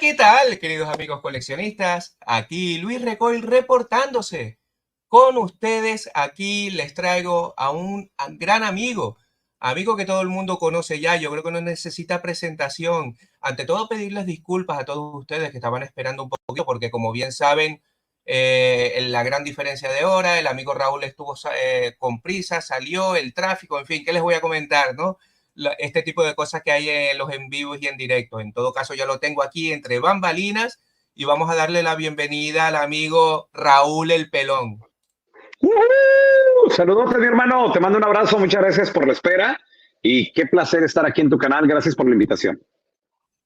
¿Qué tal, queridos amigos coleccionistas? Aquí Luis Recoil reportándose con ustedes. Aquí les traigo a un gran amigo que todo el mundo conoce ya. Yo creo que no necesita presentación. Ante todo, pedirles disculpas a todos ustedes que estaban esperando un poquito, porque como bien saben, la gran diferencia de hora, el amigo Raúl estuvo con prisa, salió, el tráfico, en fin, ¿qué les voy a comentar, no? Este tipo de cosas que hay en los en vivos y en directo. En todo caso, ya lo tengo aquí entre bambalinas y vamos a darle la bienvenida al amigo Raúl el Pelón. Saludos, mi hermano. Te mando un abrazo. Muchas gracias por la espera. Y qué placer estar aquí en tu canal. Gracias por la invitación.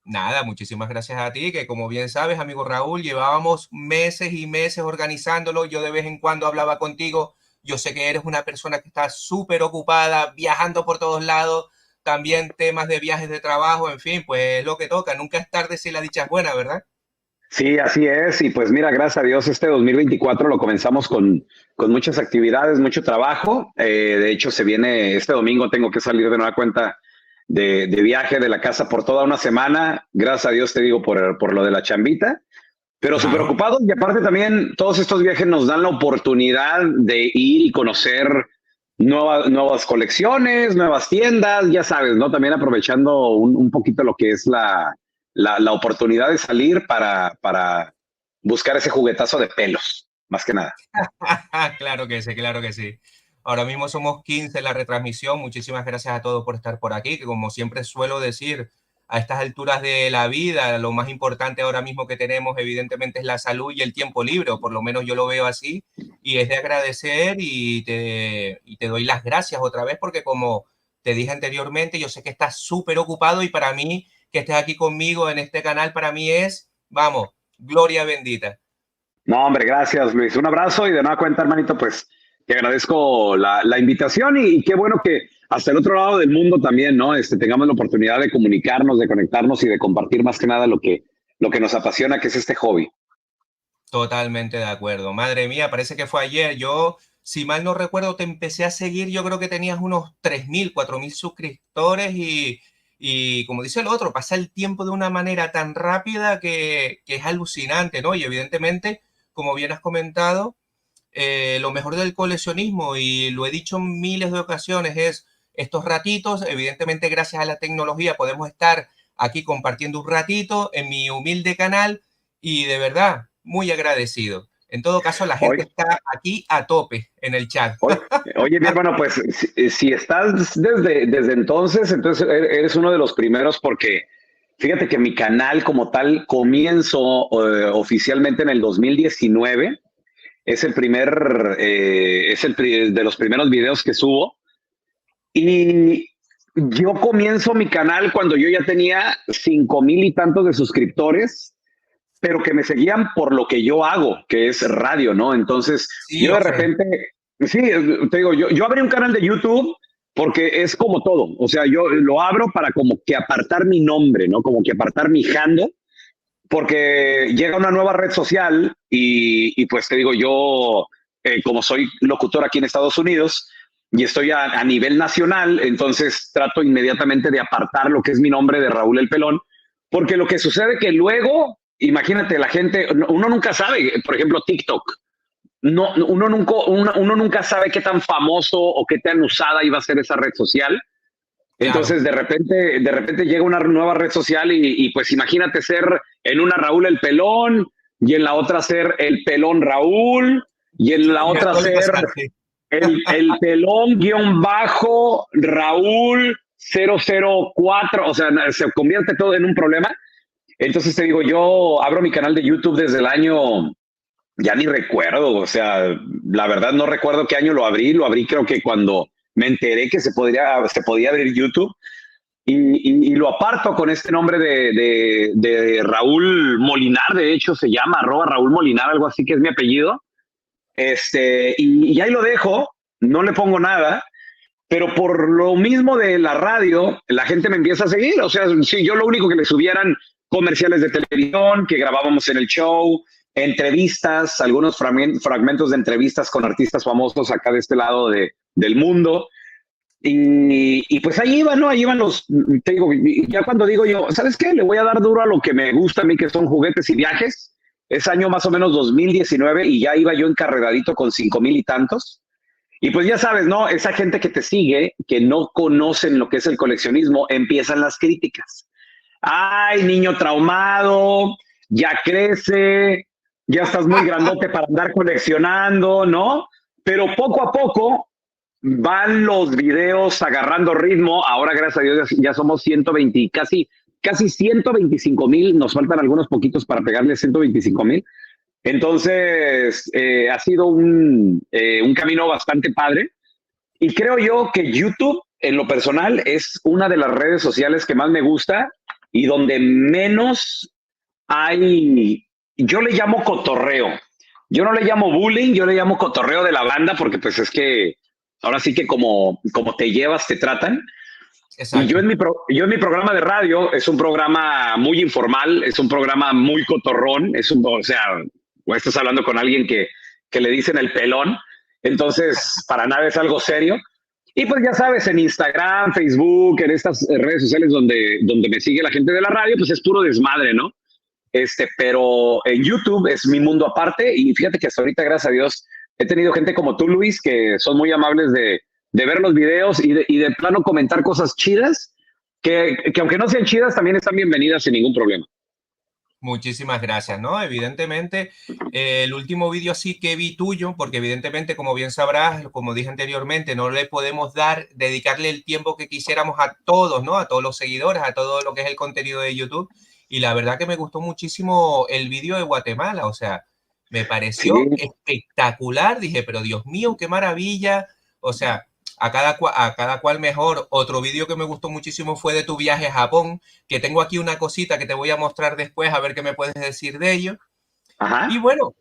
Nada, muchísimas gracias a ti, que como bien sabes, amigo Raúl, llevábamos meses y meses organizándolo. Yo de vez en cuando hablaba contigo. Yo sé que eres una persona que está súper ocupada, viajando por todos lados, también temas de viajes de trabajo, en fin, pues lo que toca. Nunca es tarde si la dicha es buena, ¿verdad? Sí, así es. Y pues mira, gracias a Dios, este 2024 lo comenzamos con muchas actividades, mucho trabajo. De hecho, se viene este domingo, tengo que salir de nueva cuenta de viaje de la casa por toda una semana. Gracias a Dios, te digo, por lo de la chambita. Pero súper Claro. ocupados y aparte también todos estos viajes nos dan la oportunidad de ir y conocer nuevas colecciones, nuevas tiendas, ya sabes, ¿no? También aprovechando un poquito lo que es la oportunidad de salir para buscar ese juguetazo de pelos, más que nada. Claro que sí, claro que sí. Ahora mismo somos 15 en la retransmisión. Muchísimas gracias a todos por estar por aquí, que como siempre suelo decir, a estas alturas de la vida, lo más importante ahora mismo que tenemos evidentemente es la salud y el tiempo libre, o por lo menos yo lo veo así, y es de agradecer y te doy las gracias otra vez porque como te dije anteriormente, yo sé que estás súper ocupado y para mí que estés aquí conmigo en este canal, para mí es, vamos, gloria bendita. No, hombre, gracias, Luis. Un abrazo y de nueva cuenta, hermanito, pues te agradezco la invitación y qué bueno que hasta el otro lado del mundo también, ¿no? Tengamos la oportunidad de comunicarnos, de conectarnos y de compartir más que nada lo que nos apasiona, que es este hobby. Totalmente de acuerdo. Madre mía, parece que fue ayer. Yo, si mal no recuerdo, te empecé a seguir. Yo creo que tenías unos 3.000, 4.000 suscriptores y como dice el otro, pasa el tiempo de una manera tan rápida que es alucinante, ¿no? Y evidentemente, como bien has comentado, lo mejor del coleccionismo, y lo he dicho en miles de ocasiones, es estos ratitos. Evidentemente, gracias a la tecnología podemos estar aquí compartiendo un ratito en mi humilde canal y de verdad, muy agradecido. En todo caso, la gente Hoy, está aquí a tope en el chat. hoy, oye, mi hermano, pues si estás desde entonces eres uno de los primeros porque fíjate que mi canal como tal comienzo oficialmente en el 2019. De los primeros videos que subo. Y yo comienzo mi canal cuando yo ya tenía 5,000 y tantos de suscriptores, pero que me seguían por lo que yo hago, que es radio, ¿no? Entonces, Sí, yo de hombre. repente, sí, te digo, yo abrí un canal de YouTube porque es como todo, o sea, yo lo abro para como que apartar mi nombre, ¿no? Como que apartar mi handle, porque llega una nueva red social y pues te digo, yo como soy locutor aquí en Estados Unidos y estoy a nivel nacional, entonces trato inmediatamente de apartar lo que es mi nombre de Raúl el Pelón, porque lo que sucede que luego, imagínate, la gente, uno nunca sabe, por ejemplo, TikTok, no, uno nunca sabe qué tan famoso o qué tan usada iba a ser esa red social. Claro. Entonces, de repente llega una nueva red social y pues imagínate ser en una Raúl el Pelón y en la otra ser el Pelón Raúl y en la Ya otra suele ser pasar, sí. el Pelón guión bajo Raúl 004. O sea, se convierte todo en un problema. Entonces te digo, yo abro mi canal de YouTube desde el año, ya ni recuerdo, o sea, la verdad no recuerdo qué año lo abrí creo que cuando me enteré que se podía abrir YouTube y lo aparto con este nombre de Raúl Molinar, de hecho se llama @Raúl Molinar, algo así que es mi apellido. Y ahí lo dejo, no le pongo nada, pero por lo mismo de la radio, la gente me empieza a seguir. O sea, si yo lo único que le subieran comerciales de televisión, que grabábamos en el show, entrevistas, algunos fragmentos de entrevistas con artistas famosos acá de este lado del mundo, Y pues ahí iban, ¿no? Ahí iban te digo, y ya cuando digo yo, ¿sabes qué? Le voy a dar duro a lo que me gusta a mí, que son juguetes y viajes. Es año más o menos 2019 y ya iba yo encarregadito con 5,000 y tantos. Y pues ya sabes, ¿no? Esa gente que te sigue, que no conocen lo que es el coleccionismo, empiezan las críticas. Ay, niño traumado, ya crece, ya estás muy grandote para andar coleccionando, ¿no? Pero poco a poco van los videos agarrando ritmo. Ahora, gracias a Dios, ya somos 120, casi 125,000. Nos faltan algunos poquitos para pegarle 125,000. Entonces, ha sido un camino bastante padre. Y creo yo que YouTube, en lo personal, es una de las redes sociales que más me gusta y donde menos hay, yo le llamo cotorreo. Yo no le llamo bullying, yo le llamo cotorreo de la banda, porque pues es que ahora sí que como te llevas, te tratan. Y Exacto. yo en mi programa de radio, es un programa muy informal, es un programa muy cotorrón, o sea, o estás hablando con alguien que le dicen el pelón, entonces para nada es algo serio. Y pues ya sabes, en Instagram, Facebook, en estas redes sociales donde me sigue la gente de la radio, pues es puro desmadre, ¿no? Pero en YouTube es mi mundo aparte y fíjate que hasta ahorita, gracias a Dios, he tenido gente como tú, Luis, que son muy amables de ver los videos y de plano comentar cosas chidas, que aunque no sean chidas, también están bienvenidas sin ningún problema. Muchísimas gracias, ¿no? Evidentemente, el último vídeo sí que vi tuyo, porque evidentemente, como bien sabrás, como dije anteriormente, no le podemos dedicarle el tiempo que quisiéramos a todos, ¿no? A todos los seguidores, a todo lo que es el contenido de YouTube. Y la verdad que me gustó muchísimo el vídeo de Guatemala, o sea, me Sí, pareció espectacular. Dije, pero Dios mío, qué maravilla. O sea, a cada cual mejor. Otro vídeo que me gustó muchísimo fue de tu viaje a Japón, que tengo aquí una cosita que te voy a mostrar después, a ver qué me puedes decir de ello. Y ajá. bueno,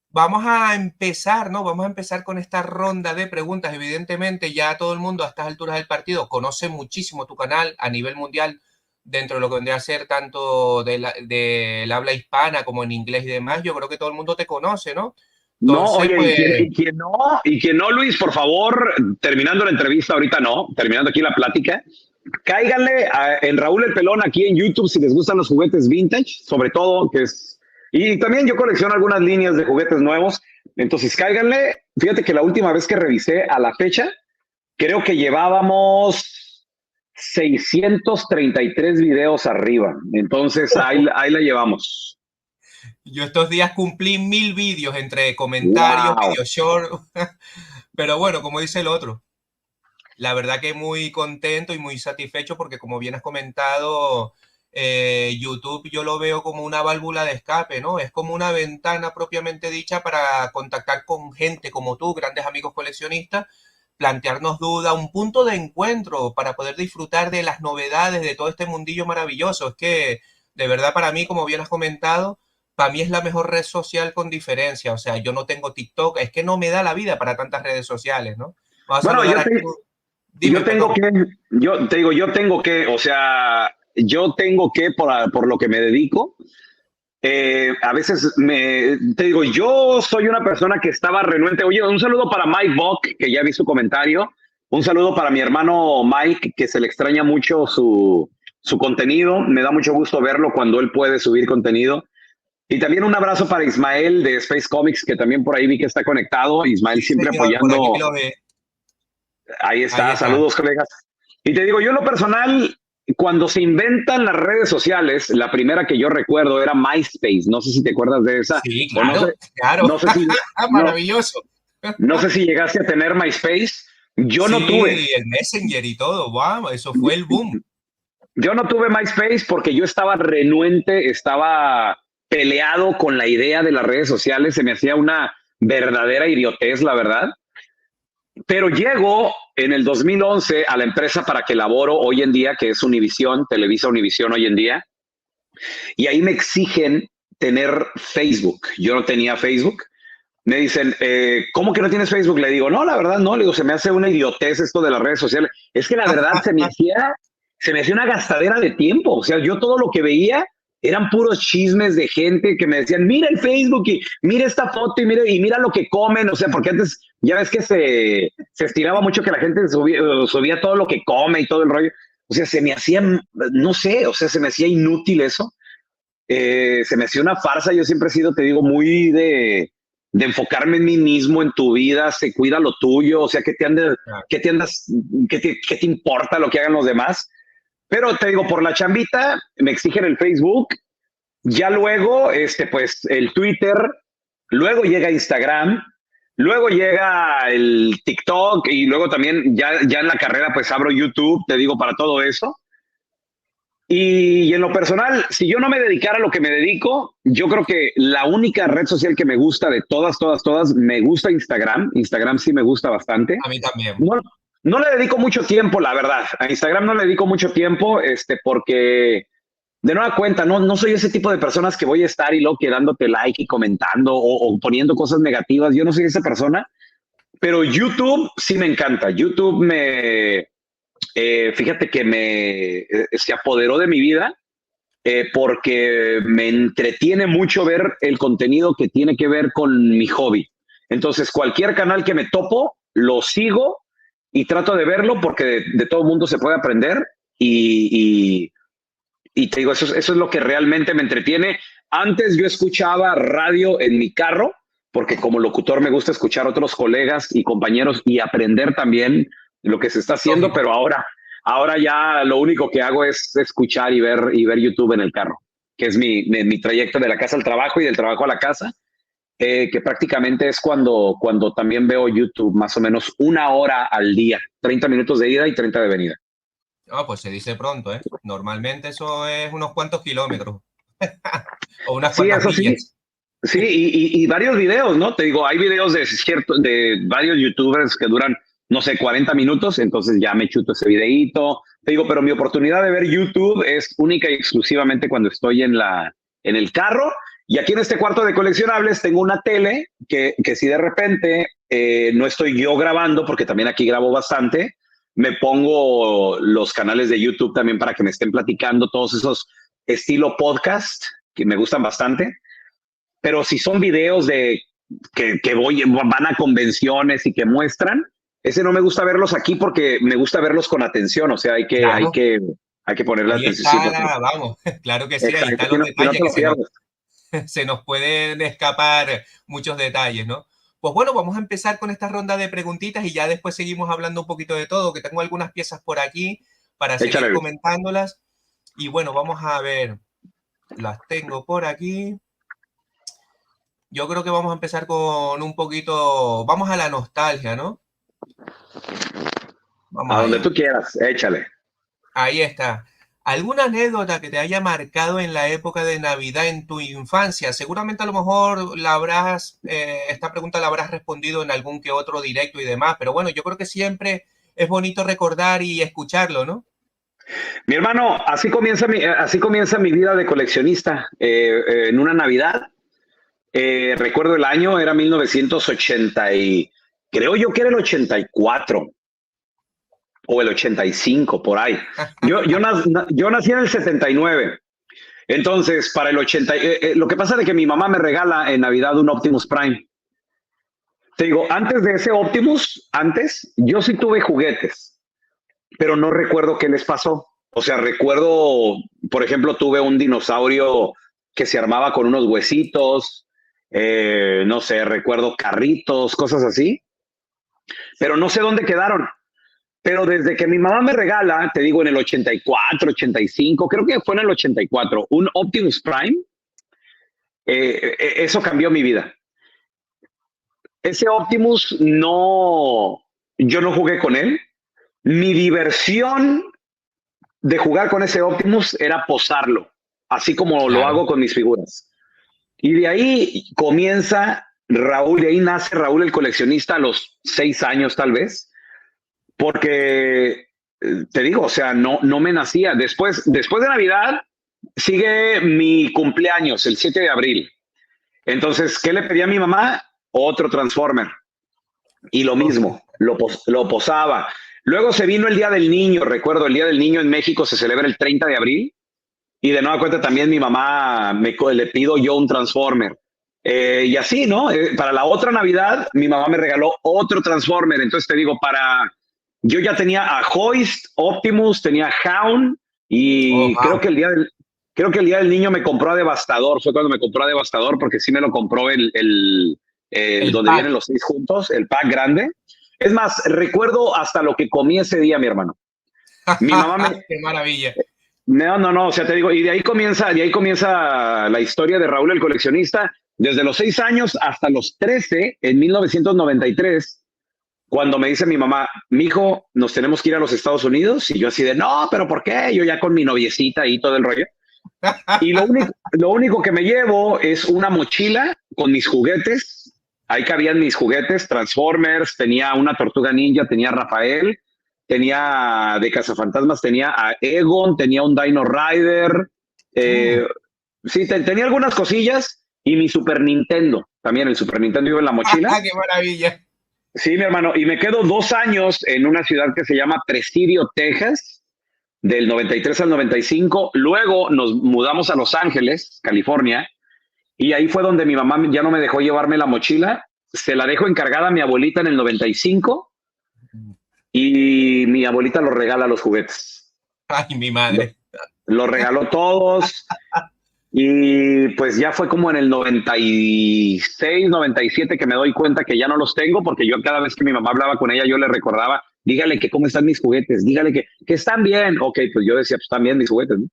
vamos a empezar, ¿no? Vamos a empezar con esta ronda de preguntas. Evidentemente, ya todo el mundo a estas alturas del partido conoce muchísimo tu canal a nivel mundial, dentro de lo que vendría a ser tanto del habla hispana como en inglés y demás. Yo creo que todo el mundo te conoce, ¿no? No, Entonces, oye, pues, y quien no, Luis, por favor, terminando la entrevista, ahorita no, terminando aquí la plática, cáiganle en Raúl el Pelón aquí en YouTube si les gustan los juguetes vintage, sobre todo, y también yo colecciono algunas líneas de juguetes nuevos, entonces cáiganle. Fíjate que la última vez que revisé a la fecha, creo que llevábamos 633 videos arriba, entonces ahí la llevamos. yo estos días cumplí 1000 vídeos entre comentarios, Wow. video short, pero bueno, como dice el otro, la verdad que muy contento y muy satisfecho porque como bien has comentado, YouTube yo lo veo como una válvula de escape, ¿no? Es como una ventana propiamente dicha para contactar con gente como tú, grandes amigos coleccionistas, plantearnos dudas, un punto de encuentro para poder disfrutar de las novedades de todo este mundillo maravilloso. Es que, de verdad, para mí, como bien has comentado, para mí es la mejor red social con diferencia. O sea, yo no tengo TikTok, es que no me da la vida para tantas redes sociales, ¿no? Vamos a Bueno, saludar aquí. Dime, perdón. yo te digo, o sea, yo tengo que, por lo que me dedico, a veces te digo, yo soy una persona que estaba renuente. Oye, un saludo para Mike Bock, que ya vi su comentario. Un saludo para mi hermano Mike, que se le extraña mucho su contenido. Me da mucho gusto verlo cuando él puede subir contenido. Y también un abrazo para Ismael de Space Comics, que también por ahí vi que está conectado. Ismael Sí, siempre señor, por aquí apoyando. lo ve. Ahí Ahí está, está. saludos colegas. Y te digo, yo en lo personal, cuando se inventan las redes sociales, la primera que yo recuerdo era MySpace. No sé si te acuerdas de esa, Sí, o claro, claro. no sé si, no, Maravilloso. no sé si llegaste a tener MySpace. Yo no tuve. Sí, el Messenger y todo, wow, eso fue el boom. Yo no tuve MySpace porque yo estaba renuente, estaba peleado con la idea de las redes sociales. Se me hacía una verdadera idiotez, la verdad. Pero llego en el 2011 a la empresa para que laboro hoy en día, que es Univisión, Televisa Univisión hoy en día, y ahí me exigen tener Facebook. Yo no tenía Facebook. Me dicen, ¿cómo que no tienes Facebook? Le digo, no, la verdad no. Le digo, se me hace una idiotez esto de las redes sociales. Es que la verdad se me hacía una gastadera de tiempo. O sea, yo todo lo que veía eran puros chismes de gente que me decían, mira el Facebook y mira esta foto y mira lo que comen. O sea, porque antes ya ves que se estiraba mucho que la gente subía todo lo que come y todo el rollo. O sea, se me hacía, no sé, o sea, se me hacía inútil eso. Se me hacía una farsa. Yo siempre he sido, te digo, muy de enfocarme en mí mismo, en tu vida, se cuida lo tuyo, o sea, qué te importa lo que hagan los demás. Pero te digo, por la chambita, me exigen el Facebook, ya luego, pues el Twitter, luego llega Instagram, luego llega el TikTok y luego también ya en la carrera pues abro YouTube, te digo, para todo eso. Y en lo personal, si yo no me dedicara a lo que me dedico, yo creo que la única red social que me gusta de todas, me gusta Instagram. Instagram sí me gusta bastante. A mí también. No, no le dedico mucho tiempo, la verdad. A Instagram no le dedico mucho tiempo, porque de nueva cuenta, no soy ese tipo de personas que voy a estar y luego quedándote like y comentando o poniendo cosas negativas. Yo no soy esa persona, pero YouTube sí me encanta. YouTube fíjate que se apoderó de mi vida porque me entretiene mucho ver el contenido que tiene que ver con mi hobby. Entonces, cualquier canal que me topo, lo sigo y trato de verlo porque de todo mundo se puede aprender y te digo, eso es lo que realmente me entretiene. Antes yo escuchaba radio en mi carro porque como locutor me gusta escuchar a otros colegas y compañeros y aprender también lo que se está haciendo, Lógico. pero ahora ya lo único que hago es escuchar y ver YouTube en el carro, que es mi trayecto de la casa al trabajo y del trabajo a la casa, que prácticamente es cuando también veo YouTube, más o menos 1 hora al día, 30 minutos de ida y 30 de venida. Ah, pues se dice pronto, ¿eh? Normalmente eso es unos cuantos kilómetros o unas Sí, cuantas eso sí. millas. Sí, y varios videos, ¿no? Te digo, hay videos de varios youtubers que duran, no sé, 40 minutos, entonces ya me chuto ese videíto. Te digo, pero mi oportunidad de ver YouTube es única y exclusivamente cuando estoy en el carro. Y aquí en este cuarto de coleccionables tengo una tele que si de repente no estoy yo grabando, porque también aquí grabo bastante, me pongo los canales de YouTube también para que me estén platicando todos esos estilo podcast que me gustan bastante. Pero si son videos de van a convenciones y que muestran, ese no me gusta verlos aquí porque me gusta verlos con atención, o sea, Claro, hay que ponerle ahí atención, sí, está, porque, vamos, claro que sí, ahí exacto, están los si no detalles te que lo pierdes. se nos pueden escapar muchos detalles, ¿no? Pues bueno, vamos a empezar con esta ronda de preguntitas y ya después seguimos hablando un poquito de todo, que tengo algunas piezas por aquí para seguir Échale. comentándolas. Y bueno, vamos a ver, las tengo por aquí. Yo creo que vamos a empezar con un poquito, vamos a la nostalgia, ¿no? Vamos A donde allá. tú quieras, échale. Ahí está. ¿Alguna anécdota que te haya marcado en la época de Navidad en tu infancia? Seguramente a lo mejor esta pregunta la habrás respondido en algún que otro directo y demás, pero bueno, yo creo que siempre es bonito recordar y escucharlo, ¿no? Mi hermano, así comienza mi vida de coleccionista. En una Navidad, recuerdo el año, era 1980 y creo yo que era el 84 o el 85 por ahí. Yo nací en el 79. Entonces, para el 80, lo que pasa es que mi mamá me regala en Navidad un Optimus Prime. Te digo, antes de ese Optimus, yo sí tuve juguetes, pero no recuerdo qué les pasó. O sea, recuerdo, por ejemplo, tuve un dinosaurio que se armaba con unos huesitos, no sé, recuerdo carritos, cosas así, pero no sé dónde quedaron. Pero desde que mi mamá me regala, te digo, en el 84, 85, creo que fue en el 84, un Optimus Prime, eso cambió mi vida. Ese Optimus yo no jugué con él. Mi diversión de jugar con ese Optimus era posarlo, así como lo Claro. hago con mis figuras. Y de ahí comienza Raúl, de ahí nace Raúl el coleccionista a los 6 años tal vez, porque te digo, o sea, no me nacía. Después de Navidad sigue mi cumpleaños, el 7 de abril. Entonces, ¿qué le pedí a mi mamá? Otro Transformer. Y lo Lógico. mismo, lo posaba. Luego se vino el Día del Niño, recuerdo, el Día del Niño en México se celebra el 30 de abril y de nueva cuenta también mi mamá le pido yo un Transformer. Y así, ¿no? Para la otra Navidad, mi mamá me regaló otro Transformer. Entonces te digo, yo ya tenía a Hoist, Optimus, tenía Hound, Oh, y wow. creo que el día del niño me compró a Devastador. Fue cuando me compró a Devastador, porque sí me lo compró el El donde pack. vienen los 6 juntos, el pack grande. Es más, recuerdo hasta lo que comí ese día, mi hermano. Mi mamá me, Qué maravilla. no, no, no, o sea, te digo, y de ahí comienza la historia de Raúl el coleccionista, desde los 6 años hasta los 13, en 1993, cuando me dice mi mamá, mijo, nos tenemos que ir a los Estados Unidos, y yo así de, no, pero ¿por qué? Yo ya con mi noviecita y todo el rollo. Y lo único que me llevo es una mochila con mis juguetes, ahí cabían mis juguetes, Transformers, tenía una tortuga ninja, tenía a Rafael, tenía de Cazafantasmas, tenía a Egon, tenía un Dino Rider, Uh, eh, sí, tenía algunas cosillas y mi Super Nintendo, también el Super Nintendo iba en la mochila. qué maravilla. Sí, mi hermano, y me quedo 2 años en una ciudad que se llama Presidio, Texas, del 93 al 95. Luego nos mudamos a Los Ángeles, California, y ahí fue donde mi mamá ya no me dejó llevarme la mochila. Se la dejo encargada a mi abuelita en el 95 y mi abuelita los regala los juguetes. Ay, mi Lo- madre. Los regaló todos y pues ya fue como en el 96, 97 que me doy cuenta que ya no los tengo, porque yo cada vez que mi mamá hablaba con ella yo le recordaba, dígale que cómo están mis juguetes, dígale que están bien. Ok, pues yo decía, pues están bien mis juguetes, ¿no?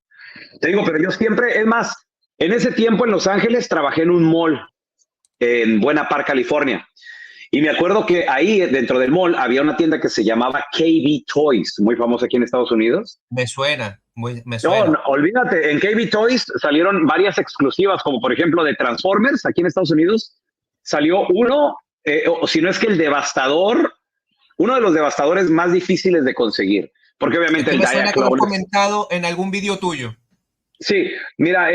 Te digo, pero yo siempre, es más, en ese tiempo en Los Ángeles trabajé en un mall en Buena Park, California. Y me acuerdo que ahí dentro del mall había una tienda que se llamaba KB Toys, muy famosa aquí en Estados Unidos. Me suena, me No, suena. no, olvídate, en KB Toys salieron varias exclusivas, como por ejemplo de Transformers, aquí en Estados Unidos. Salió uno, o si no es que el Devastador, uno de los devastadores más difíciles de conseguir, porque obviamente Este el me suena que lo has Diaclone. comentado en algún vídeo tuyo. Sí, mira,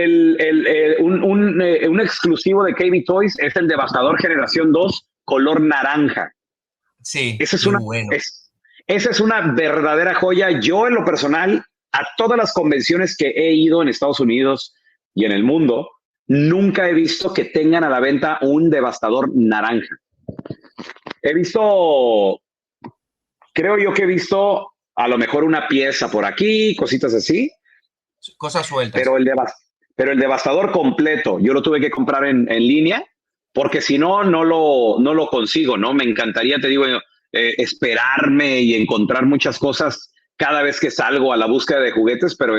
un exclusivo de KB Toys es el Devastador Generación 2 color naranja. Sí, Esa es qué una, bueno. es, esa es una verdadera joya. Yo en lo personal, a todas las convenciones que he ido en Estados Unidos y en el mundo, nunca he visto que tengan a la venta un Devastador naranja. He visto, creo yo que he visto a lo mejor una pieza por aquí, cositas así, Cosas sueltas. pero pero el Devastador completo, yo lo tuve que comprar en línea, porque si no, no lo consigo, ¿no? Me encantaría, te digo, esperarme y encontrar muchas cosas cada vez que salgo a la búsqueda de juguetes, pero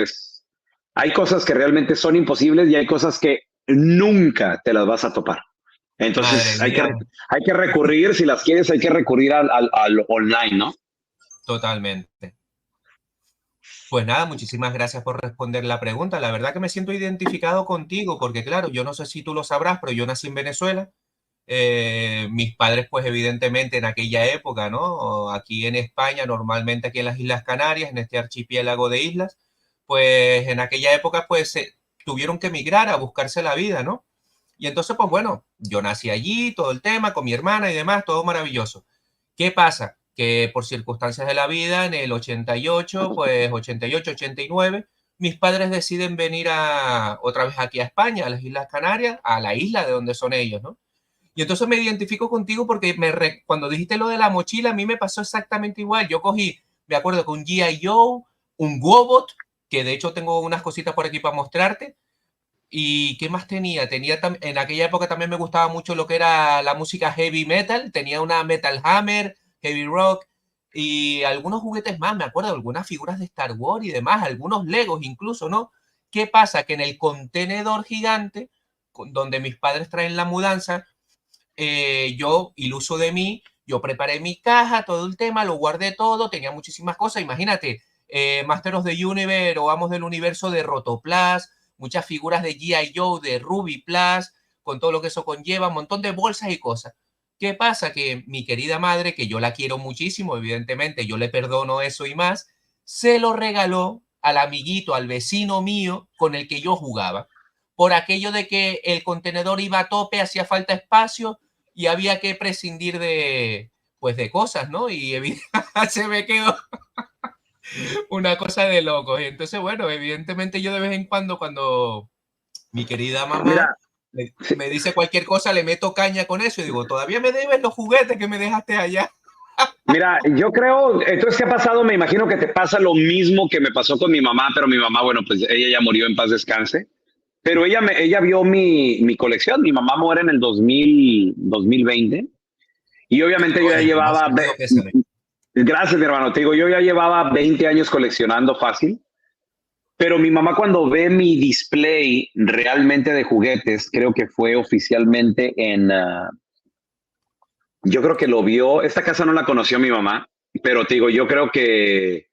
hay cosas que realmente son imposibles y hay cosas que nunca te las vas a topar. Madre Entonces mía, hay que recurrir, si las quieres, hay que recurrir al online, ¿no? totalmente. Pues nada, muchísimas gracias por responder la pregunta. La verdad que me siento identificado contigo porque, claro, yo no sé si tú lo sabrás, pero yo nací en Venezuela. Mis padres, pues evidentemente en aquella época, ¿no? Aquí en España, normalmente aquí en las Islas Canarias, en este archipiélago de islas, pues en aquella época, pues tuvieron que emigrar a buscarse la vida, ¿no? Y entonces, pues bueno, yo nací allí, todo el tema, con mi hermana y demás, todo maravilloso. ¿Qué pasa? Que por circunstancias de la vida, en el 88, pues 88, 89, mis padres deciden venir otra vez aquí a España, a las Islas Canarias, a la isla de donde son ellos, ¿no? Y entonces me identifico contigo porque cuando dijiste lo de la mochila, a mí me pasó exactamente igual. Yo cogí, me acuerdo que un G.I. Joe, un Wobot, que de hecho tengo unas cositas por aquí para mostrarte. ¿Y qué más tenía? En aquella época también me gustaba mucho lo que era la música heavy metal. Tenía una Metal Hammer, Heavy Rock y algunos juguetes más. Me acuerdo, algunas figuras de Star Wars y demás, algunos Legos incluso, ¿no? ¿Qué pasa? Que en el contenedor gigante, donde mis padres traen la mudanza, yo, iluso de mí, yo preparé mi caja, todo el tema, lo guardé todo, tenía muchísimas cosas. Imagínate, Master of the Universe o Vamos del Universo de Rotoplas, muchas figuras de G.I. Joe, de Ruby Plus, con todo lo que eso conlleva, un montón de bolsas y cosas. ¿Qué pasa? Que mi querida madre, que yo la quiero muchísimo, evidentemente, yo le perdono eso y más, se lo regaló al amiguito, al vecino mío con el que yo jugaba. Por aquello de que el contenedor iba a tope, hacía falta espacio y había que prescindir de, pues, de cosas, ¿no? Y se me quedó, Una cosa de locos. Y entonces, bueno, evidentemente yo de vez en cuando, cuando mi querida mamá Mira, sí, me dice cualquier cosa, le meto caña con eso y digo, todavía me debes los juguetes que me dejaste allá. mira, yo creo, entonces, ¿qué ha pasado? Me imagino que te pasa lo mismo que me pasó con mi mamá, pero mi mamá, bueno, pues ella ya murió, en paz descanse. Pero ella vio mi colección. Mi mamá muere en el 2020 y obviamente yo ya Oye, mi más llevaba, sentido pésame. gracias mi hermano, te digo, yo ya llevaba 20 años coleccionando fácil, pero mi mamá cuando ve mi display realmente de juguetes, creo que fue oficialmente yo creo que lo vio, esta casa no la conoció mi mamá, pero te digo, yo creo que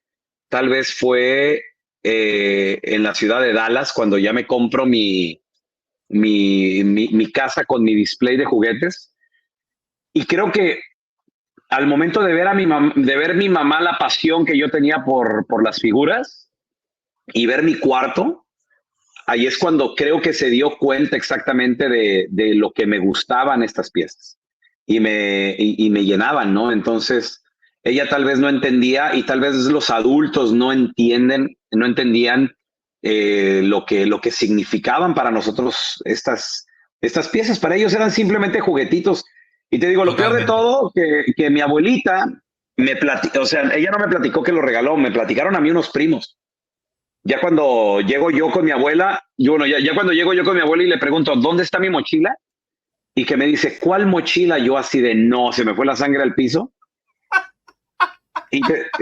tal vez fue en la ciudad de Dallas cuando ya me compro mi casa con mi display de juguetes. Y creo que al momento de ver a de ver mi mamá la pasión que yo tenía por las figuras y ver mi cuarto, ahí es cuando creo que se dio cuenta exactamente de lo que me gustaban estas piezas y me llenaban, ¿no? Entonces, ella tal vez no entendía y tal vez los adultos no entendían lo que significaban para nosotros estas piezas. Para ellos eran simplemente juguetitos. Y te digo, lo peor de Totalmente. todo, que mi abuelita me platicó, o sea, ella no me platicó que lo regaló, me platicaron a mí unos primos. Ya cuando llego yo con mi abuela, yo, bueno, ya cuando llego yo con mi abuela y le pregunto, ¿dónde está mi mochila? Y que me dice, ¿cuál mochila? Yo así de, no, se me fue la sangre al piso.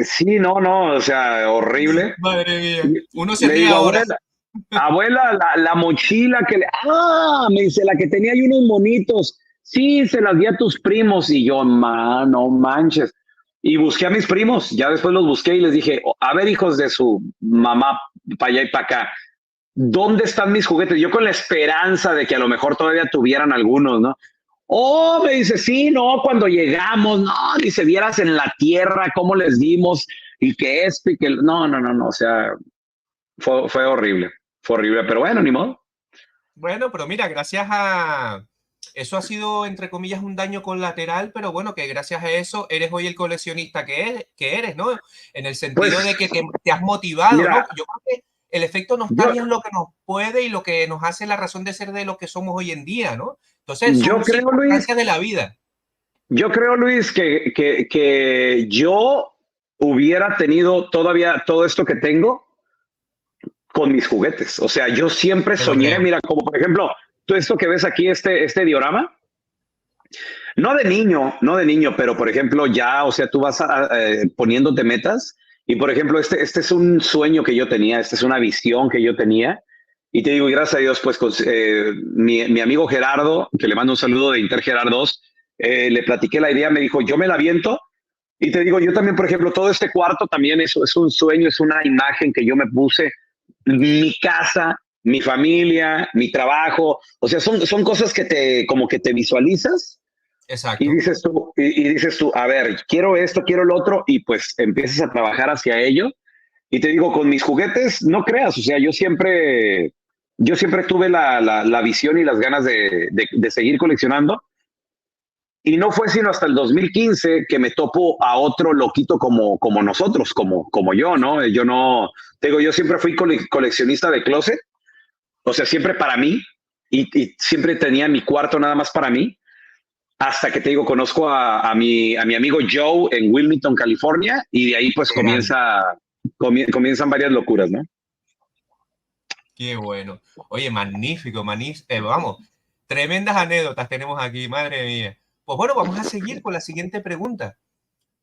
Sí, no, no, o sea, horrible. Madre mía. Y Uno se le ríe digo, ahora. abuela, la mochila que le, me dice, la que tenía ahí unos monitos. Sí, se las di a tus primos. Y yo, no manches. Y busqué a mis primos, ya después los busqué y les dije, a ver, hijos de su mamá, para allá y para acá, ¿dónde están mis juguetes? Yo con la esperanza de que a lo mejor todavía tuvieran algunos, ¿no? Oh, me dice, sí, no, cuando llegamos, no, dice, vieras en la tierra cómo les dimos y que esto y que, no, no, no, no, o sea, fue horrible, fue horrible, pero bueno, ni modo. Bueno, pero mira, gracias a... Eso ha sido, entre comillas, un daño colateral, pero bueno, que gracias a eso eres hoy el coleccionista que eres, ¿no? En el sentido Pues, de que te has motivado, mira, ¿no? Yo creo que el efecto yo, nostalgia es lo que nos puede y lo que nos hace la razón de ser de lo que somos hoy en día, ¿no? Entonces, yo son creo, Luis, circunstancias de la vida. yo creo, Luis, que yo hubiera tenido todavía todo esto que tengo con mis juguetes. O sea, yo siempre Te lo soñé, creo. mira, como por ejemplo, tú esto que ves aquí, este diorama, no de niño, no de niño, pero por ejemplo, ya, o sea, tú vas poniéndote metas y por ejemplo, este es un sueño que yo tenía, esta es una visión que yo tenía. Y te digo, y gracias a Dios, pues mi amigo Gerardo, que le mando un saludo de Inter Gerardos, le platiqué la idea, me dijo, yo me la viento. Y te digo, yo también, por ejemplo, todo este cuarto también es un sueño, es una imagen que yo me puse, mi casa, mi familia, mi trabajo, o sea, son cosas que como que te visualizas Exacto. y dices tú, a ver, quiero esto, quiero lo otro, y pues empiezas a trabajar hacia ello. Y te digo, con mis juguetes, no creas, o sea, yo siempre tuve la visión y las ganas de seguir coleccionando. Y no fue sino hasta el 2015 que me topo a otro loquito como nosotros, como yo, ¿no? Yo no, te digo, yo siempre fui coleccionista de closet, o sea, siempre para mí, y siempre tenía mi cuarto nada más para mí hasta que te digo, conozco a mi amigo Joe en Wilmington, California, y de ahí pues Qué grande. comienzan varias locuras, ¿no? Qué bueno. Oye, magnífico, vamos, tremendas anécdotas tenemos aquí, madre mía. Pues bueno, vamos a seguir con la siguiente pregunta.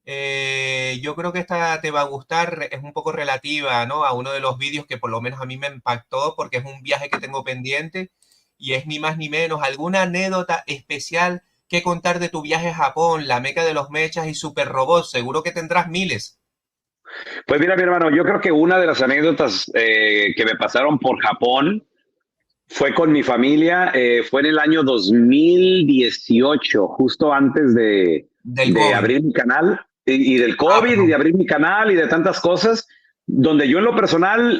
Yo creo que esta te va a gustar, es un poco relativa, ¿no? A uno de los vídeos que por lo menos a mí me impactó porque es un viaje que tengo pendiente y es ni más ni menos alguna anécdota especial que contar de tu viaje a Japón, la meca de los mechas y super robots. Seguro que tendrás miles. Pues mira, mi hermano, yo creo que una de las anécdotas que me pasaron por Japón fue con mi familia, fue en el año 2018, justo antes Del de COVID. abrir mi canal y del Ah, COVID y de perdón. abrir mi canal y de tantas cosas, donde yo en lo personal,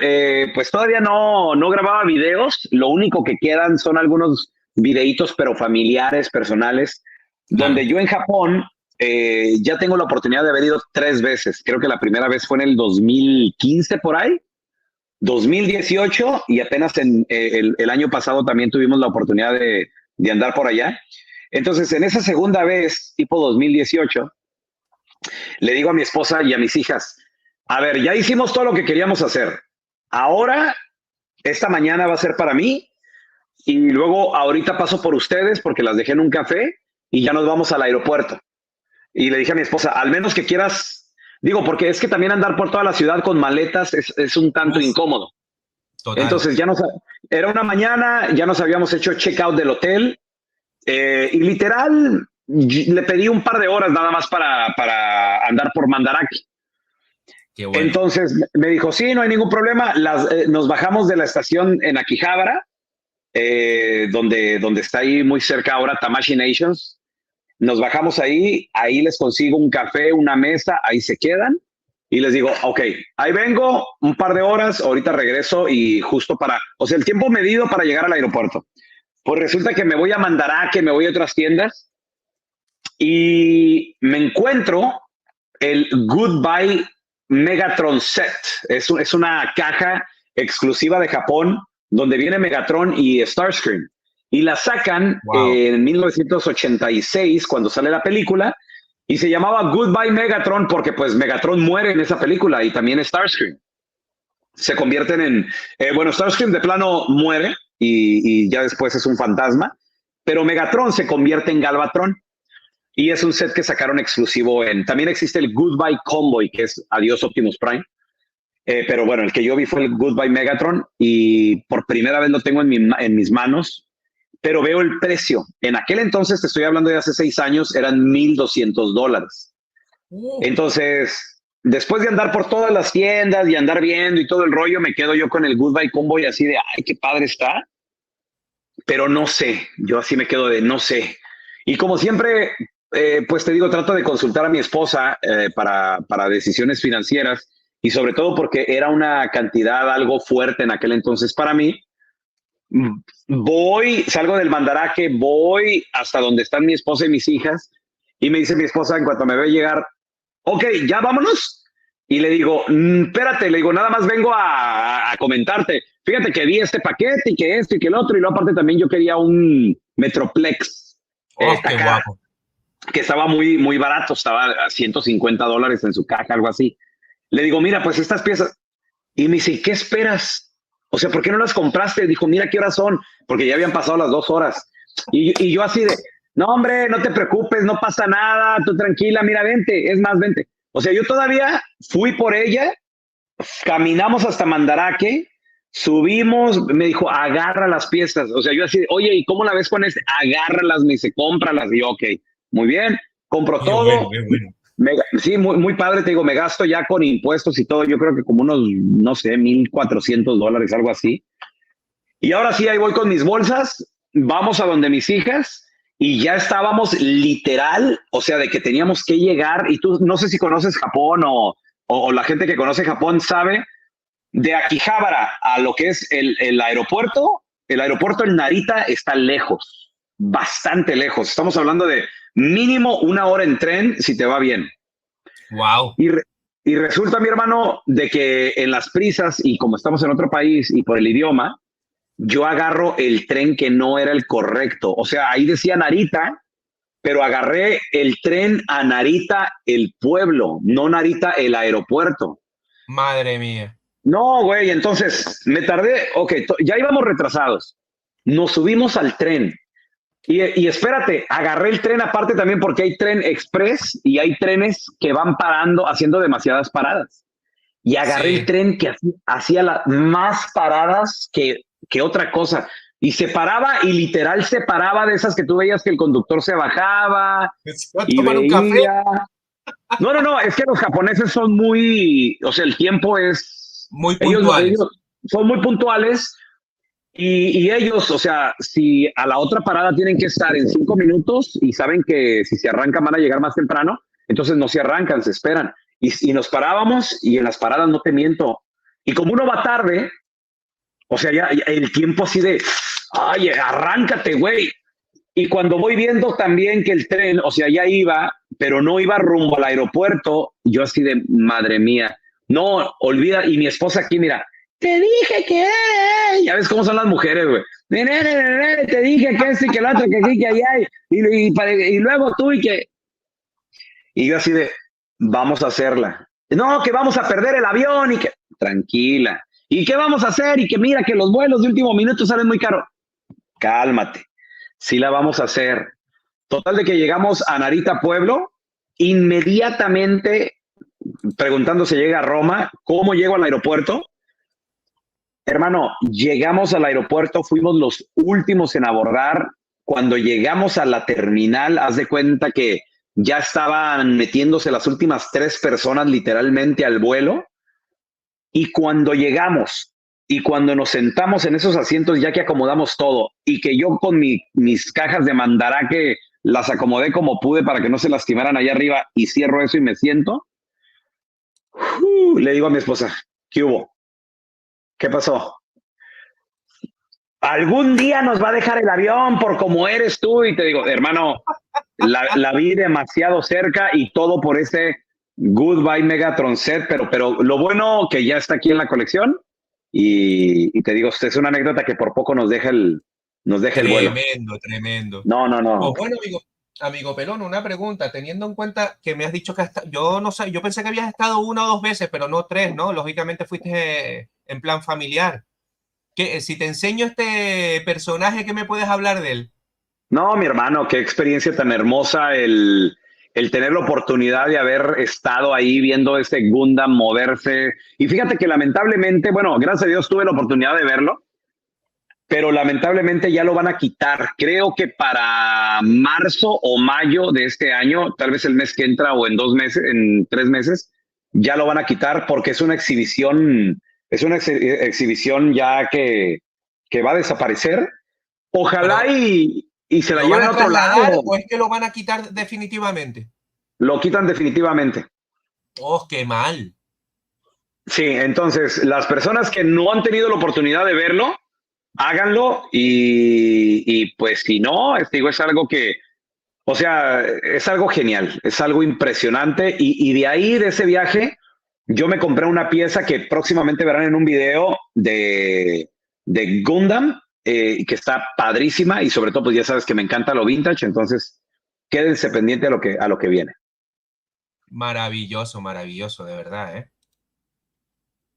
pues todavía no grababa videos, lo único que quedan son algunos videitos, pero familiares, personales, Claro. donde yo en Japón ya tengo la oportunidad de haber ido 3 veces. Creo que la primera vez fue en el 2015 por ahí, 2018 y apenas el año pasado también tuvimos la oportunidad de andar por allá. Entonces, en esa segunda vez, tipo 2018, le digo a mi esposa y a mis hijas, a ver, ya hicimos todo lo que queríamos hacer. Ahora, esta mañana va a ser para mí y luego ahorita paso por ustedes porque las dejé en un café y ya nos vamos al aeropuerto. Y le dije a mi esposa, al menos que quieras, digo, porque es que también andar por toda la ciudad con maletas es un tanto Uf, incómodo. total. Entonces era una mañana, ya nos habíamos hecho check-out del hotel y literal le pedí un par de horas nada más para andar por Mandarake. Qué bueno. Entonces me dijo, sí, no hay ningún problema. Nos bajamos de la estación en Akihabara, donde está ahí muy cerca ahora Tamashii Nations. Nos bajamos ahí les consigo un café, una mesa, ahí se quedan y les digo, ok, ahí vengo, un par de horas, ahorita regreso y justo o sea, el tiempo medido para llegar al aeropuerto. Pues resulta que me voy a Mandarake, me voy a otras tiendas y me encuentro el Goodbye Megatron Set. Es una caja exclusiva de Japón donde viene Megatron y Starscream. Y la sacan en 1986 cuando sale la película y se llamaba Goodbye Megatron porque pues Megatron muere en esa película y también Starscream. Se convierten bueno, Starscream de plano muere y ya después es un fantasma, pero Megatron se convierte en Galvatron y es un set que sacaron exclusivo también existe el Goodbye Convoy, que es Adiós Optimus Prime. Pero bueno, el que yo vi fue el Goodbye Megatron y por primera vez lo tengo en mis manos, pero veo el precio. En aquel entonces, te estoy hablando de hace 6 años, eran $1,200. Entonces, después de andar por todas las tiendas y andar viendo y todo el rollo, me quedo yo con el Goodbye Convoy así de, ay, qué padre está, pero no sé, yo así me quedo de no sé. Y como siempre, pues te digo, trato de consultar a mi esposa para decisiones financieras y sobre todo porque era una cantidad algo fuerte en aquel entonces para mí. Salgo del Mandarake, voy hasta donde están mi esposa y mis hijas y me dice mi esposa en cuanto me ve llegar, ok, ya vámonos. Y le digo, espérate, le digo, nada más vengo a comentarte. Fíjate que vi este paquete y que esto y que el otro. Y luego aparte también yo quería un Metroplex Qué guapo. que estaba muy, muy barato, estaba a $150 en su caja, algo así. Le digo, mira, pues estas piezas. Y me dice, ¿qué esperas? O sea, ¿por qué no las compraste? Dijo, mira qué horas son, porque ya habían pasado las 2 horas. Y yo así de, no, hombre, no te preocupes, no pasa nada, tú tranquila, mira, vente, es más, vente. O sea, yo todavía fui por ella, caminamos hasta Mandarake, subimos, me dijo, agarra las piezas. O sea, yo así, oye, ¿y cómo la ves con este? Agárralas, me dice, cómpralas. Y yo, ok, muy bien, compro Qué bueno, todo. qué bueno. Sí, muy, muy padre, te digo, me gasto ya con impuestos y todo, yo creo que como unos, no sé, $1,400, algo así. Y ahora sí, ahí voy con mis bolsas, vamos a donde mis hijas y ya estábamos literal, o sea, de que teníamos que llegar y tú, no sé si conoces Japón o la gente que conoce Japón sabe, de Akihabara a lo que es el aeropuerto en Narita está lejos, bastante lejos. Estamos hablando de mínimo 1 hora en tren si te va bien. Wow. Y resulta, mi hermano, de que en las prisas y como estamos en otro país y por el idioma, yo agarro el tren que no era el correcto. O sea, ahí decía Narita, pero agarré el tren a Narita, el pueblo, no Narita, el aeropuerto. Madre mía. No, güey, entonces me tardé, ok, ya íbamos retrasados. Nos subimos al tren. Y espérate, agarré el tren aparte también porque hay tren express y hay trenes que van parando, haciendo demasiadas paradas. Y agarré el Sí. tren que hacía más paradas que otra cosa. Y se paraba y literal se paraba de esas que tú veías que el conductor se bajaba ¿Va a y tomar un café? veía. No, es que los japoneses son muy, o sea, el tiempo es, Muy ellos puntuales. son muy puntuales y ellos, o sea, si a la otra parada tienen que estar en 5 minutos y saben que si se arrancan van a llegar más temprano, entonces no se arrancan, se esperan. Y nos parábamos y en las paradas no te miento. Y como uno va tarde, o sea, ya el tiempo así de, ay, arráncate, güey. Y cuando voy viendo también que el tren, o sea, ya iba, pero no iba rumbo al aeropuerto, yo así de, madre mía, no, olvida, y mi esposa aquí, mira, te dije que, ya ves cómo son las mujeres, güey. Te dije que esto y que el otro, que aquí, que allá, y luego tú y que, y yo así de, vamos a hacerla. No, que vamos a perder el avión y que, tranquila. ¿Y qué vamos a hacer? Y que mira que los vuelos de último minuto salen muy caros. Cálmate, sí la vamos a hacer. Total de que llegamos a Narita, Pueblo, inmediatamente preguntando si llega a Roma, ¿cómo llego al aeropuerto? Hermano, llegamos al aeropuerto, fuimos los últimos en abordar. Cuando llegamos a la terminal, haz de cuenta que ya estaban metiéndose las últimas 3 personas literalmente al vuelo. Y cuando llegamos y cuando nos sentamos en esos asientos, ya que acomodamos todo y que yo con mis cajas de mandaraque las acomodé como pude para que no se lastimaran allá arriba y cierro eso y me siento, le digo a mi esposa, ¿qué hubo? ¿Qué pasó? Algún día nos va a dejar el avión por como eres tú. Y te digo, hermano, la vi demasiado cerca y todo por ese Goodbye Megatron set, pero lo bueno que ya está aquí en la colección y te digo, es una anécdota que por poco nos deja el vuelo. Tremendo, tremendo. No, no, Pues no. bueno, amigo Pelón, una pregunta, teniendo en cuenta que me has dicho que yo no sé, yo pensé que habías estado 1 o 2 veces, pero no 3, ¿no? Lógicamente fuiste en plan familiar. Si te enseño este personaje, ¿qué me puedes hablar de él? No, mi hermano, qué experiencia tan hermosa el tener la oportunidad de haber estado ahí viendo ese Gundam moverse. Y fíjate que lamentablemente, bueno, gracias a Dios tuve la oportunidad de verlo, pero lamentablemente ya lo van a quitar. Creo que para marzo o mayo de este año, tal vez el mes que entra o en 2 meses, en 3 meses, ya lo van a quitar porque es una exhibición ya que va a desaparecer. Ojalá Pero, y se la ¿lo van lleven a a otro trasladar lado. o es que lo van a quitar definitivamente? Lo quitan definitivamente. Oh, qué mal. Sí, entonces las personas que no han tenido la oportunidad de verlo, háganlo y pues si no, digo, es algo que, o sea, es algo genial, es algo impresionante y de ahí, de ese viaje, yo me compré una pieza que próximamente verán en un video de Gundam, que está padrísima y sobre todo, pues ya sabes que me encanta lo vintage, entonces quédense pendiente a lo que viene. Maravilloso, maravilloso, de verdad, ¿eh?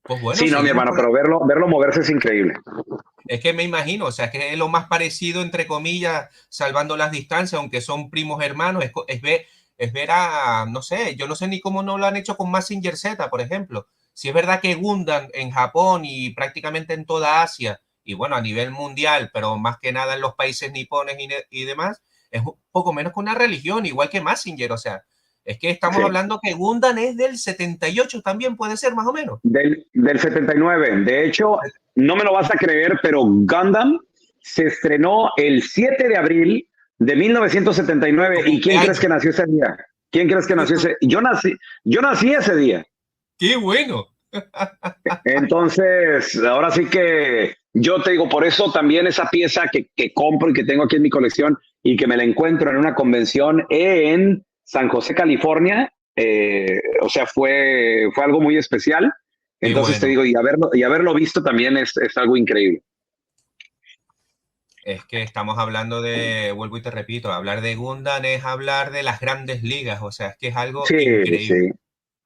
Pues bueno, Sí, no, mi seguimos hermano, con la... pero verlo moverse es increíble. Es que me imagino, o sea, que es lo más parecido, entre comillas, salvando las distancias, aunque son primos hermanos, es ver a, no sé, yo no sé ni cómo no lo han hecho con Mazinger Z, por ejemplo. Si es verdad que Gundam en Japón y prácticamente en toda Asia, y bueno, a nivel mundial, pero más que nada en los países nipones y demás, es un poco menos que una religión, igual que Mazinger, o sea, es que estamos Sí. hablando que Gundam es del 78 también, puede ser más o menos. Del 79. De hecho, no me lo vas a creer, pero Gundam se estrenó el 7 de abril de 1979. Tu ¿Y quién crees cumpleaños. que nació ese día? ¿Quién crees que nació ese? Yo nací ese día. ¡Qué bueno! Entonces, ahora sí que yo te digo, por eso también esa pieza que compro y que tengo aquí en mi colección y que me la encuentro en una convención en San José, California, o sea, fue algo muy especial. Qué Entonces te bueno. digo, y haberlo visto también es algo increíble. Es que estamos hablando de, vuelvo y te repito, hablar de Gundam es hablar de las grandes ligas, o sea, es que es algo Sí, increíble. sí,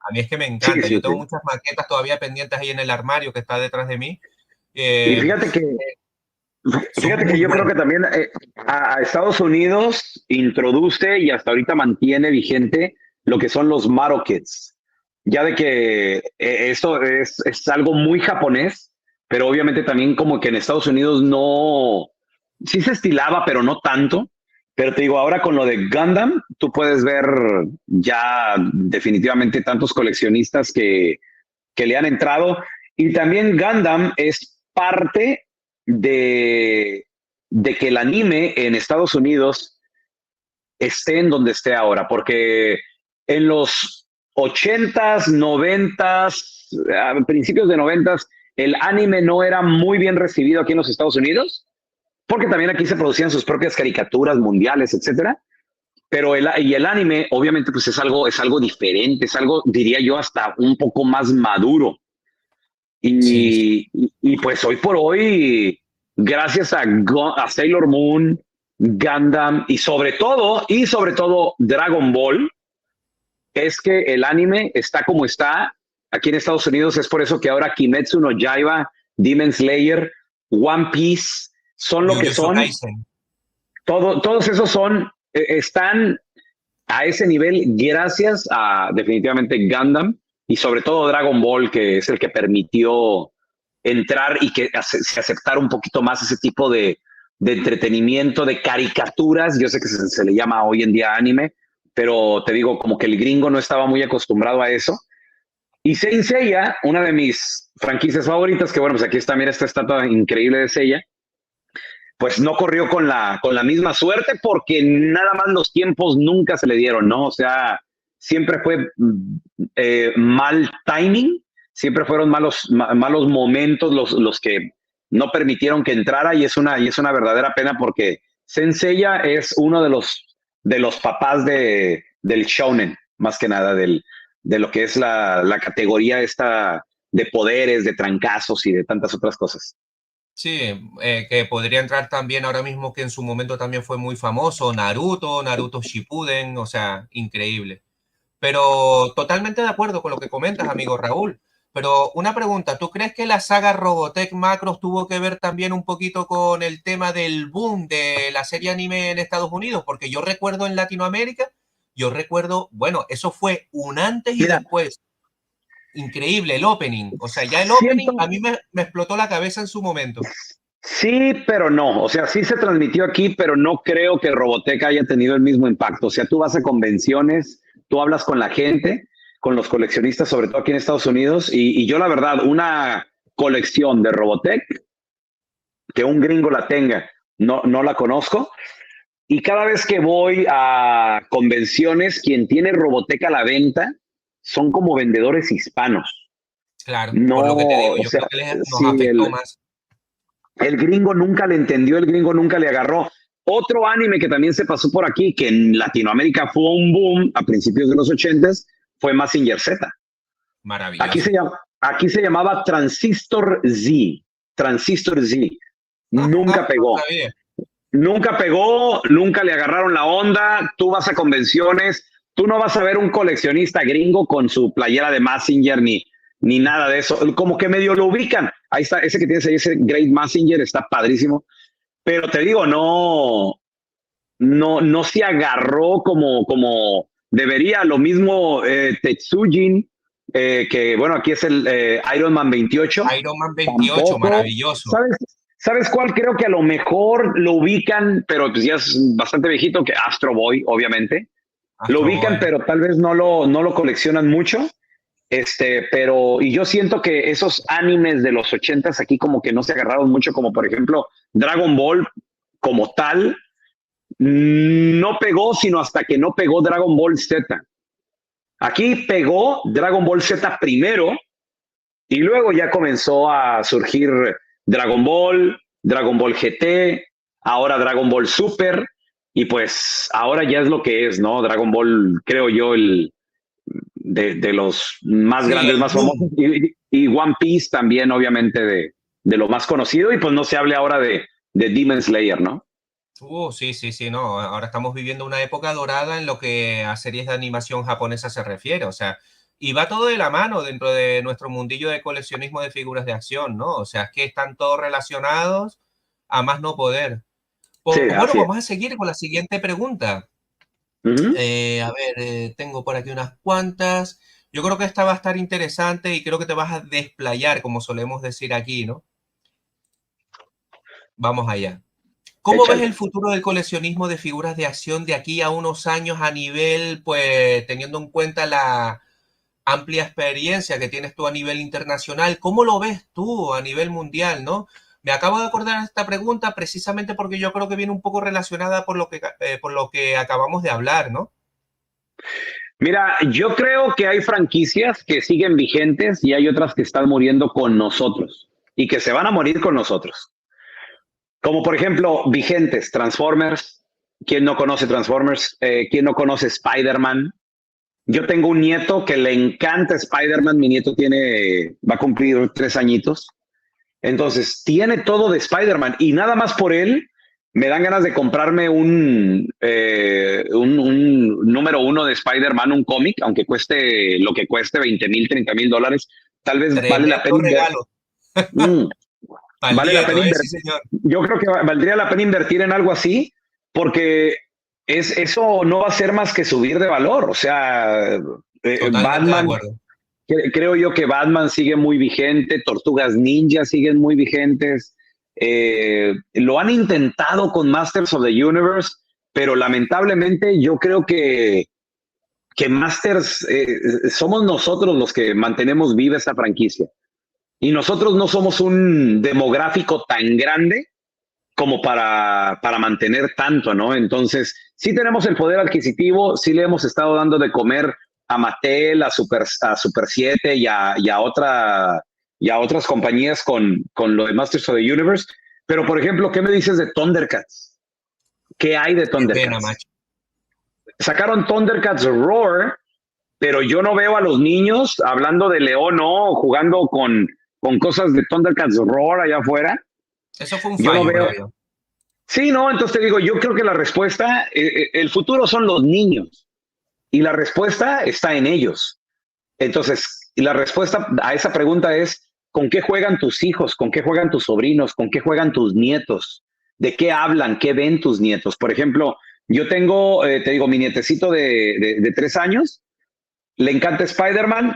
A mí es que me sí, encanta, sí, yo tengo sí. muchas maquetas todavía pendientes ahí en el armario que está detrás de mí. Y Eh, Son fíjate que muy yo creo que buenos. también a Estados Unidos introduce y hasta ahorita mantiene vigente lo que son los Maro Kits. Ya de que esto es algo muy japonés, pero obviamente también como que en Estados Unidos no, sí se estilaba, pero no tanto. Pero te digo, ahora con lo de Gundam, tú puedes ver ya definitivamente tantos coleccionistas que le han entrado. Y también Gundam es parte de, de que el anime en Estados Unidos esté en donde esté ahora, porque en los 80s, 90s, principios de 90s, el anime no era muy bien recibido aquí en los Estados Unidos, porque también aquí se producían sus propias caricaturas mundiales, etcétera. Pero el anime, obviamente, pues es algo diferente, es algo, diría yo, hasta un poco más maduro. Sí, sí. Y pues hoy por hoy, gracias a Sailor Moon, Gundam y sobre todo Dragon Ball, es que el anime está como está aquí en Estados Unidos. Es por eso que ahora Kimetsu no Yaiba, Demon Slayer, One Piece son lo que Jujutsu son. Kaisen. Todos esos son, están a ese nivel gracias a definitivamente Gundam y sobre todo Dragon Ball, que es el que permitió entrar y que se aceptara un poquito más ese tipo de entretenimiento, de caricaturas. Yo sé que se le llama hoy en día anime, pero te digo, como que el gringo no estaba muy acostumbrado a eso. Y Saint Seiya, una de mis franquicias favoritas, que bueno, pues aquí está, mira esta estatua increíble de Seiya, pues no corrió con la misma suerte porque nada más los tiempos nunca se le dieron, ¿no? O sea, siempre fue mal timing, siempre fueron malos momentos los que no permitieron que entrara y es una verdadera pena porque Senseiya es uno de los papás del shonen, más que nada, de lo que es la categoría esta de poderes, de trancazos y de tantas otras cosas. Sí, que podría entrar también ahora mismo que en su momento también fue muy famoso, Naruto, Naruto Shippuden, o sea, increíble. Pero totalmente de acuerdo con lo que comentas, amigo Raúl. Pero una pregunta, ¿tú crees que la saga Robotech Macros tuvo que ver también un poquito con el tema del boom de la serie anime en Estados Unidos? Porque yo recuerdo en Latinoamérica, yo recuerdo, bueno, eso fue un antes y Mira, después. Increíble el opening. O sea, ya el opening a siento, mí me explotó la cabeza en su momento. sí, pero no. O sea, sí se transmitió aquí, pero no creo que Robotech haya tenido el mismo impacto. O sea, tú vas a convenciones, tú hablas con la gente, con los coleccionistas, sobre todo aquí en Estados Unidos, y yo la verdad, una colección de Robotech, que un gringo la tenga, no la conozco. Y cada vez que voy a convenciones, quien tiene Robotech a la venta son como vendedores hispanos. Claro, No, por lo que te digo, o yo sea, creo que nos si afectó más. el gringo nunca le entendió, el gringo nunca le agarró. Otro anime que también se pasó por aquí, que en Latinoamérica fue un boom a principios de los ochentas, fue Mazinger Z. Maravilloso. Aquí se llamaba Transistor Z. Transistor Z. Nunca No pegó. sabía. Nunca pegó, nunca le agarraron la onda. Tú vas a convenciones, tú no vas a ver un coleccionista gringo con su playera de Mazinger ni nada de eso. Como que medio lo ubican. Ahí está, ese que tienes ahí, ese Great Mazinger, está padrísimo. Pero te digo, no se agarró como debería. Lo mismo Tetsujin, que bueno, aquí es el Iron Man 28. Iron Man 28, Tampoco. maravilloso. ¿Sabes cuál? Creo que a lo mejor lo ubican, pero pues ya es bastante viejito, que Astro Boy, obviamente. Lo Astro ubican, Boy. pero tal vez no lo coleccionan mucho. Pero, y yo siento que esos animes de los ochentas aquí como que no se agarraron mucho, como por ejemplo Dragon Ball como tal, no pegó, sino hasta que no pegó Dragon Ball Z. Aquí pegó Dragon Ball Z primero y luego ya comenzó a surgir Dragon Ball, Dragon Ball GT, ahora Dragon Ball Super, y pues ahora ya es lo que es, ¿no? Dragon Ball, creo yo, de los más Sí, grandes, el más famosos, boom. y One Piece también, obviamente, de lo más conocido, y pues no se hable ahora de Demon Slayer, ¿no? Sí, sí, sí, no. Ahora estamos viviendo una época dorada en lo que a series de animación japonesa se refiere. O sea, y va todo de la mano dentro de nuestro mundillo de coleccionismo de figuras de acción, ¿no? O sea, es que están todos relacionados a más no poder. Sí, Pues bueno, así es. vamos a seguir con la siguiente pregunta. Ujú. A ver, tengo por aquí unas cuantas. Yo creo que esta va a estar interesante y creo que te vas a desplayar, como solemos decir aquí, ¿no? Vamos allá. ¿Cómo ves Échale. el futuro del coleccionismo de figuras de acción de aquí a unos años a nivel, pues, teniendo en cuenta la amplia experiencia que tienes tú a nivel internacional? ¿Cómo lo ves tú a nivel mundial, no? Me acabo de acordar de esta pregunta precisamente porque yo creo que viene un poco relacionada por lo que acabamos de hablar, ¿no? Mira, yo creo que hay franquicias que siguen vigentes y hay otras que están muriendo con nosotros y que se van a morir con nosotros. Como por ejemplo, vigentes, Transformers. ¿Quién no conoce Transformers? ¿Quién no conoce Spider-Man? Yo tengo un nieto que le encanta Spider-Man. Mi nieto va a cumplir 3 añitos. Entonces, tiene todo de Spider-Man y nada más por él me dan ganas de comprarme un número uno de Spider-Man, un cómic, aunque cueste lo que cueste, 20,000, $30,000. Tal vez vale la Tremendo pena regalo mm, para el vale la nieto, pena ¿eh? Sí, señor. yo creo que valdría la pena invertir en algo así, porque eso no va a ser más que subir de valor. O sea, Totalmente de Batman, acuerdo. creo yo que Batman sigue muy vigente, Tortugas Ninja siguen muy vigentes. Lo han intentado con Masters of the Universe, pero lamentablemente yo creo que Masters somos nosotros los que mantenemos viva esta franquicia. Y nosotros no somos un demográfico tan grande como para mantener tanto, ¿no? Entonces, sí tenemos el poder adquisitivo, sí le hemos estado dando de comer a Mattel, a Super 7 y a otras compañías con lo de Masters of the Universe. Pero, por ejemplo, ¿qué me dices de Thundercats? ¿Qué hay de Qué pena, Thundercats? macho. Sacaron Thundercats Roar, pero yo no veo a los niños hablando de León, ¿no? Jugando con cosas de Thundercats Roar allá afuera. Eso fue un Yo no fallo, veo, creo yo. sí, no, entonces te digo, yo creo que la respuesta, el futuro son los niños y la respuesta está en ellos. Entonces, la respuesta a esa pregunta es, ¿con qué juegan tus hijos? ¿Con qué juegan tus sobrinos? ¿Con qué juegan tus nietos? ¿De qué hablan? ¿Qué ven tus nietos? Por ejemplo, yo tengo, te digo, mi nietecito de 3 años, le encanta Spider-Man.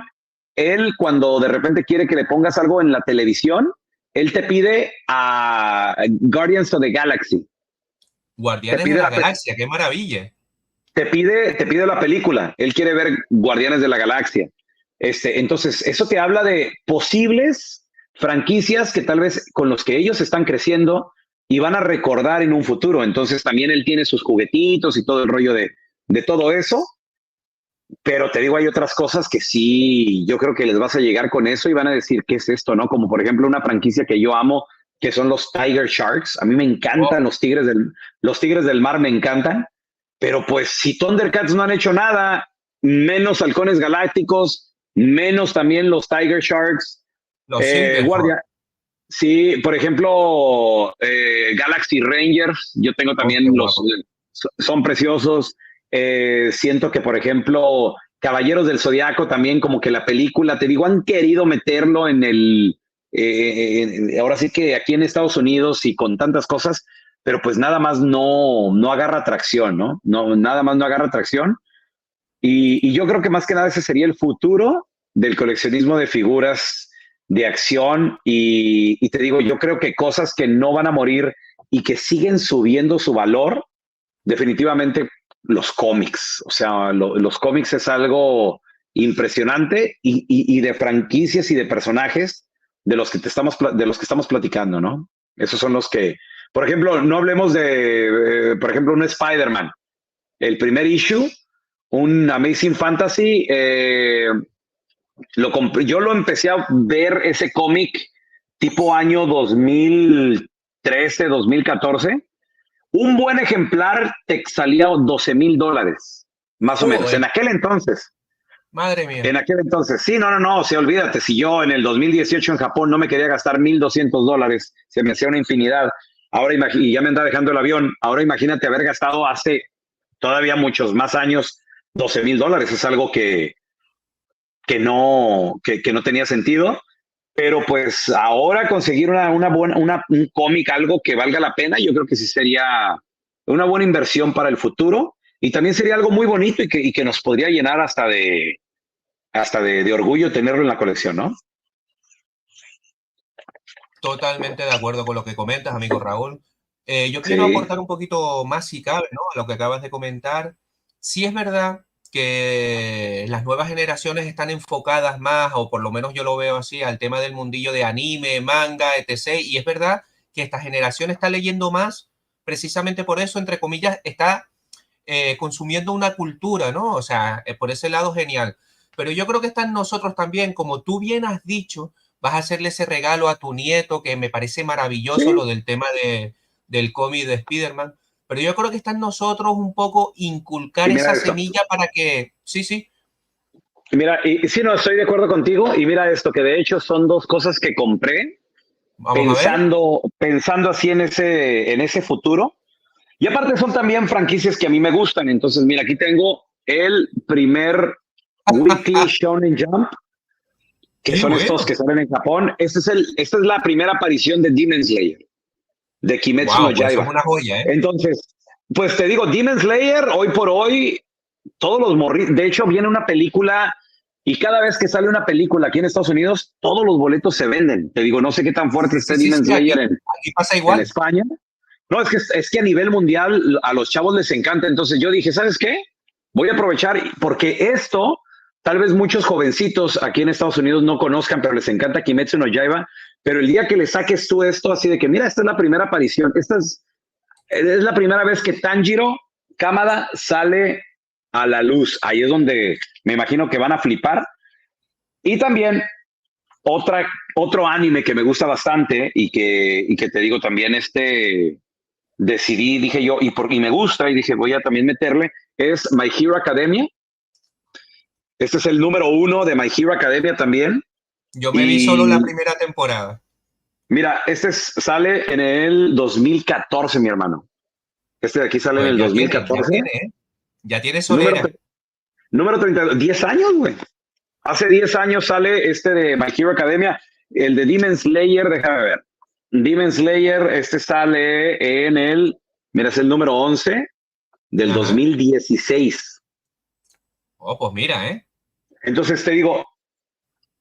Él, cuando de repente quiere que le pongas algo en la televisión, él te pide a Guardians of the Galaxy. Te Guardianes de pide la la, Galaxia, qué maravilla. te pide la película. Él quiere ver Guardianes de la Galaxia. Entonces, eso te habla de posibles franquicias que tal vez con los que ellos están creciendo y van a recordar en un futuro. Entonces, también él tiene sus juguetitos y todo el rollo de todo eso. Pero te digo, hay otras cosas que sí, yo creo que les vas a llegar con eso y van a decir, ¿qué es esto? ¿No? Como por ejemplo una franquicia que yo amo, que son los Tiger Sharks. A mí me Oh, encantan los tigres del mar, me encantan. Pero pues si Thundercats no han hecho nada, menos halcones galácticos, menos también los Tiger Sharks, los Silverhawks. guardia. Sí, por ejemplo, Galaxy Rangers, yo tengo Oh, qué también guapo. son preciosos. Siento que, por ejemplo, Caballeros del Zodiaco también, como que la película, te digo, han querido meterlo ahora sí que aquí en Estados Unidos y con tantas cosas, pero pues nada más no agarra tracción, ¿no? No, nada más no agarra tracción. Y yo creo que más que nada ese sería el futuro del coleccionismo de figuras de acción. Y te digo, yo creo que cosas que no van a morir y que siguen subiendo su valor, definitivamente los cómics. O sea, los cómics es algo impresionante y de franquicias y de personajes de los que estamos platicando, ¿no? Esos son los que, por ejemplo, no hablemos de, por ejemplo, un Spider-Man. El primer issue, un Amazing Fantasy, yo lo empecé a ver ese cómic tipo año 2013, 2014. Un buen ejemplar te salía $12,000, más o menos, Joder, en aquel entonces. madre mía. En aquel entonces, sí, no, o sea, olvídate, si yo en el 2018 en Japón no me quería gastar $1,200, se me hacía una infinidad. Ahora y ya me anda dejando el avión. Ahora imagínate haber gastado hace todavía muchos más años $12,000. Es algo que no tenía sentido. Pero pues ahora conseguir una buena, un cómic, algo que valga la pena, yo creo que sí sería una buena inversión para el futuro y también sería algo muy bonito y que nos podría llenar hasta de orgullo tenerlo en la colección, ¿no? Totalmente de acuerdo con lo que comentas, amigo Raúl. Yo quiero Sí, aportar un poquito más, si cabe, ¿no? A lo que acabas de comentar. Sí es verdad que las nuevas generaciones están enfocadas más, o por lo menos yo lo veo así, al tema del mundillo de anime, manga, etc. Y es verdad que esta generación está leyendo más, precisamente por eso, entre comillas, está consumiendo una cultura, ¿no? O sea, por ese lado genial. Pero yo creo que está en nosotros también, como tú bien has dicho, vas a hacerle ese regalo a tu nieto, que me parece maravilloso sí, lo del tema del cómic de Spider-Man. Pero yo creo que está en nosotros un poco inculcar Y mira esa esto. semilla para que, sí, sí, Y mira, y sí, no, estoy de acuerdo contigo. Y mira esto, que de hecho son dos cosas que compré vamos a ver. pensando así en ese futuro. Y aparte son también franquicias que a mí me gustan. Entonces, mira, aquí tengo el primer Weekly Shonen Jump, que Qué son estos que bueno. salen en Japón. Esta es la primera aparición de Demon Slayer, de Kimetsu no Wow, pues eso es Yaiba. una joya, ¿eh? Entonces, pues te digo, Demon Slayer, hoy por hoy, todos los morritos, de hecho viene una película y cada vez que sale una película aquí en Estados Unidos, todos los boletos se venden. Te digo, no sé qué tan fuerte Sí, esté sí, sí, Demon sí, Slayer aquí pasa en igual. España. No, es que a nivel mundial a los chavos les encanta. Entonces yo dije, ¿sabes qué? Voy a aprovechar porque esto, tal vez muchos jovencitos aquí en Estados Unidos no conozcan, pero les encanta Kimetsu no Yaiba. Pero el día que le saques tú esto, así de que, mira, esta es la primera aparición, es la primera vez que Tanjiro Kamada sale a la luz. Ahí es donde me imagino que van a flipar. Y también otro anime que me gusta bastante y que te digo también decidí, dije yo, y me gusta, y dije, voy a también meterle, es My Hero Academia. Este es el número uno de My Hero Academia también. Yo me vi solo la Y primera temporada. mira, sale en el 2014, mi hermano. Este de aquí sale en Pues el ya 2014. tiene, ¿eh? Ya tiene Número, solera. número 30, 10 años, güey. Hace 10 años sale este de My Hero Academia, el de Demon Slayer, déjame ver. Demon Slayer, este sale en mira, es el número 11 del Ajá. 2016. Oh, pues mira, ¿eh? Entonces te digo,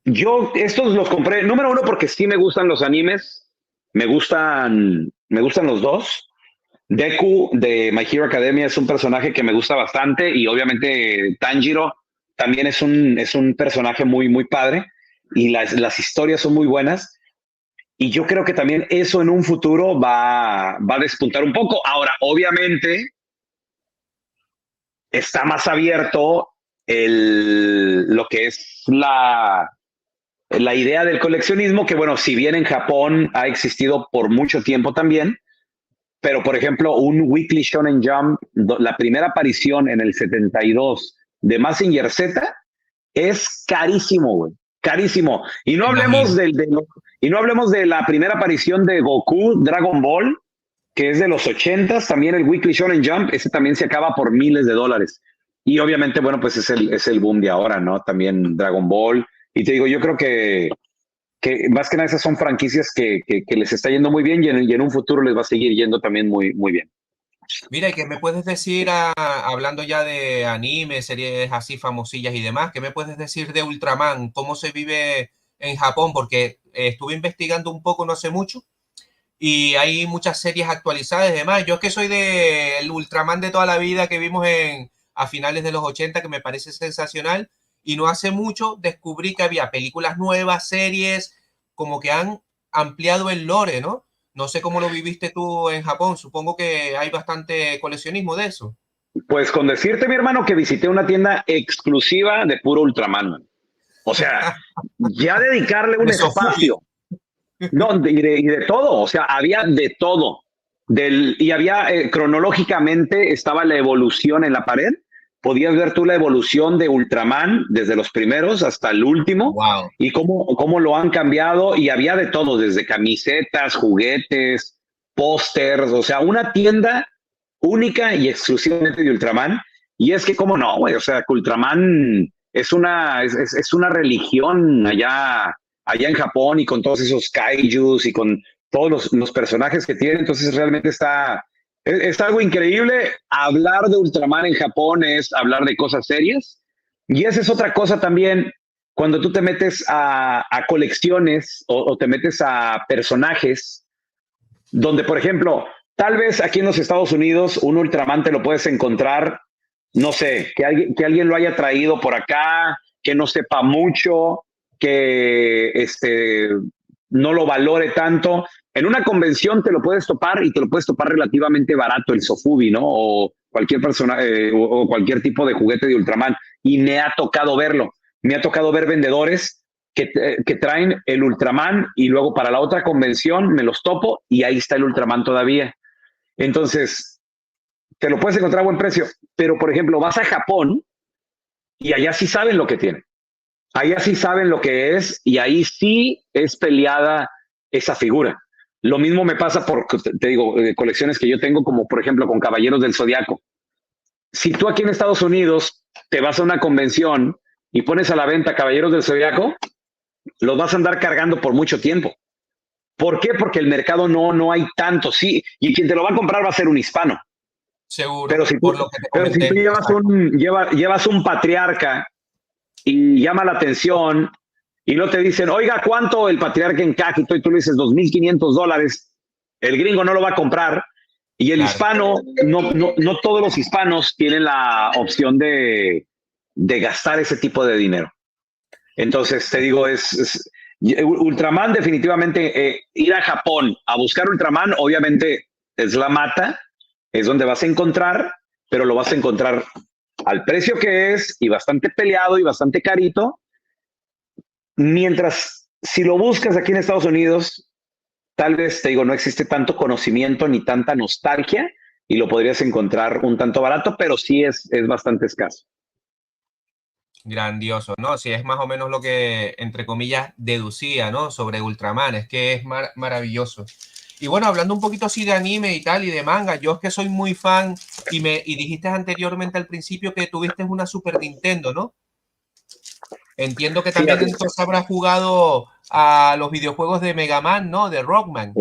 yo estos los compré, número uno, porque sí me gustan los animes, me gustan los dos. Deku de My Hero Academia es un personaje que me gusta bastante y obviamente Tanjiro también es un personaje muy, muy padre y las historias son muy buenas. Y yo creo que también eso en un futuro va a despuntar un poco. Ahora, obviamente, está más abierto lo que es la idea del coleccionismo, que bueno, si bien en Japón ha existido por mucho tiempo también, pero por ejemplo, un Weekly Shonen Jump, la primera aparición en el 72 de Mazinger Z es carísimo, güey, carísimo. Me imagino. Y no hablemos de la primera aparición de Goku Dragon Ball, que es de los 80s, también el Weekly Shonen Jump, ese también se acaba por miles de dólares. Y obviamente, bueno, pues es el boom de ahora, ¿no? También Dragon Ball. Y te digo, yo creo que más que nada esas son franquicias que les está yendo muy bien y en un futuro les va a seguir yendo también muy, muy bien. Mira, ¿y qué me puedes decir, hablando ya de anime, series así famosillas y demás, qué me puedes decir de Ultraman? ¿Cómo se vive en Japón? Porque estuve investigando un poco no hace mucho y hay muchas series actualizadas y demás. Yo es que soy del Ultraman de toda la vida que vimos a finales de los 80, que me parece sensacional, y no hace mucho descubrí que había películas nuevas, series, como que han ampliado el lore, ¿no? No sé cómo lo viviste tú en Japón, supongo que hay bastante coleccionismo de eso. Pues con decirte, mi hermano, que visité una tienda exclusiva de puro Ultraman, man. O sea, ya dedicarle un De Sofubi. espacio. No, y de todo, o sea, había de todo. Y había cronológicamente estaba la evolución en la pared. Podías ver tú la evolución de Ultraman desde los primeros hasta el último Wow. y cómo lo han cambiado. Y había de todo, desde camisetas, juguetes, pósters, o sea, una tienda única y exclusivamente de Ultraman. Y es que, ¿cómo no, güey? O sea, que Ultraman es una religión allá en Japón y con todos esos kaijus y con todos los personajes que tiene. Entonces realmente es algo increíble. Hablar de Ultraman en Japón es hablar de cosas serias. Y esa es otra cosa también, cuando tú te metes a colecciones o te metes a personajes, donde, por ejemplo, tal vez aquí en los Estados Unidos un Ultraman te lo puedes encontrar, no sé, que alguien lo haya traído por acá, que no sepa mucho, que no lo valore tanto. En una convención te lo puedes topar y te lo puedes topar relativamente barato el Sofubi, ¿no? O cualquier persona o cualquier tipo de juguete de Ultraman. Y me ha tocado verlo. Me ha tocado ver vendedores que traen el Ultraman y luego para la otra convención me los topo y ahí está el Ultraman todavía. Entonces, te lo puedes encontrar a buen precio, pero por ejemplo, vas a Japón y allá sí saben lo que tienen. Allá sí saben lo que es y ahí sí es peleada esa figura. Lo mismo me pasa por, te digo, colecciones que yo tengo, como por ejemplo con Caballeros del Zodiaco. Si tú aquí en Estados Unidos te vas a una convención y pones a la venta Caballeros del Zodiaco, los vas a andar cargando por mucho tiempo. ¿Por qué? Porque el mercado no hay tanto, sí, y quien te lo va a comprar va a ser un hispano. Seguro, Pero si por tú, lo que te pero si tú comenté. Exacto. llevas un patriarca y llama la atención y no te dicen, oiga, ¿cuánto el patriarca en Cajito? Y tú le dices $2,500, el gringo no lo va a comprar. Y el Claro. hispano, no todos los hispanos tienen la opción de gastar ese tipo de dinero. Entonces, te digo, Ultraman definitivamente, ir a Japón a buscar Ultraman, obviamente es la mata, es donde vas a encontrar, pero lo vas a encontrar al precio que es y bastante peleado y bastante carito. Mientras, si lo buscas aquí en Estados Unidos, tal vez, te digo, no existe tanto conocimiento ni tanta nostalgia y lo podrías encontrar un tanto barato, pero sí es bastante escaso. Grandioso, ¿no? Sí, es más o menos lo que, entre comillas, deducía, ¿no? Sobre Ultraman, es que es maravilloso. Y bueno, hablando un poquito así de anime y tal, y de manga, yo es que soy muy fan, y dijiste anteriormente al principio que tuviste una Super Nintendo, ¿no? Entiendo que también Fíjate, entonces habrás jugado a los videojuegos de Mega Man, ¿no? De Rockman.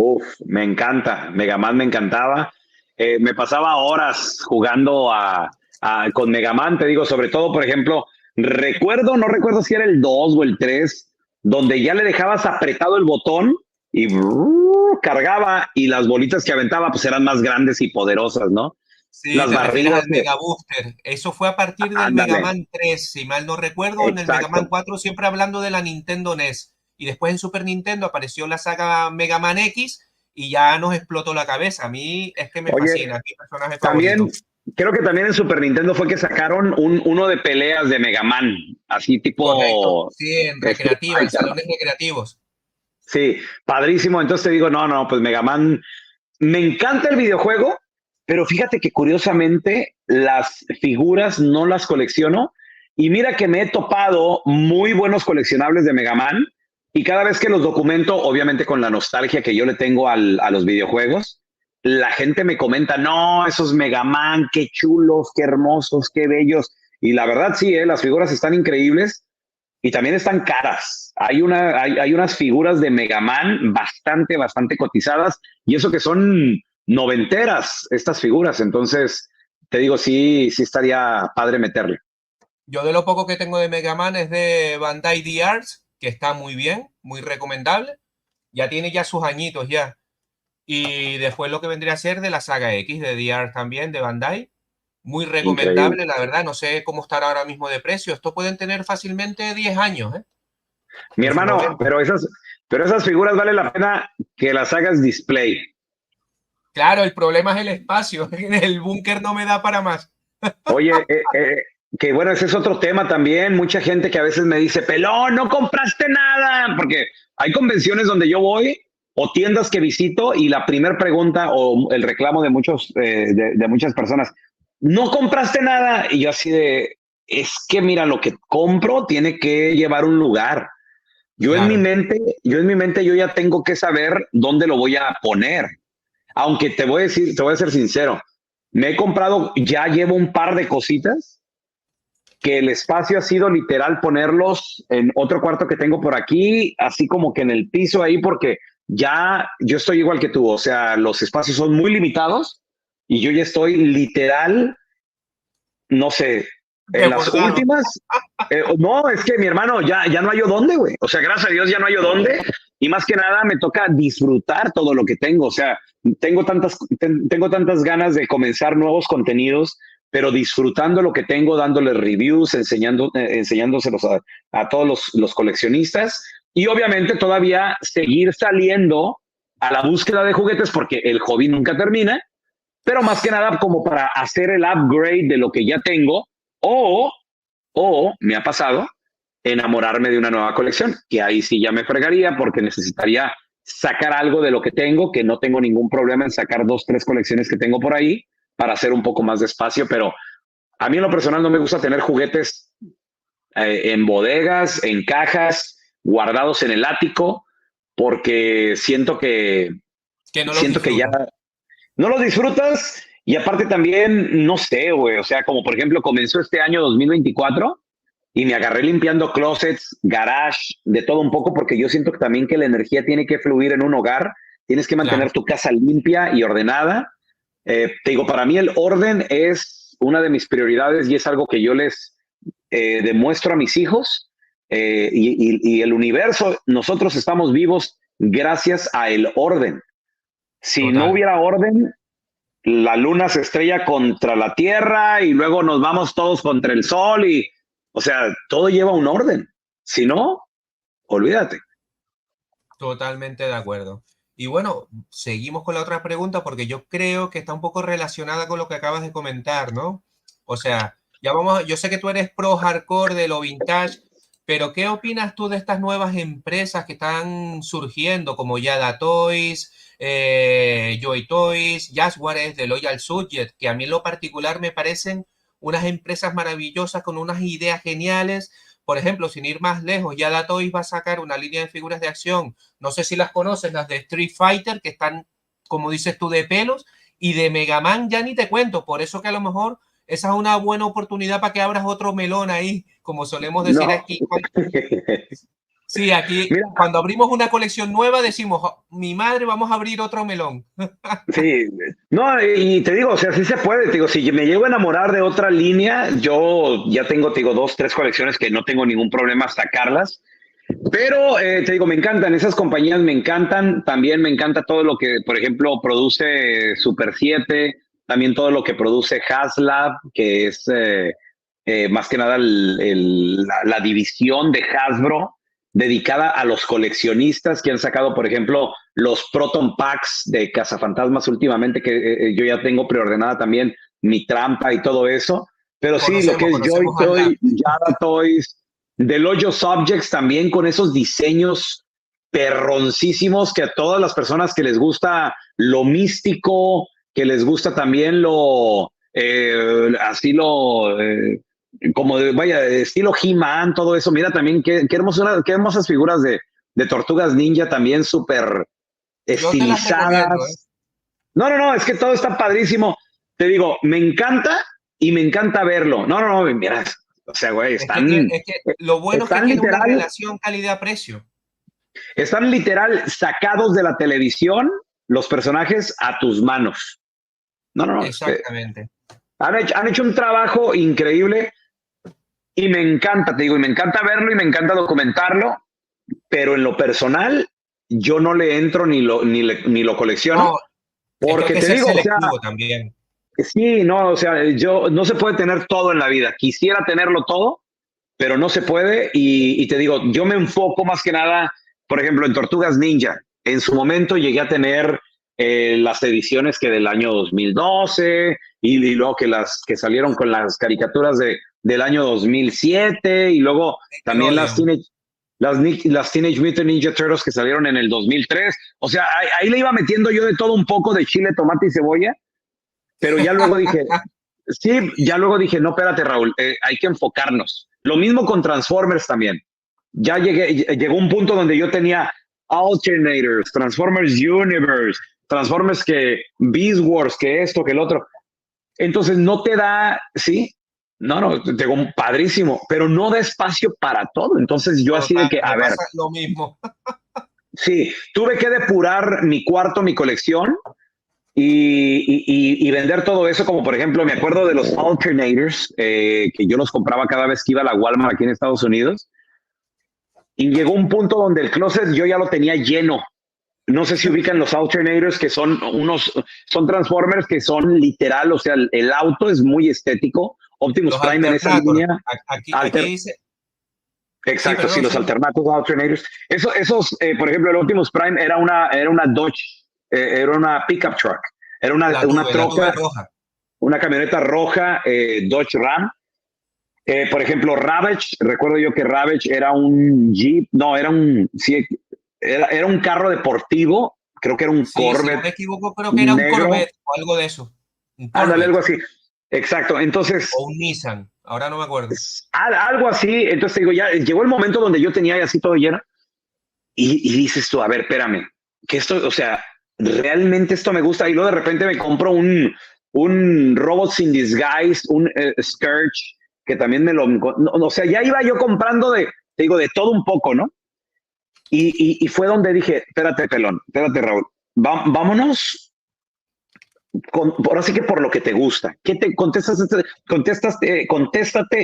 me encanta, Mega Man me encantaba. Me pasaba horas jugando con Mega Man, te digo, sobre todo, por ejemplo, no recuerdo si era el 2 o el 3 donde ya le dejabas apretado el botón y cargaba y las bolitas que aventaba pues eran más grandes y poderosas, ¿no? Sí, Las te refieres barridas, al Mega Booster. Eso fue a partir del Mega ándale, Man 3, si mal no recuerdo, en el Mega Man exacto. 4, siempre hablando de la Nintendo NES. Y después en Super Nintendo apareció la saga Mega Man X y ya nos explotó la cabeza. A mí es que me Oye, fascina, es mi personaje favorito. también, creo que también en Super Nintendo fue que sacaron uno de peleas de Mega Man, así Correcto, tipo sí, en Street recreativa, en Fighter. salones recreativos. Sí, padrísimo. Entonces te digo, no, pues Mega Man, me encanta el videojuego, pero fíjate que curiosamente las figuras no las colecciono. Y mira que me he topado muy buenos coleccionables de Mega Man y cada vez que los documento, obviamente con la nostalgia que yo le tengo a los videojuegos, la gente me comenta, no, esos Mega Man, qué chulos, qué hermosos, qué bellos. Y la verdad sí, las figuras están increíbles y también están caras. Hay unas figuras de Mega Man bastante cotizadas y eso que son noventeras estas figuras. Entonces, te digo, sí estaría padre meterle. Yo de lo poco que tengo de Mega Man es de Bandai D-Arts, que está muy bien, muy recomendable. Ya tiene ya sus añitos ya. Y después lo que vendría a ser de la saga X de DR también, de Bandai. Muy Increíble. recomendable, la verdad. No sé cómo estará ahora mismo de precio. Esto pueden tener fácilmente 10 años, ¿eh? Mi En su hermano, momento. pero esas figuras vale la pena que las hagas display. Claro, el problema es el espacio. El búnker no me da para más. Oye, que bueno, ese es otro tema también. Mucha gente que a veces me dice, pelón, no compraste nada, porque hay convenciones donde yo voy o tiendas que visito y la primera pregunta o el reclamo de de muchas personas, no compraste nada. Y yo así es que mira, lo que compro tiene que llevar un lugar. Claro. Yo en mi mente yo ya tengo que saber dónde lo voy a poner. Aunque te voy a decir, te voy a ser sincero, me he comprado, ya llevo un par de cositas que el espacio ha sido literal ponerlos en otro cuarto que tengo por aquí, así como que en el piso ahí, porque ya yo estoy igual que tú, o sea, los espacios son muy limitados y yo ya estoy literal, no sé, en las Desbordado. últimas, no, es que mi hermano ya no hay dónde, güey, o sea, gracias a Dios ya no hay dónde y más que nada me toca disfrutar todo lo que tengo, o sea, tengo tantas ganas de comenzar nuevos contenidos, pero disfrutando lo que tengo, dándole reviews, enseñándoselos a todos los coleccionistas y obviamente todavía seguir saliendo a la búsqueda de juguetes porque el hobby nunca termina, pero más que nada como para hacer el upgrade de lo que ya tengo o, o me ha pasado enamorarme de una nueva colección, que ahí sí ya me fregaría porque necesitaría sacar algo de lo que tengo, que no tengo ningún problema en sacar 2, 3 colecciones que tengo por ahí para hacer un poco más de espacio, pero a mí en lo personal no me gusta tener juguetes en bodegas, en cajas, guardados en el ático, porque Que no los siento que ya disfrutas. no los disfrutas y aparte también, no sé, güey, o sea, como por ejemplo comenzó este año 2024 y me agarré limpiando closets, garage, de todo un poco, porque yo siento que también que la energía tiene que fluir en un hogar, tienes que mantener Claro, tu casa limpia y ordenada. Te digo, para mí el orden es una de mis prioridades y es algo que yo les demuestro a mis hijos y el universo, nosotros estamos vivos gracias a el orden. Si no total. hubiera orden, la luna se estrella contra la tierra y luego nos vamos todos contra el sol y, o sea, todo lleva un orden. Si no, olvídate. Totalmente de acuerdo. Y bueno, seguimos con la otra pregunta porque yo creo que está un poco relacionada con lo que acabas de comentar, ¿no? O sea, ya vamos, yo sé que tú eres pro hardcore de lo vintage, pero ¿qué opinas tú de estas nuevas empresas que están surgiendo como Yada Toys, Joy Toys, Jaguares, de Loyal Subject, que a mí en lo particular me parecen unas empresas maravillosas con unas ideas geniales? Por ejemplo, sin ir más lejos, Yada Toys va a sacar una línea de figuras de acción, no sé si las conoces, las de Street Fighter, que están, como dices tú, de pelos, y de Mega Man ya ni te cuento, por eso que a lo mejor esa es una buena oportunidad para que abras otro melón ahí, como solemos decir No. aquí. Sí, aquí Mira, cuando abrimos una colección nueva decimos, "Oh, mi madre, vamos a abrir otro melón". sí, no, y te digo, o sea, sí se puede, te digo, si me llego a enamorar de otra línea, yo ya tengo, te digo, 2, 3 colecciones que no tengo ningún problema sacarlas, pero te digo, me encantan, esas compañías me encantan, también me encanta todo lo que, por ejemplo, produce Super 7, también todo lo que produce HasLab, que es más que nada la división de Hasbro dedicada a los coleccionistas que han sacado, por ejemplo, los Proton Packs de Cazafantasmas últimamente, que yo ya tengo preordenada también mi trampa y todo eso. Pero sí, lo que es Joy Conocemos al lab. Toy, Yada Toys, del Hoyo Subjects también con esos diseños perroncísimos que a todas las personas que les gusta lo místico, que les gusta también lo así lo como de, vaya, estilo He-Man, todo eso. Mira también qué hermosas figuras de tortugas ninja también súper Yo te las recomiendo, ¿eh? estilizadas. No, no, no, es que todo está padrísimo. Te digo, me encanta y me encanta verlo. No, no, no, mira, o sea, güey, Es que lo bueno es que están tiene una literal, relación calidad-precio. están literal sacados de la televisión los personajes a tus manos. No, no, no. Exactamente. Han hecho un trabajo increíble y me encanta, te digo, y me encanta verlo y me encanta documentarlo, pero en lo personal yo no le entro ni lo colecciono, No, es que hay porque que te ser digo, o sea, selectivo también. sí, no, o sea, yo no se puede tener todo en la vida. Quisiera tenerlo todo, pero no se puede. Y te digo, yo me enfoco más que nada, por ejemplo, en Tortugas Ninja. En su momento llegué a tener las ediciones que del año 2012 y luego que las que salieron con las caricaturas del año 2007 y luego también Nickelodeon. las Teenage Mutant Ninja Turtles que salieron en el 2003. O sea, ahí le iba metiendo yo de todo un poco de chile, tomate y cebolla, pero ya luego dije, sí, ya luego dije, no, espérate, Raúl, hay que enfocarnos. Lo mismo con Transformers también. Llegó un punto donde yo tenía Alternators, Transformers Universe, Transformers que Beast Wars, que esto, que el otro. Entonces no te da, sí, no, tengo un padrísimo, pero no da espacio para todo. Entonces yo así de Total, que, a me ver, pasa lo mismo. sí, tuve que depurar mi cuarto, mi colección, y vender todo eso, como por ejemplo, me acuerdo de los alternators, que yo los compraba cada vez que iba a la Walmart aquí en Estados Unidos, y llegó un punto donde el closet yo ya lo tenía lleno. No sé si ubican los alternators, que son Transformers que son literal, o sea, el auto es muy estético. Optimus Los Prime en esa Alternator. línea, Aquí alter, dice. Sí, exacto, sí, perdón, los sí. alternatos alternators. Por ejemplo, el Optimus Prime era una Dodge, era una pickup truck, era una La tuve troca, roja. una camioneta roja Dodge Ram. Por ejemplo, Ravage, recuerdo yo que Ravage era un Jeep, no, era un, sí, era un carro deportivo, creo que era un Sí, si no Corvette me equivoco, creo que era un negro, Corvette o algo de eso. Un ándale, algo Corvette así. Exacto, o entonces, un Nissan, ahora no me acuerdo. algo así, entonces te digo, ya llegó el momento donde yo tenía así todo lleno y dices tú, a ver, espérame, que esto, o sea, realmente esto me gusta y luego de repente me compro un Robots in Disguise, un Scourge, que también me lo, no, o sea, ya iba yo comprando te digo, de todo un poco, ¿no? Y fue donde dije, espérate, pelón, espérate, Raúl, vámonos ahora sí que por lo que te gusta. ¿Qué te contéstate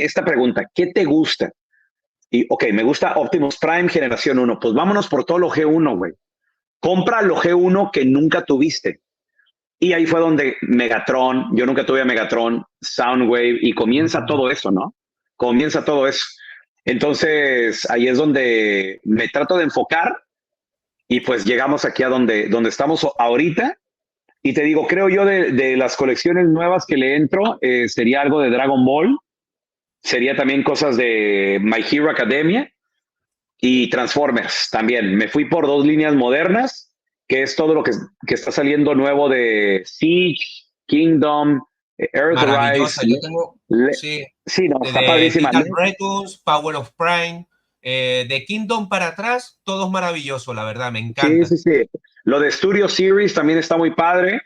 esta pregunta? ¿Qué te gusta? Y, ok, me gusta Optimus Prime generación uno. Pues vámonos por todo lo G1, güey. Compra lo G1 que nunca tuviste. Y ahí fue donde Megatron, yo nunca tuve a Megatron, Soundwave, y comienza todo eso, ¿no? Comienza todo eso. Entonces, ahí es donde me trato de enfocar y pues llegamos aquí a donde estamos ahorita. Y te digo, creo yo de las colecciones nuevas que le entro, sería algo de Dragon Ball, sería también cosas de My Hero Academia y Transformers también. Me fui por dos líneas modernas, que es todo lo que está saliendo nuevo de Siege, Kingdom, Earthrise. Maravillosa, yo tengo, Le, sí, sí, no, está de padrísima. Titan Returns, Power of Prime, de Kingdom para atrás, todo es maravilloso, la verdad, me Sí, encanta. sí, sí. Lo de Studio Series también está muy padre.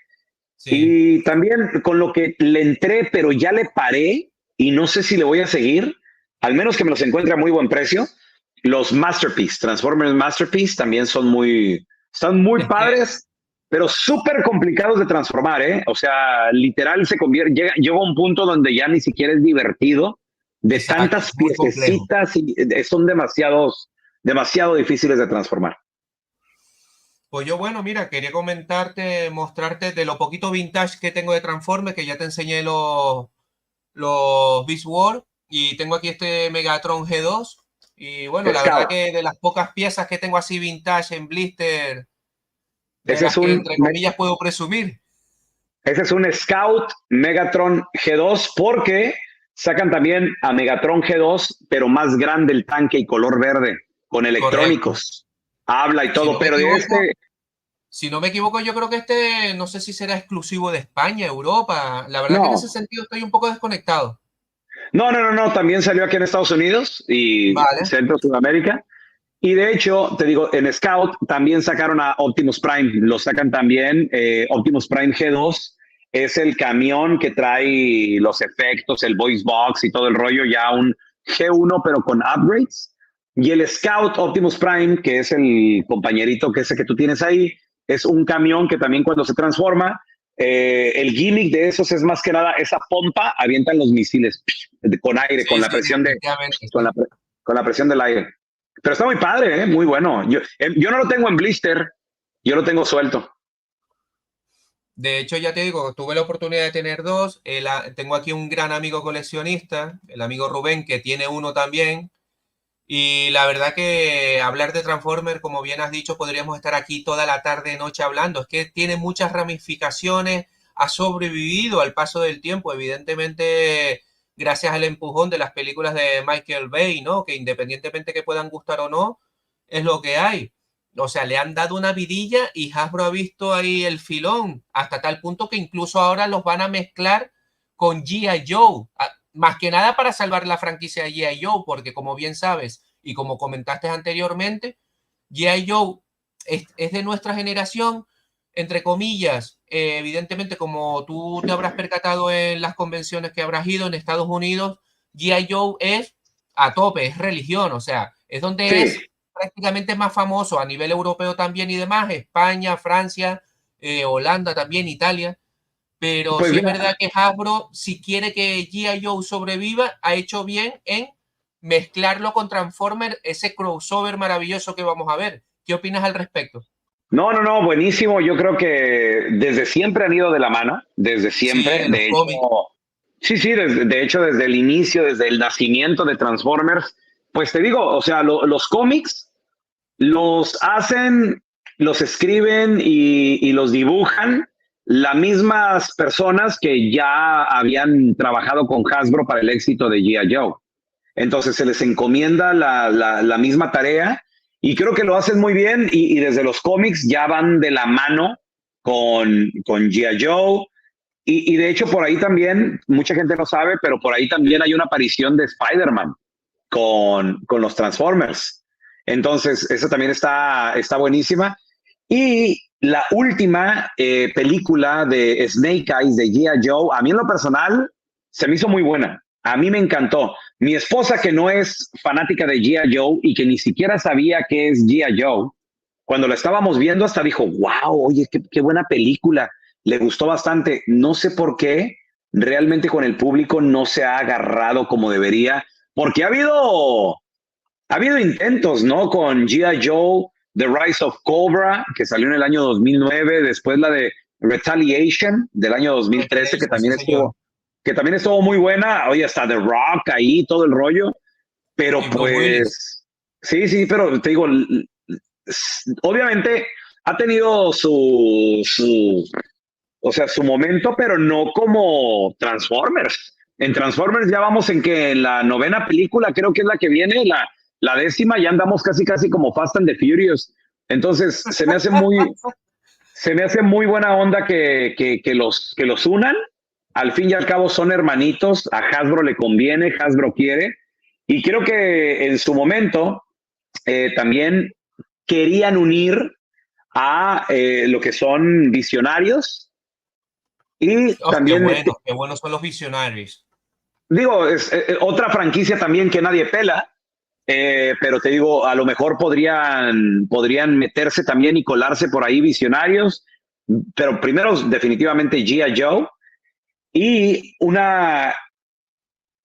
Sí, Y también con lo que le entré, pero ya le paré y no sé si le voy a seguir, al menos que me los encuentre a muy buen precio. Los Masterpiece, Transformers Masterpiece, también están muy es que, padres, pero súper complicados de transformar, ¿eh? O sea, literal llega a un punto donde ya ni siquiera es divertido de exacto, tantas es muy complejo. piececitas y son demasiado difíciles de transformar. Pues yo, bueno, mira, quería comentarte, mostrarte de lo poquito vintage que tengo de Transformers, que ya te enseñé los Beast Wars, y tengo aquí este Megatron G2. Y bueno, la verdad Scout, que de las pocas piezas que tengo así vintage en blister, de ese las es que un entre comillas puedo presumir. Ese es un Scout Megatron G2 porque sacan también a Megatron G2, pero más grande el tanque y color verde, con Correcto. electrónicos. Habla y Si todo, no me pero de equivoco, si no me equivoco, yo creo que este, no sé si será exclusivo de España, Europa. La verdad que en ese no, sentido estoy un poco desconectado. no, también salió aquí en Estados Unidos y Vale, Centro Sudamérica. Y de hecho, te digo, en Scout también sacaron a Optimus Prime, lo sacan también, Optimus Prime G2 es el camión que trae los efectos, el voice box y todo el rollo, ya un G1 pero con upgrades. Y el Scout Optimus Prime, que es el compañerito que ese que tú tienes ahí, es un camión que también cuando se transforma, el gimmick de esos es más que nada esa pompa, avientan los misiles con aire, sí, sí, sí, efectivamente, con la, sí. con la presión del aire. Pero está muy padre, ¿eh? Muy bueno. Yo no lo tengo en blister, yo lo tengo suelto. De hecho, ya te digo, tuve la oportunidad de tener dos. Tengo aquí un gran amigo coleccionista, el amigo Rubén, que tiene uno también. Y la verdad que hablar de Transformer, como bien has dicho, podríamos estar aquí toda la tarde, noche hablando. Es que tiene muchas ramificaciones, ha sobrevivido al paso del tiempo, evidentemente gracias al empujón de las películas de Michael Bay, ¿no? Que independientemente que puedan gustar o no, es lo que hay. O sea, le han dado una vidilla y Hasbro ha visto ahí el filón, hasta tal punto que incluso ahora los van a mezclar con G.I. Joe. Más que nada para salvar la franquicia de G.I. Joe, porque como bien sabes y como comentaste anteriormente, G.I. Joe es de nuestra generación, entre comillas, evidentemente como tú te habrás percatado en las convenciones que habrás ido en Estados Unidos, G.I. Joe es a tope, es religión, o sea, es donde Sí, es prácticamente más famoso a nivel europeo también y demás, España, Francia, Holanda también, Italia. Pero pues sí es mira, verdad que Hasbro, si quiere que G.I. Joe sobreviva, ha hecho bien en mezclarlo con Transformer, ese crossover maravilloso que vamos a ver. ¿Qué opinas al respecto? no, buenísimo. Yo creo que desde siempre han ido de la mano, desde Sí, siempre. de los De hecho, cómics. sí, sí, de hecho, desde el inicio, desde el nacimiento de Transformers, pues te digo, o sea, los cómics los hacen, los escriben y los dibujan las mismas personas que ya habían trabajado con Hasbro para el éxito de G.I. Joe. Entonces se les encomienda la misma tarea Y creo que lo hacen muy bien y desde los cómics ya van de la mano con G.I. Joe. Y de hecho por ahí también, mucha gente no sabe, pero por ahí también hay una aparición de Spider-Man con los Transformers. Entonces, esa también está buenísima. Y la última película de Snake Eyes de G.I. Joe, a mí en lo personal, se me hizo muy buena. A mí me encantó. Mi esposa, que no es fanática de G.I. Joe y que ni siquiera sabía qué es G.I. Joe, cuando la estábamos viendo hasta dijo, wow, oye, qué buena película. Le gustó bastante. No sé por qué realmente con el público no se ha agarrado como debería, porque ha habido intentos, ¿no? Con G.I. Joe, The Rise of Cobra, que salió en el año 2009, después la de Retaliation del año 2013, Sí, señor. que también estuvo muy buena. Oye, hasta The Rock ahí, todo el rollo. Pero Y Bruce Willis. pues, sí, pero te digo, obviamente ha tenido o sea, su momento, pero no como Transformers. En Transformers ya vamos en que en la novena película, creo que es la que viene, la décima, ya andamos casi como Fast and the Furious. Entonces, se me hace muy buena onda que los unan. Al fin y al cabo son hermanitos, a Hasbro le conviene, Hasbro quiere. Y creo que en su momento también querían unir a lo que son visionarios y Oh, también, qué buenos son los Visionaries. digo, es otra franquicia también que nadie pela, pero te digo, a lo mejor podrían meterse también y colarse por ahí visionarios, pero primero definitivamente G.I. Joe y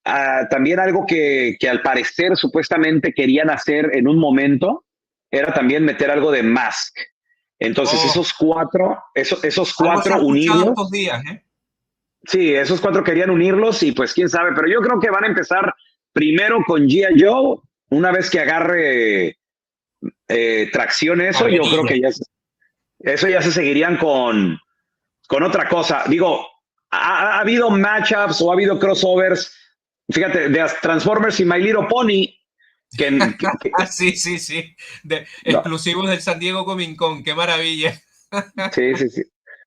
también algo que al parecer supuestamente querían hacer en un momento, era también meter algo de Mask. Entonces Oh, esos algo se ha cuatro escuchado estos unirlos. días, ¿eh? Sí, esos cuatro querían unirlos y pues quién sabe, pero yo creo que van a empezar primero con G.I. Joe, una vez que agarre tracción eso, yo creo Carrerilla. que eso ya se seguirían con otra cosa. Digo, ha habido matchups o ha habido crossovers, fíjate, de Transformers y My Little Pony, Ah, sí, sí, sí. no, Exclusivos del San Diego Comic Con, qué maravilla. sí.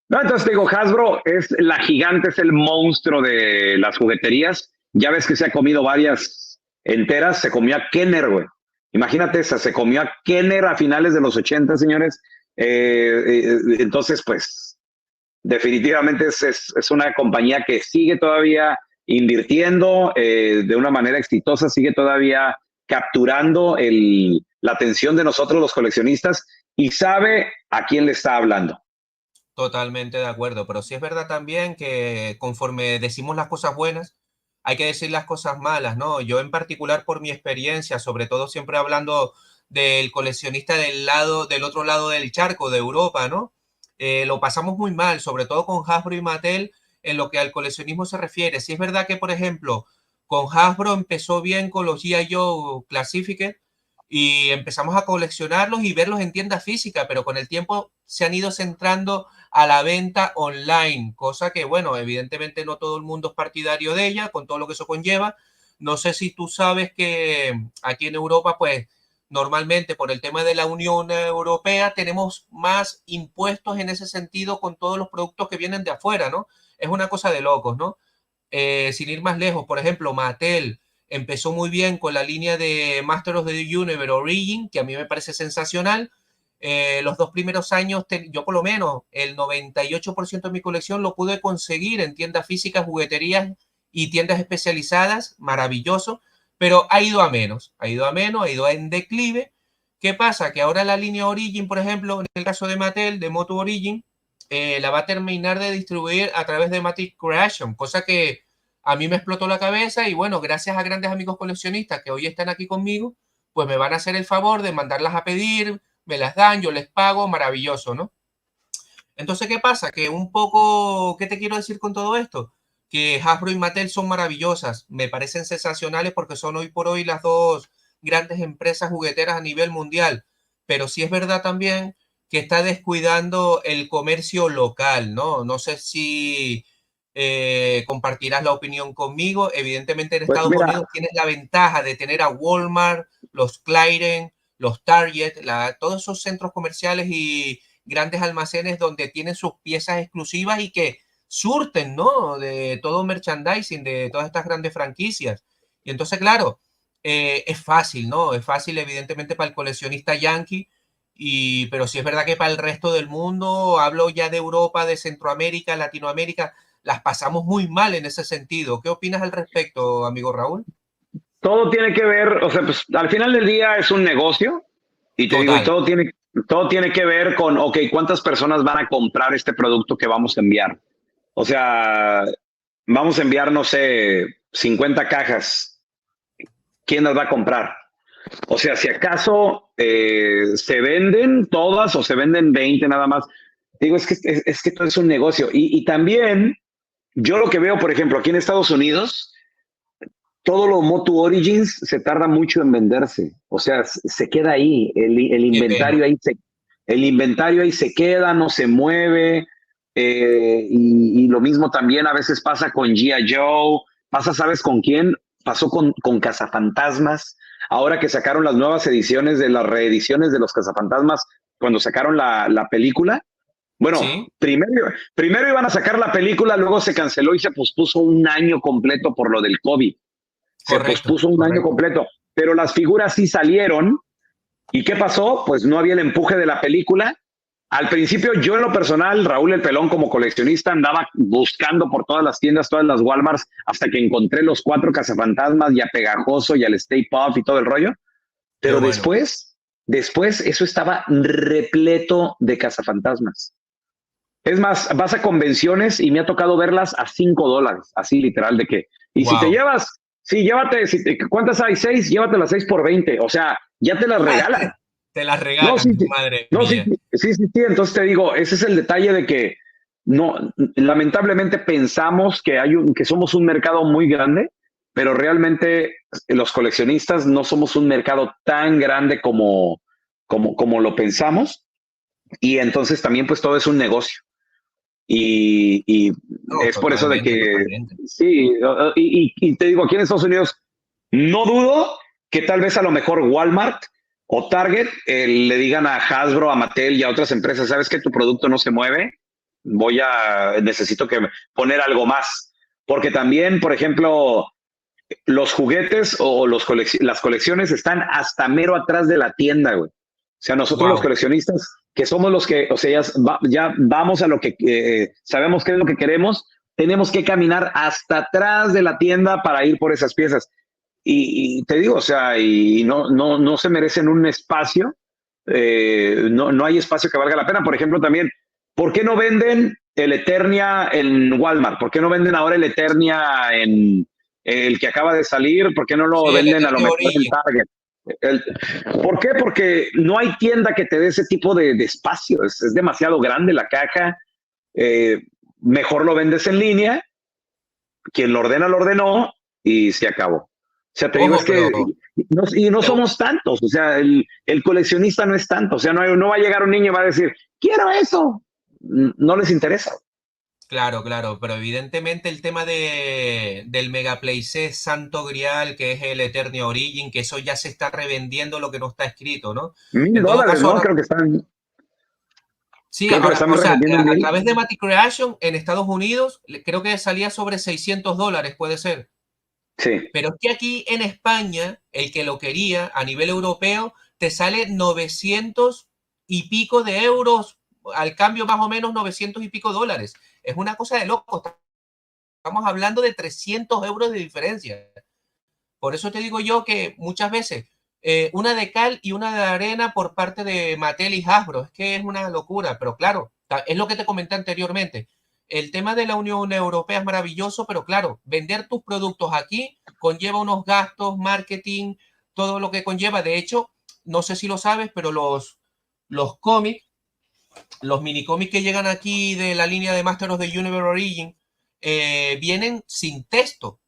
No, entonces te digo, Hasbro es la gigante, es el monstruo de las jugueterías. Ya ves que se ha comido varias enteras, se comió a Kenner, güey. Imagínate esa, se comió a Kenner a finales de los 80, señores. Entonces, pues, definitivamente es una compañía que sigue todavía invirtiendo de una manera exitosa, sigue todavía capturando la atención de nosotros los coleccionistas y sabe a quién le está hablando. Totalmente de acuerdo, pero sí es verdad también que conforme decimos las cosas buenas, hay que decir las cosas malas, ¿no? Yo en particular por mi experiencia, sobre todo siempre hablando del coleccionista del otro lado del charco, de Europa, ¿no? Lo pasamos muy mal, sobre todo con Hasbro y Mattel, en lo que al coleccionismo se refiere. Sí es verdad que, por ejemplo, con Hasbro empezó bien con los G.I. Joe Classified y empezamos a coleccionarlos y verlos en tiendas físicas, pero con el tiempo se han ido centrando a la venta online, cosa que, bueno, evidentemente no todo el mundo es partidario de ella, con todo lo que eso conlleva. No sé si tú sabes que aquí en Europa, pues normalmente por el tema de la Unión Europea tenemos más impuestos en ese sentido con todos los productos que vienen de afuera, ¿no? Es una cosa de locos, ¿no? Sin ir más lejos, por ejemplo, Mattel empezó muy bien con la línea de Master of the Universe Origin, que a mí me parece sensacional. Los dos primeros años, yo por lo menos el 98% de mi colección lo pude conseguir en tiendas físicas, jugueterías y tiendas especializadas, maravilloso, pero ha ido a menos, ha ido a menos, ha ido en declive. ¿Qué pasa? Que ahora la línea Origin, por ejemplo, en el caso de Mattel, de Moto Origin, la va a terminar de distribuir a través de Matic Creation, cosa que a mí me explotó la cabeza y bueno, gracias a grandes amigos coleccionistas que hoy están aquí conmigo, pues me van a hacer el favor de mandarlas a pedir, me las dan, yo les pago, maravilloso, ¿no? Entonces, ¿qué pasa? Que un poco, ¿qué te quiero decir con todo esto? Que Hasbro y Mattel son maravillosas, me parecen sensacionales porque son hoy por hoy las dos grandes empresas jugueteras a nivel mundial, pero sí es verdad también que está descuidando el comercio local, ¿no? No sé si compartirás la opinión conmigo. Evidentemente en Pues Estados mira, Unidos tienes la ventaja de tener a Walmart, los Clairen, los Target, todos esos centros comerciales y grandes almacenes donde tienen sus piezas exclusivas y que surten, ¿no? De todo merchandising, de todas estas grandes franquicias. Y entonces, claro, es fácil, ¿no? Es fácil, evidentemente, para el coleccionista yankee, pero sí es verdad que para el resto del mundo, hablo ya de Europa, de Centroamérica, Latinoamérica, las pasamos muy mal en ese sentido. ¿Qué opinas al respecto, amigo Raúl? Todo tiene que ver, o sea, pues al final del día es un negocio y te digo, y Total. todo tiene que ver con, ok, ¿cuántas personas van a comprar este producto que vamos a enviar? O sea, vamos a enviar, no sé, 50 cajas. ¿Quién las va a comprar? O sea, si acaso se venden todas o se venden 20 nada más. Digo, es que todo es un negocio. Y también yo lo que veo, por ejemplo, aquí en Estados Unidos, todo lo Moto Origins se tarda mucho en venderse. O sea, se queda ahí, Qué pena. el inventario ahí se queda, no se mueve. Y lo mismo también a veces pasa con G.I. Joe, pasa, ¿sabes con quién? Pasó con Cazafantasmas. Ahora que sacaron las nuevas ediciones de las reediciones de los Cazafantasmas, cuando sacaron la película, bueno, Sí, primero iban a sacar la película, luego se canceló y se pospuso un año completo por lo del COVID. Se correcto, pospuso un año correcto. completo, pero las figuras sí salieron. ¿Y qué pasó? Pues no había el empuje de la película. Al principio, yo en lo personal, Raúl el Pelón, como coleccionista, andaba buscando por todas las tiendas, todas las Walmarts, hasta que encontré los 4 cazafantasmas y a Pegajoso y al Stay Puft y todo el rollo. Qué Pero bueno. después eso estaba repleto de cazafantasmas. Es más, vas a convenciones y me ha tocado verlas a $5, así literal, de que, y si te Wow. llevas, sí, llévate, ¿cuántas hay? 6, llévatelas 6 por 20, o sea, ya te las regalan. Te las No, sí, regalan, sí, madre no, sí, mía. sí, entonces te digo, ese es el detalle de que no, lamentablemente pensamos que que somos un mercado muy grande, pero realmente los coleccionistas no somos un mercado tan grande como lo pensamos, y entonces también pues todo es un negocio. Y No, es por eso de totalmente, que, totalmente. sí, y te digo, aquí en Estados Unidos, no dudo que tal vez a lo mejor Walmart o Target le digan a Hasbro, a Mattel y a otras empresas, ¿sabes que tu producto no se mueve? Necesito que poner algo más. Porque también, por ejemplo, los juguetes o las colecciones están hasta mero atrás de la tienda, güey. O sea, nosotros los Wow. coleccionistas, que somos los que, o sea, ya vamos a lo que sabemos qué es lo que queremos, tenemos que caminar hasta atrás de la tienda para ir por esas piezas. Y te digo, o sea, y no se merecen un espacio, no hay espacio que valga la pena. Por ejemplo, también, ¿por qué no venden el Eternia en Walmart? ¿Por qué no venden ahora el Eternia en el que acaba de salir? ¿Por qué no lo Sí, el venden a lo Eternio mejor en Origin. Target? El- ¿Por qué? Porque no hay tienda que te dé ese tipo de espacio. Es demasiado grande la caja. Eh, Mejor lo vendes en línea. Quien lo ordenó y se acabó. O sea, te digo, Ojo, es pero que no te- somos tantos. O sea, el coleccionista no es tanto. O sea, no va a llegar un niño y va a decir, quiero eso. No les interesa. claro, claro, pero evidentemente el tema del Mega Playset Santo Grial, que es el Eternio Origin, que eso ya se está revendiendo lo que no está escrito, ¿no? Mil En todo dólares, caso, ¿no? ahora, sí, Creo que lo ahora, están o sea, revendiendo en a mil. través de Matic Creation en Estados Unidos, creo que salía sobre $600, puede ser. Sí. Pero es que aquí en España, el que lo quería a nivel europeo, te sale 900 y pico de euros, al cambio más o menos 900 y pico dólares. Es una cosa de loco. Estamos hablando de 300 euros de diferencia. Por eso te digo yo que muchas veces una de cal y una de arena por parte de Mattel y Hasbro. Es que es una locura, pero claro, es lo que te comenté anteriormente. El tema de la Unión Europea es maravilloso, pero claro, vender tus productos aquí conlleva unos gastos, marketing, todo lo que conlleva. De hecho, no sé si lo sabes, pero los cómics, los mini cómics que llegan aquí de la línea de Master of the Universe Origin, vienen sin texto.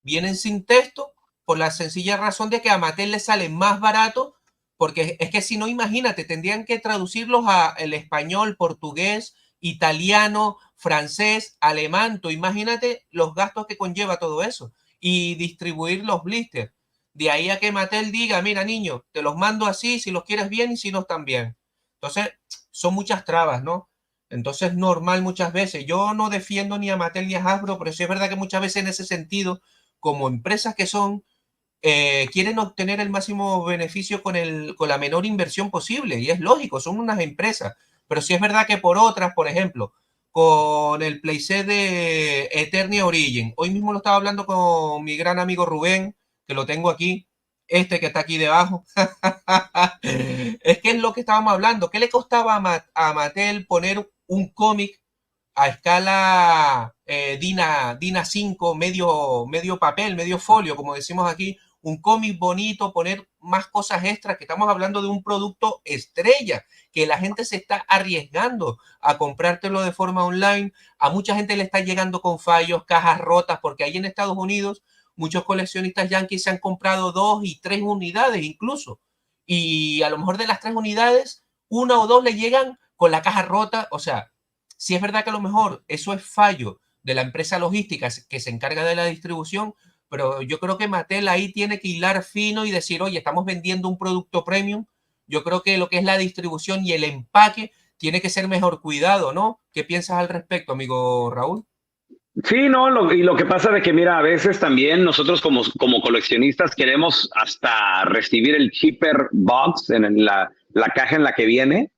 Vienen sin texto por la sencilla razón de que a Mattel le sale más barato, porque es que si no, imagínate, tendrían que traducirlos a el español, portugués, italiano, francés, alemán. Tú imagínate los gastos que conlleva todo eso y distribuir los blisters. De ahí a que Mattel diga, mira niño, te los mando así, si los quieres bien y si no están bien. Entonces, son muchas trabas, ¿no? Entonces, normal muchas veces. Yo no defiendo ni a Mattel ni a Hasbro, pero sí es verdad que muchas veces en ese sentido, como empresas que son, quieren obtener el máximo beneficio con la menor inversión posible. Y es lógico, son unas empresas. Pero sí es verdad que por otras, por ejemplo, con el playset de Eternia Origin. Hoy mismo lo estaba hablando con mi gran amigo Rubén, que lo tengo aquí, este que está aquí debajo. Es que es lo que estábamos hablando. ¿Qué le costaba a Mattel poner un cómic a escala DIN A5, medio papel, medio folio, como decimos aquí, un cómic bonito, poner más cosas extras, que estamos hablando de un producto estrella, que la gente se está arriesgando a comprártelo de forma online, a mucha gente le está llegando con fallos, cajas rotas, porque ahí en Estados Unidos muchos coleccionistas yankees se han comprado 2 y 3 unidades incluso, y a lo mejor de las 3 unidades, una o dos le llegan con la caja rota, o sea, si es verdad que a lo mejor eso es fallo de la empresa logística que se encarga de la distribución, pero yo creo que Mattel ahí tiene que hilar fino y decir, oye, estamos vendiendo un producto premium. Yo creo que lo que es la distribución y el empaque tiene que ser mejor cuidado, ¿no? ¿Qué piensas al respecto, amigo Raúl? Sí, no, y lo que pasa de que, mira, a veces también nosotros como coleccionistas queremos hasta recibir el shipper box en la caja en la que viene,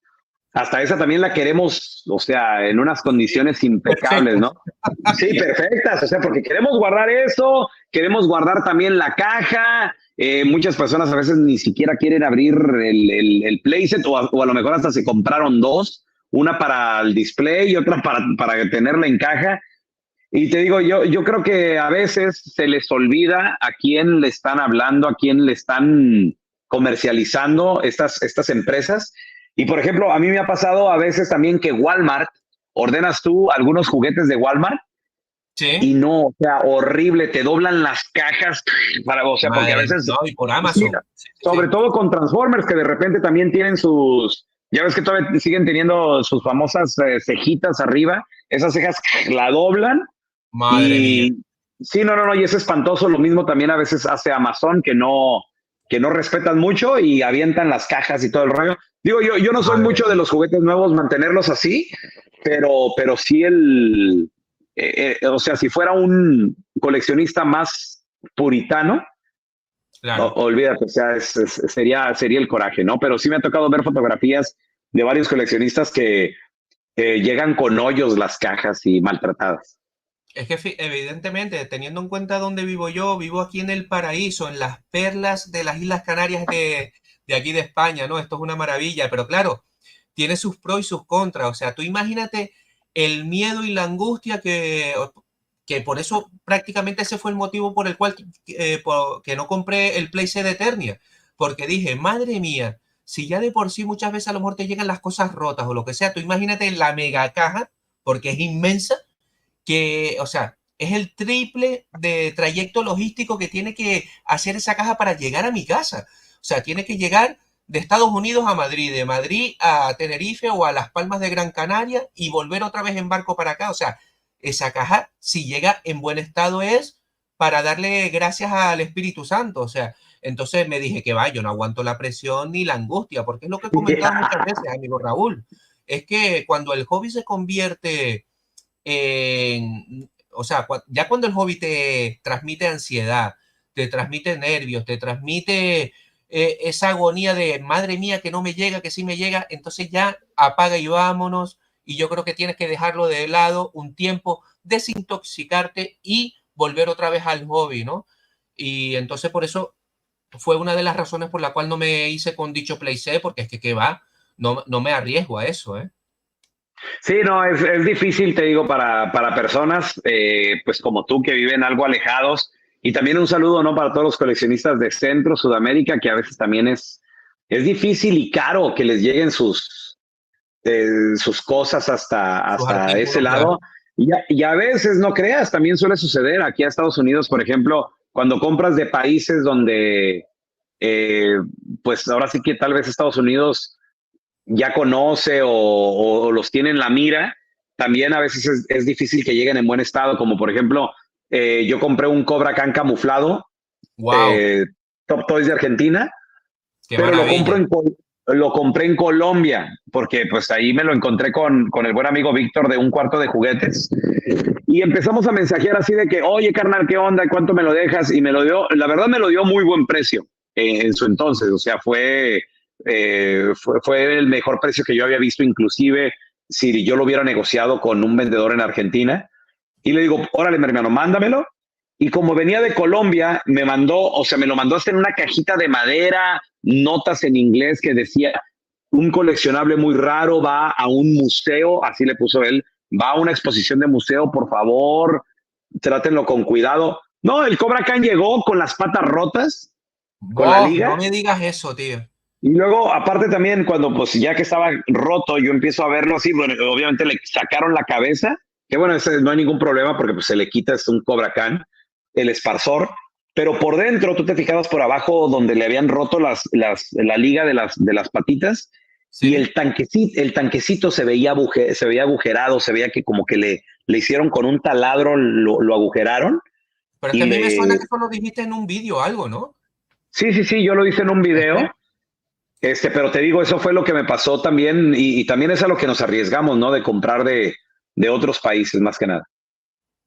hasta esa también la queremos, o sea, en unas condiciones impecables, Perfecto. ¿no? Sí, perfectas, o sea, porque queremos guardar eso, queremos guardar también la caja. Muchas personas a veces ni siquiera quieren abrir el playset o a lo mejor hasta se compraron dos, una para el display y otra para tenerla en caja. Y te digo, yo creo que a veces se les olvida a quién le están hablando, a quién le están comercializando estas empresas. Y por ejemplo, a mí me ha pasado a veces también que Walmart, ordenas tú algunos juguetes de Walmart y Sí, no, o sea, horrible, te doblan las cajas o sea, porque a madre, veces, no, y por sí, Amazon. Sí, sí, sobre sí. todo con Transformers, que de repente también tienen ya ves que todavía siguen teniendo sus famosas cejitas arriba, esas cejas la doblan Madre mía. y sí, no, y es espantoso. Lo mismo también a veces hace Amazon, que no respetan mucho y avientan las cajas y todo el rollo. Digo, yo no soy Madre mucho de mía. los juguetes nuevos, mantenerlos así, pero sí o sea, si fuera un coleccionista más puritano, Claro. olvídate, o sea, sería el coraje, ¿no? Pero sí me ha tocado ver fotografías de varios coleccionistas que llegan con hoyos las cajas y maltratadas. Es que evidentemente, teniendo en cuenta dónde vivo yo, vivo aquí en el paraíso, en las perlas de las Islas Canarias de aquí de España, ¿no? Esto es una maravilla, pero claro, tiene sus pros y sus contras. O sea, tú imagínate el miedo y la angustia que por eso prácticamente ese fue el motivo por el cual que no compré el playset de Eternia, porque dije, madre mía, si ya de por sí muchas veces a lo mejor te llegan las cosas rotas o lo que sea, tú imagínate la mega caja, porque es inmensa que, o sea, es el triple de trayecto logístico que tiene que hacer esa caja para llegar a mi casa. O sea, tiene que llegar de Estados Unidos a Madrid, de Madrid a Tenerife o a Las Palmas de Gran Canaria y volver otra vez en barco para acá. O sea, esa caja, si llega en buen estado, es para darle gracias al Espíritu Santo. O sea, entonces me dije que va, yo no aguanto la presión ni la angustia, porque es lo que he comentado muchas veces, amigo Raúl. Es que cuando el hobby se convierte o sea, ya cuando el hobby te transmite ansiedad, te transmite nervios, te transmite esa agonía de madre mía que no me llega, que sí me llega, entonces ya apaga y vámonos. Y yo creo que tienes que dejarlo de lado un tiempo, desintoxicarte y volver otra vez al hobby, ¿no? Y entonces por eso fue una de las razones por la cual no me hice con dicho playset, porque es que qué va, no me arriesgo a eso, ¿eh? Sí, no, es difícil, te digo, para personas pues como tú que viven algo alejados. Y también un saludo, ¿no? Para todos los coleccionistas de Centro, Sudamérica, que a veces también es difícil y caro que les lleguen sus cosas Sus hasta ese artículos, claro. lado. Y a veces, no creas, también suele suceder aquí a Estados Unidos, por ejemplo, cuando compras de países donde, eh, pues ahora sí que tal vez Estados Unidos ya conoce o los tiene en la mira, también a veces es difícil que lleguen en buen estado, como por ejemplo, yo compré un Cobra Khan camuflado, Wow. eh, Top Toys de Argentina, Qué pero maravilla. lo compré en Colombia, porque pues ahí me lo encontré con el buen amigo Víctor de Un Cuarto de Juguetes, y empezamos a mensajear así de que, oye, carnal, ¿qué onda? ¿Cuánto me lo dejas? Y me lo dio, la verdad me lo dio muy buen precio en su entonces, o sea, fue el mejor precio que yo había visto, inclusive si yo lo hubiera negociado con un vendedor en Argentina. Y le digo, órale, mi hermano, mándamelo. Y como venía de Colombia, me mandó, o sea, me lo mandó hasta en una cajita de madera, notas en inglés que decía, un coleccionable muy raro va a un museo, así le puso él, va a una exposición de museo, por favor, trátenlo con cuidado. No, el Cobra Khan llegó con las patas rotas, con la Oh, no liga, me digas eso, tío. y luego, aparte también, cuando pues ya que estaba roto, yo empiezo a verlo así, bueno, obviamente le sacaron la cabeza, que bueno, ese no hay ningún problema porque pues se le quita, es un Cobra Khan, el esparsor, pero por dentro, tú te fijabas por abajo donde le habían roto la liga de las patitas, y Sí. el tanquecito se veía agujerado, se veía que como que le hicieron con un taladro, lo agujeraron, Pero es que y a mí me suena le... que eso lo dijiste en un vídeo o algo, ¿no? Sí, sí, sí, yo lo hice en un ¿Es que? video. Pero te digo, eso fue lo que me pasó también, y también es a lo que nos arriesgamos, ¿no? De comprar de otros países, más que nada.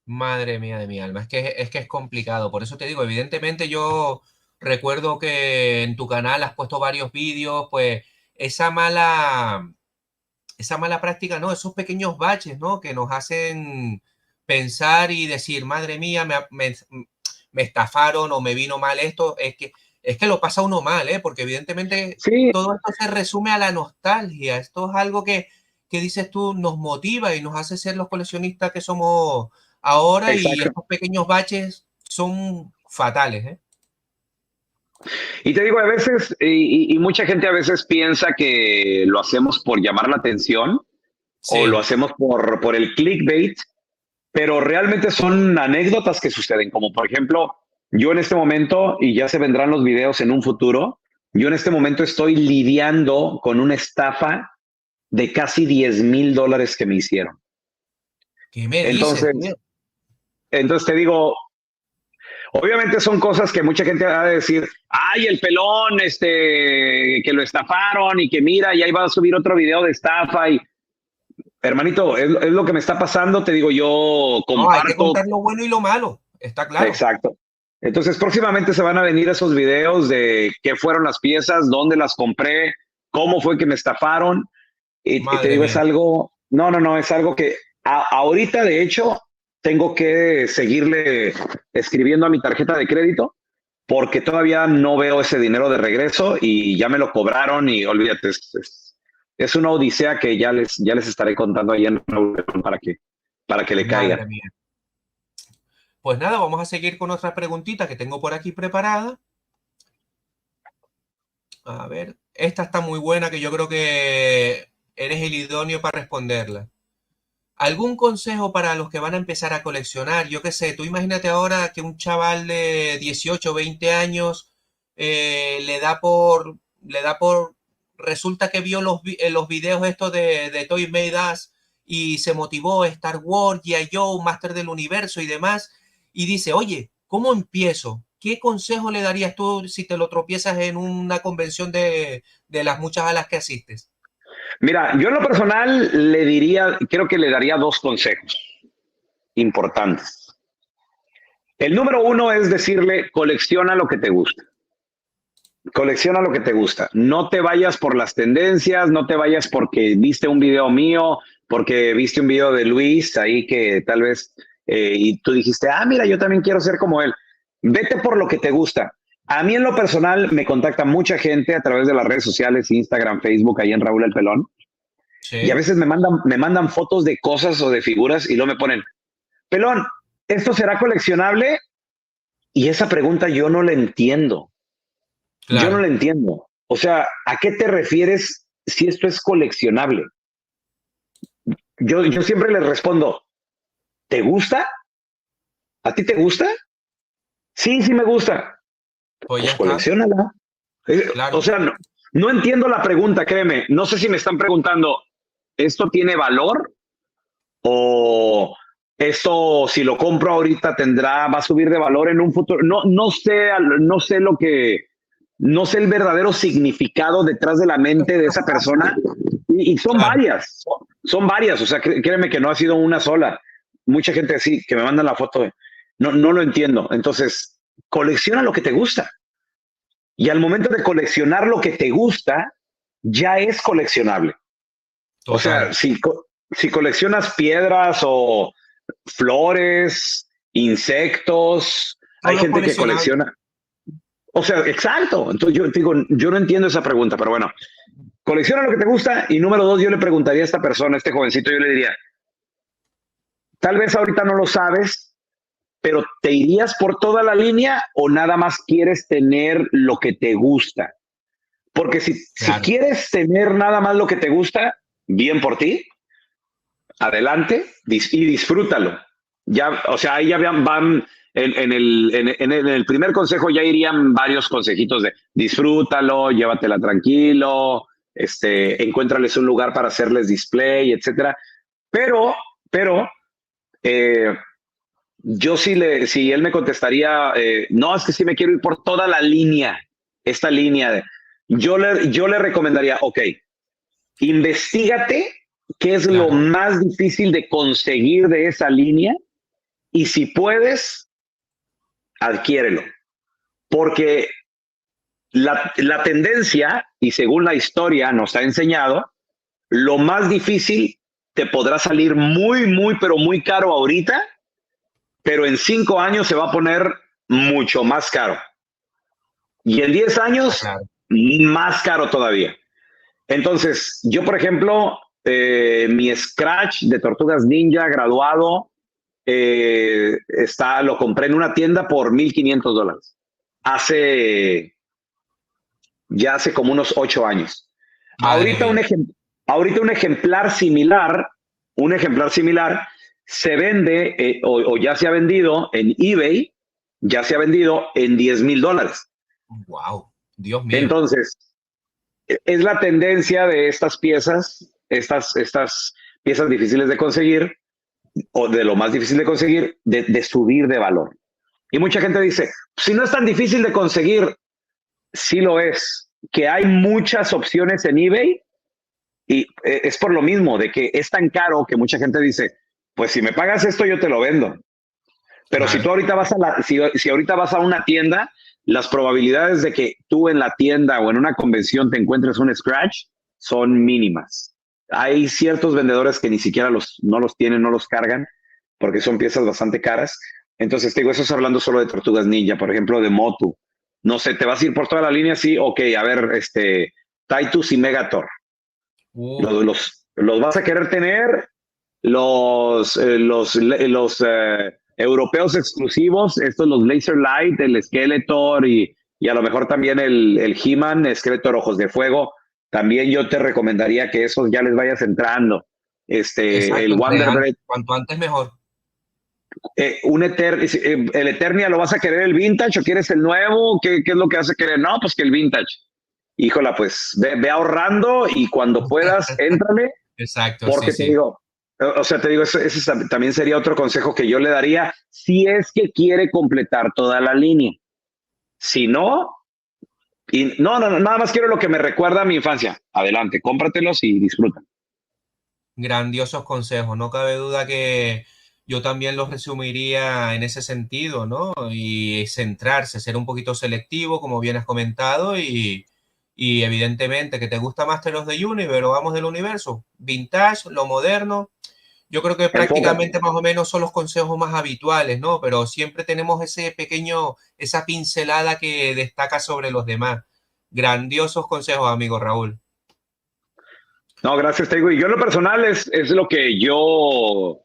Madre mía de mi alma, es que es complicado. Por eso te digo, evidentemente yo recuerdo que en tu canal has puesto varios vídeos, pues esa mala, esa mala práctica, ¿no? Esos pequeños baches, ¿no? Que nos hacen pensar y decir, madre mía, me estafaron o me vino mal esto. Es que lo pasa uno mal, ¿eh? Porque evidentemente Sí, todo esto se resume a la nostalgia. Esto es algo que dices tú, nos motiva y nos hace ser los coleccionistas que somos ahora y exacto. estos pequeños baches son fatales, ¿eh? Y te digo, a veces, y mucha gente a veces piensa que lo hacemos por llamar la atención o lo Sí, hacemos por el clickbait, pero realmente son anécdotas que suceden, como por ejemplo, yo en este momento, y ya se vendrán los videos en un futuro, yo en este momento estoy lidiando con una estafa de casi $10,000 que me hicieron. ¿qué me dices, Entonces, tío? Entonces te digo, obviamente son cosas que mucha gente va a decir, ay, el pelón, que lo estafaron y que mira, y ahí va a subir otro video de estafa y, hermanito, es lo que me está pasando, te digo, yo No, hay que comparto, contar lo bueno y lo malo, está claro. exacto. Entonces próximamente se van a venir esos videos de qué fueron las piezas, dónde las compré, cómo fue que me estafaron, y te Madre digo, es mía. algo, no, es algo que ahorita, de hecho, tengo que seguirle escribiendo a mi tarjeta de crédito porque todavía no veo ese dinero de regreso y ya me lo cobraron y olvídate, es una odisea que ya les estaré contando ahí en Raúl para que le caigan. Madre mía. Pues nada, vamos a seguir con otra preguntita que tengo por aquí preparada. A ver, esta está muy buena que yo creo que eres el idóneo para responderla. ¿Algún consejo para los que van a empezar a coleccionar? Yo qué sé, tú imagínate ahora que un chaval de 18 o 20 años resulta que vio los videos estos de Toy Made Us y se motivó Star Wars, G.I. Joe, Master del Universo y demás, y dice, oye, ¿cómo empiezo? ¿Qué consejo le darías tú si te lo tropiezas en una convención de las muchas a las que asistes? Mira, yo en lo personal creo que le daría dos consejos importantes. El número uno es decirle, colecciona lo que te gusta. Colecciona lo que te gusta. No te vayas por las tendencias, no te vayas porque viste un video mío, porque viste un video de Luis ahí que tal vez y tú dijiste, mira, yo también quiero ser como él. Vete por lo que te gusta. A mí en lo personal me contacta mucha gente a través de las redes sociales, Instagram, Facebook, ahí en Raúl el Pelón, y a Sí, veces me mandan fotos de cosas o de figuras y luego me ponen, Pelón, ¿esto será coleccionable? Y esa pregunta yo no la entiendo. Yo no claro. lo entiendo. O sea, ¿a qué te refieres si esto es coleccionable? Yo siempre les respondo, ¿te gusta? ¿A ti te gusta? Sí, sí me gusta. Pues ya Pues está, colecciónala. O claro. sea, no entiendo la pregunta, créeme. No sé si me están preguntando, ¿esto tiene valor? O, esto, si lo compro ahorita, va a subir de valor en un futuro. No sé el verdadero significado detrás de la mente de esa persona. Y son Claro, varias, son varias. O sea, créeme que no ha sido una sola. Mucha gente sí, que me mandan la foto. No lo entiendo. Entonces, colecciona lo que te gusta. Y al momento de coleccionar lo que te gusta, ya es coleccionable. O sea, total. si coleccionas piedras o flores, insectos, hay Todo es gente que coleccionable. colecciona. O sea, exacto. Entonces yo digo, yo no entiendo esa pregunta, pero bueno, colecciona lo que te gusta. Y número dos, yo le preguntaría a esta persona, a este jovencito, yo le diría, tal vez ahorita no lo sabes, pero ¿te irías por toda la línea o nada más quieres tener lo que te gusta? Porque si Claro. quieres tener nada más lo que te gusta, bien por ti, adelante y disfrútalo. Ya, o sea, ahí ya van en el primer consejo ya irían varios consejitos de disfrútalo, llévatela tranquilo, encuéntrales un lugar para hacerles display, etcétera. Pero, pero, eh, yo si él me contestaría, no, es que sí me quiero ir por toda la línea, esta línea yo le recomendaría, ok, investigate qué es lo Claro, más difícil de conseguir de esa línea y si puedes, adquiérelo. Porque la tendencia, y según la historia nos ha enseñado, lo más difícil te podrá salir pero muy caro ahorita, pero en 5 años se va a poner mucho más caro. Y en 10 está años, claro. más caro todavía. Entonces, yo, por ejemplo, mi Scratch de Tortugas Ninja graduado lo compré en una tienda por $1,500. Hace, ya hace como unos 8 años. Madre Ahorita mía. ahorita un ejemplar similar se vende o ya se ha vendido en eBay, ya se ha vendido en $10,000. Wow, Dios mío. Entonces, es la tendencia de estas piezas, estas piezas difíciles de conseguir, o de lo más difícil de conseguir, de subir de valor. Y mucha gente dice, si no es tan difícil de conseguir, sí lo es, que hay muchas opciones en eBay y es por lo mismo, de que es tan caro que mucha gente dice, pues si me pagas esto yo te lo vendo. Pero si tú Claro. ahorita si ahorita vas a una tienda, las probabilidades de que tú en la tienda o en una convención te encuentres un Scratch son mínimas. Hay ciertos vendedores que ni siquiera no los tienen, no los cargan, porque son piezas bastante caras. Entonces, te digo, eso es hablando solo de Tortugas Ninja, por ejemplo, de Motu. No sé, ¿te vas a ir por toda la línea? Sí, ok, a ver, Titus y Megator. Uh, Los vas a querer tener, los europeos exclusivos, estos los Laser Light, el Skeletor y a lo mejor también el He-Man, Skeletor Ojos de Fuego. También yo te recomendaría que esos ya les vayas entrando. El exacto, Wonder Bread, cuanto antes mejor. el Eternia, ¿lo vas a querer el vintage o quieres el nuevo? ¿Qué es lo que vas a querer? No, pues que el vintage. Híjola, pues ve ahorrando y cuando puedas, éntrale, Exacto, sí, porque te sí. digo, o sea, te digo, ese también sería otro consejo que yo le daría si es que quiere completar toda la línea. Si no, nada más quiero lo que me recuerda a mi infancia. Adelante, cómpratelos y disfruta. Grandiosos consejos. No cabe duda que yo también los resumiría en ese sentido, ¿no? Y centrarse, ser un poquito selectivo, como bien has comentado, y evidentemente que te gusta más de los de Universe o vamos del universo, vintage, lo moderno. Yo creo que Enfócate. prácticamente más o menos son los consejos más habituales, ¿no? Pero siempre tenemos ese pequeño, esa pincelada que destaca sobre los demás. Grandiosos consejos, amigo Raúl. No, gracias, te digo. Y yo en lo personal es lo que yo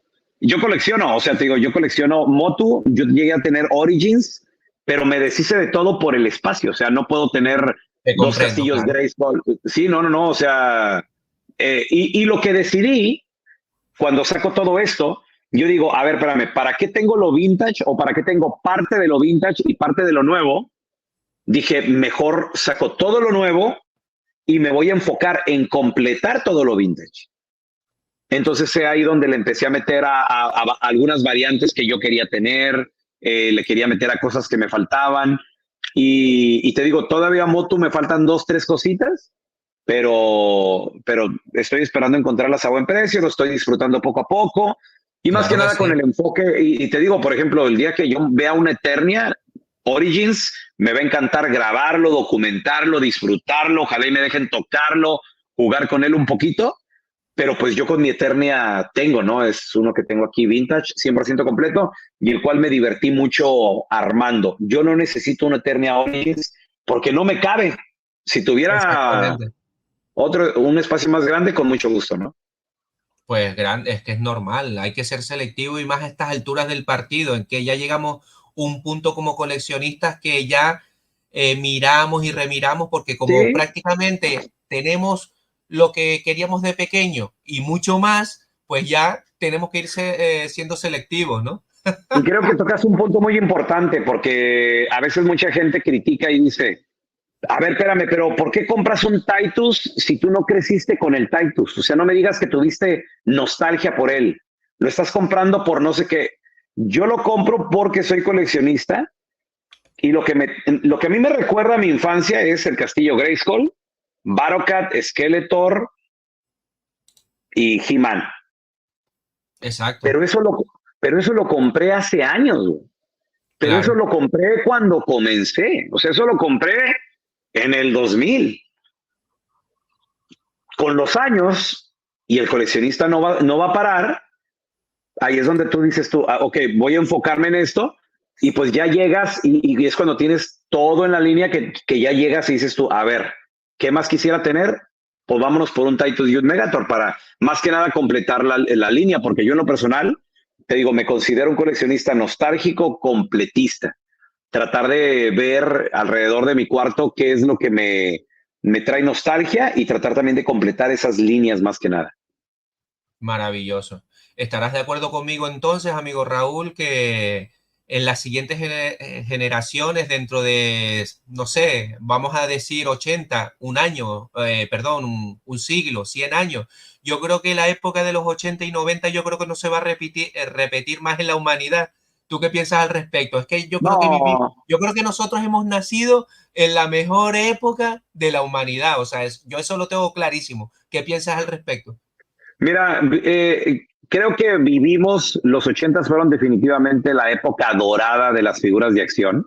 colecciono. O sea, te digo, yo colecciono Motu, yo llegué a tener Origins, pero me deshice de todo por el espacio. O sea, no puedo tener Te dos comprendo, castillos claro. Grayskull. Sí, no. O sea, y lo que decidí cuando saco todo esto, yo digo, a ver, espérame, ¿para qué tengo lo vintage o para qué tengo parte de lo vintage y parte de lo nuevo? Dije, mejor saco todo lo nuevo y me voy a enfocar en completar todo lo vintage. Entonces fue ahí donde le empecé a meter a algunas variantes que yo quería tener, le quería meter a cosas que me faltaban. Y te digo, todavía Motu me faltan 2, 3 cositas, pero estoy esperando encontrarlas a buen precio, lo estoy disfrutando poco a poco. Y más que Claro que nada con sí. el enfoque, y te digo, por ejemplo, el día que yo vea una Eternia Origins, me va a encantar grabarlo, documentarlo, disfrutarlo, ojalá y me dejen tocarlo, jugar con él un poquito, pero pues yo con mi Eternia tengo, ¿no? Es uno que tengo aquí vintage, 100% completo, y el cual me divertí mucho armando. Yo no necesito una Eternia Origins porque no me cabe. Si tuviera Exactamente. un espacio más grande, con mucho gusto, ¿no? Pues grande, es que es normal, hay que ser selectivo y más a estas alturas del partido, en que ya llegamos a un punto como coleccionistas que ya miramos y remiramos, porque como Sí, prácticamente tenemos lo que queríamos de pequeño y mucho más, pues ya tenemos que irse siendo selectivos, ¿no? y creo que tocas un punto muy importante porque a veces mucha gente critica y dice, a ver, espérame, pero ¿por qué compras un Titus si tú no creciste con el Titus? O sea, no me digas que tuviste nostalgia por él. Lo estás comprando por no sé qué. Yo lo compro porque soy coleccionista y lo que a mí me recuerda a mi infancia es el Castillo Grayskull, Battlecat, Skeletor y He-Man. Exacto, Pero eso lo, pero eso lo compré hace años, güey. Pero eso claro. lo compré cuando comencé. O sea, eso lo compré en el 2000. Con los años, y el coleccionista no va a parar, ahí es donde tú dices tú, ok, voy a enfocarme en esto, y pues ya llegas, y es cuando tienes todo en la línea que ya llegas y dices tú, a ver, ¿qué más quisiera tener? Pues vámonos por un Titus Youth Megator para más que nada completar la línea, porque yo en lo personal, te digo, me considero un coleccionista nostálgico completista. Tratar de ver alrededor de mi cuarto qué es lo que me trae nostalgia y tratar también de completar esas líneas más que nada. Maravilloso. ¿Estarás de acuerdo conmigo entonces, amigo Raúl, que en las siguientes generaciones, dentro de, no sé, vamos a decir 80, un año, perdón, un siglo, 100 años, yo creo que la época de los 80 y 90 yo creo que no se va a repetir más en la humanidad? ¿Tú qué piensas al respecto? Es que No, yo creo que nosotros hemos nacido en la mejor época de la humanidad, o sea, yo eso lo tengo clarísimo. ¿Qué piensas al respecto? mira, creo que vivimos, los 80 fueron definitivamente la época dorada de las figuras de acción,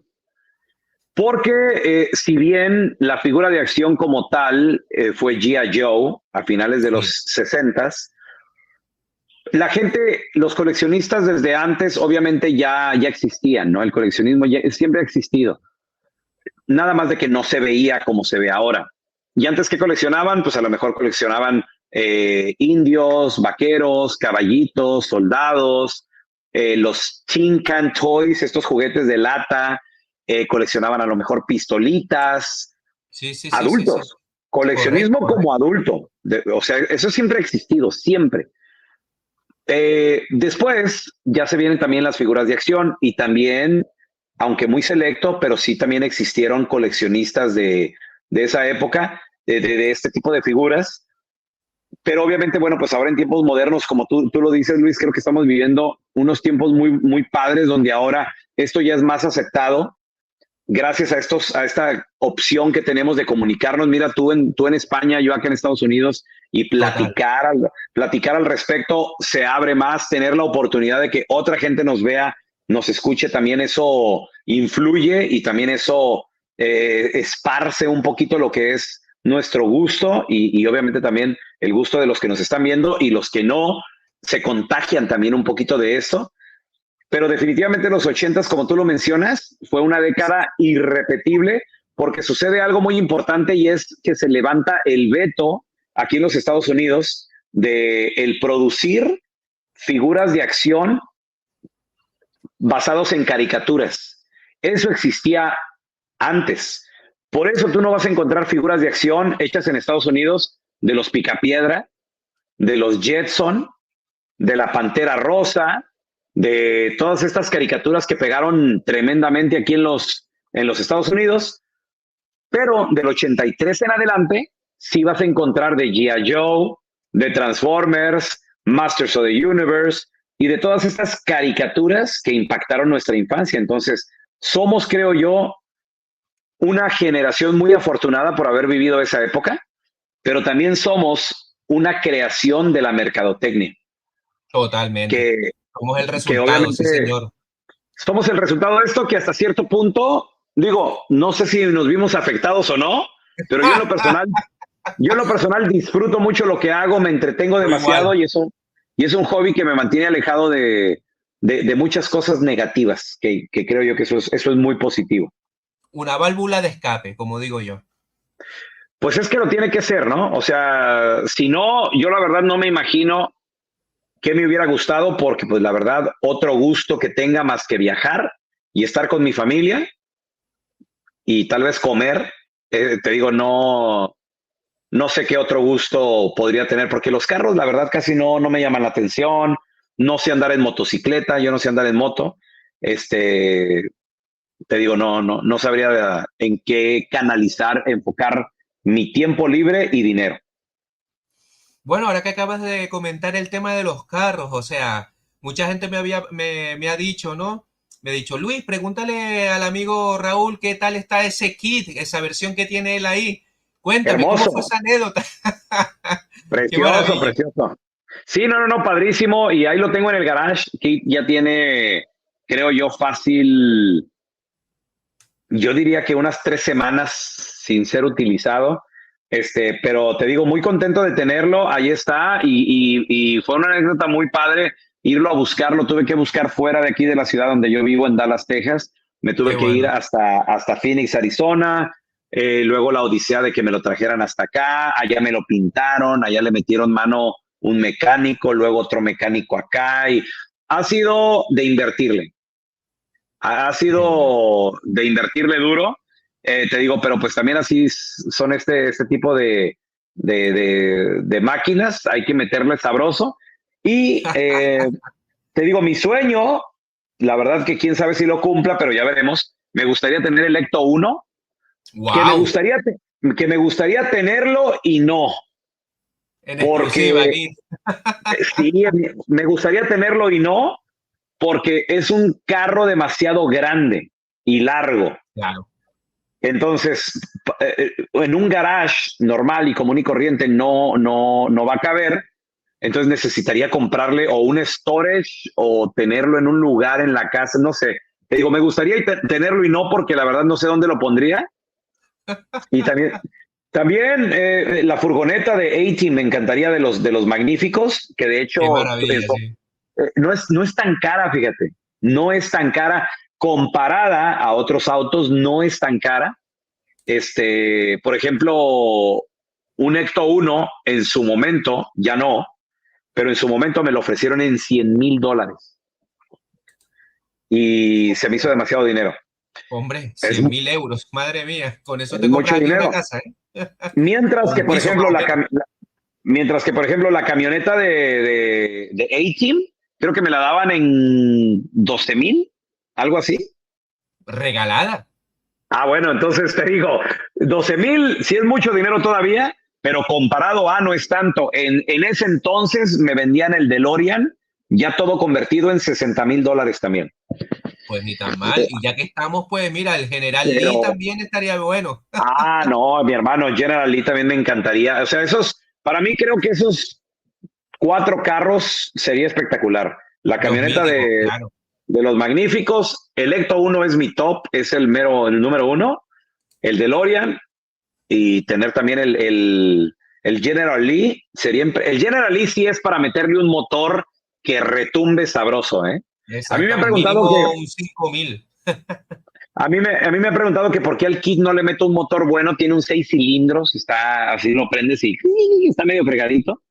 porque si bien la figura de acción como tal fue G.I. Joe a finales de Sí. los 60, la gente, los coleccionistas desde antes obviamente ya existían, ¿no? El coleccionismo siempre ha existido, nada más de que no se veía como se ve ahora. Y antes que coleccionaban, pues a lo mejor coleccionaban indios, vaqueros, caballitos, soldados, los Tin Can Toys, estos juguetes de lata, coleccionaban a lo mejor pistolitas, Sí, sí, sí, sí, sí. adultos, Correcto, coleccionismo como correcto. adulto. O sea, eso siempre ha existido, siempre. Después ya se vienen también las figuras de acción y también, aunque muy selecto, pero sí también existieron coleccionistas de esa época, de este tipo de figuras. Pero obviamente, bueno, pues ahora en tiempos modernos, como tú lo dices, Luis, creo que estamos viviendo unos tiempos muy padres donde ahora esto ya es más aceptado gracias a esta opción que tenemos de comunicarnos. Mira, tú en España, yo acá en Estados Unidos, y Total. platicar al respecto se abre más, tener la oportunidad de que otra gente nos vea, nos escuche, también eso influye y también eso esparce un poquito lo que es nuestro gusto y obviamente también el gusto de los que nos están viendo y los que no se contagian también un poquito de eso, pero definitivamente los 80, como tú lo mencionas, fue una década irrepetible porque sucede algo muy importante y es que se levanta el veto aquí en los Estados Unidos de el producir figuras de acción basados en caricaturas. Eso existía antes. Por eso tú no vas a encontrar figuras de acción hechas en Estados Unidos de los Picapiedra, de los Jetson, de la Pantera Rosa, de todas estas caricaturas que pegaron tremendamente aquí en los Estados Unidos, pero del 83 en adelante sí vas a encontrar de G.I. Joe, de Transformers, Masters of the Universe y de todas estas caricaturas que impactaron nuestra infancia. Entonces, somos, creo yo, una generación muy afortunada por haber vivido esa época, pero también somos una creación de la mercadotecnia, Totalmente. que, Somos el que resultado, sí, obviamente señor. somos el resultado de esto que hasta cierto punto, digo, no sé si nos vimos afectados o no, pero yo en lo personal disfruto mucho lo que hago, me entretengo Yo demasiado igual. y es un hobby que me mantiene alejado de muchas cosas negativas, que creo yo que eso es muy positivo. Una válvula de escape, como digo yo. Pues es que lo tiene que ser, ¿no? O sea, si no, yo la verdad no me imagino qué me hubiera gustado, porque pues la verdad, otro gusto que tenga más que viajar y estar con mi familia y tal vez comer, te digo, no sé qué otro gusto podría tener, porque los carros, la verdad, casi no me llaman la atención, no sé andar en motocicleta, yo no sé andar en moto, este, te digo, no sabría en qué canalizar, enfocar mi tiempo libre y dinero. Bueno, ahora que acabas de comentar el tema de los carros, o sea, mucha gente me ha dicho, ¿no? Me ha dicho, Luis, pregúntale al amigo Raúl qué tal está ese kit, esa versión que tiene él ahí. Cuéntame, ¿cómo fue Hermoso, esa anécdota? Qué precioso, maravilla. precioso. Sí, no, padrísimo. Y ahí lo tengo en el garage, que ya tiene, creo yo, fácil, yo diría que unas 3 semanas sin ser utilizado. Pero te digo, muy contento de tenerlo. Ahí está. Y fue una anécdota muy padre irlo a buscarlo. Tuve que buscar fuera de aquí de la ciudad donde yo vivo, en Dallas, Texas. Me Qué tuve que ir bueno. hasta Phoenix, Arizona. Luego la odisea de que me lo trajeran hasta acá. Allá me lo pintaron. Allá le metieron mano un mecánico, luego otro mecánico acá. Y ha sido de invertirle. Ha Sí. sido de invertirle duro, te digo, pero pues también así son este tipo de máquinas, hay que meterle sabroso. Y te digo, mi sueño, la verdad que quién sabe si lo cumpla, pero ya veremos. Me gustaría tener el Ecto 1, que me Wow, gustaría, que me gustaría tenerlo y no, en exclusiva porque aquí. sí, me gustaría tenerlo y no, porque es un carro demasiado grande y largo. Claro, Entonces, en un garage normal y común y corriente no va a caber. Entonces necesitaría comprarle o un storage o tenerlo en un lugar en la casa, no sé. Te digo, me gustaría tenerlo y no, porque la verdad no sé dónde lo pondría. Y también la furgoneta de A-Team me encantaría, de los magníficos, que de qué hecho maravilla, sí. no es tan cara, fíjate. No es tan cara comparada a otros autos, no es tan cara. Por ejemplo, un Ecto 1 en su momento, ya no, pero en su momento me lo ofrecieron en $100,000 y se me hizo demasiado dinero. Hombre, Es, 100.000 euros, madre mía, con eso es te mucho compras aquí una dinero. casa, ¿eh? O Mientras que, un por piso más ejemplo, o menos. la camioneta de A-Team, creo que me la daban en 12,000, algo así. Regalada. Ah, bueno, entonces te digo, 12,000 sí es mucho dinero todavía, pero comparado a no es tanto. En ese entonces me vendían el DeLorean, ya todo convertido en $60,000 también. Pues ni tan mal. Y ya que estamos, pues mira, el General Lee Pero, también estaría bueno. no, mi hermano, General Lee también me encantaría. O sea, para mí creo que esos 4 carros sería espectacular. La Los camioneta míticos, de, claro. de los magníficos, el Ecto 1 es mi top, es el número uno, el DeLorean, y tener también el General Lee. El General Lee sí es para meterle un motor que retumbe sabroso, ¿eh? A mí me han Exactamente. preguntado que, Mínimo un 5.000. a mí me han preguntado que por qué al kit no le meto un motor bueno, tiene un 6 cilindros, está así, lo prendes y está medio fregadito,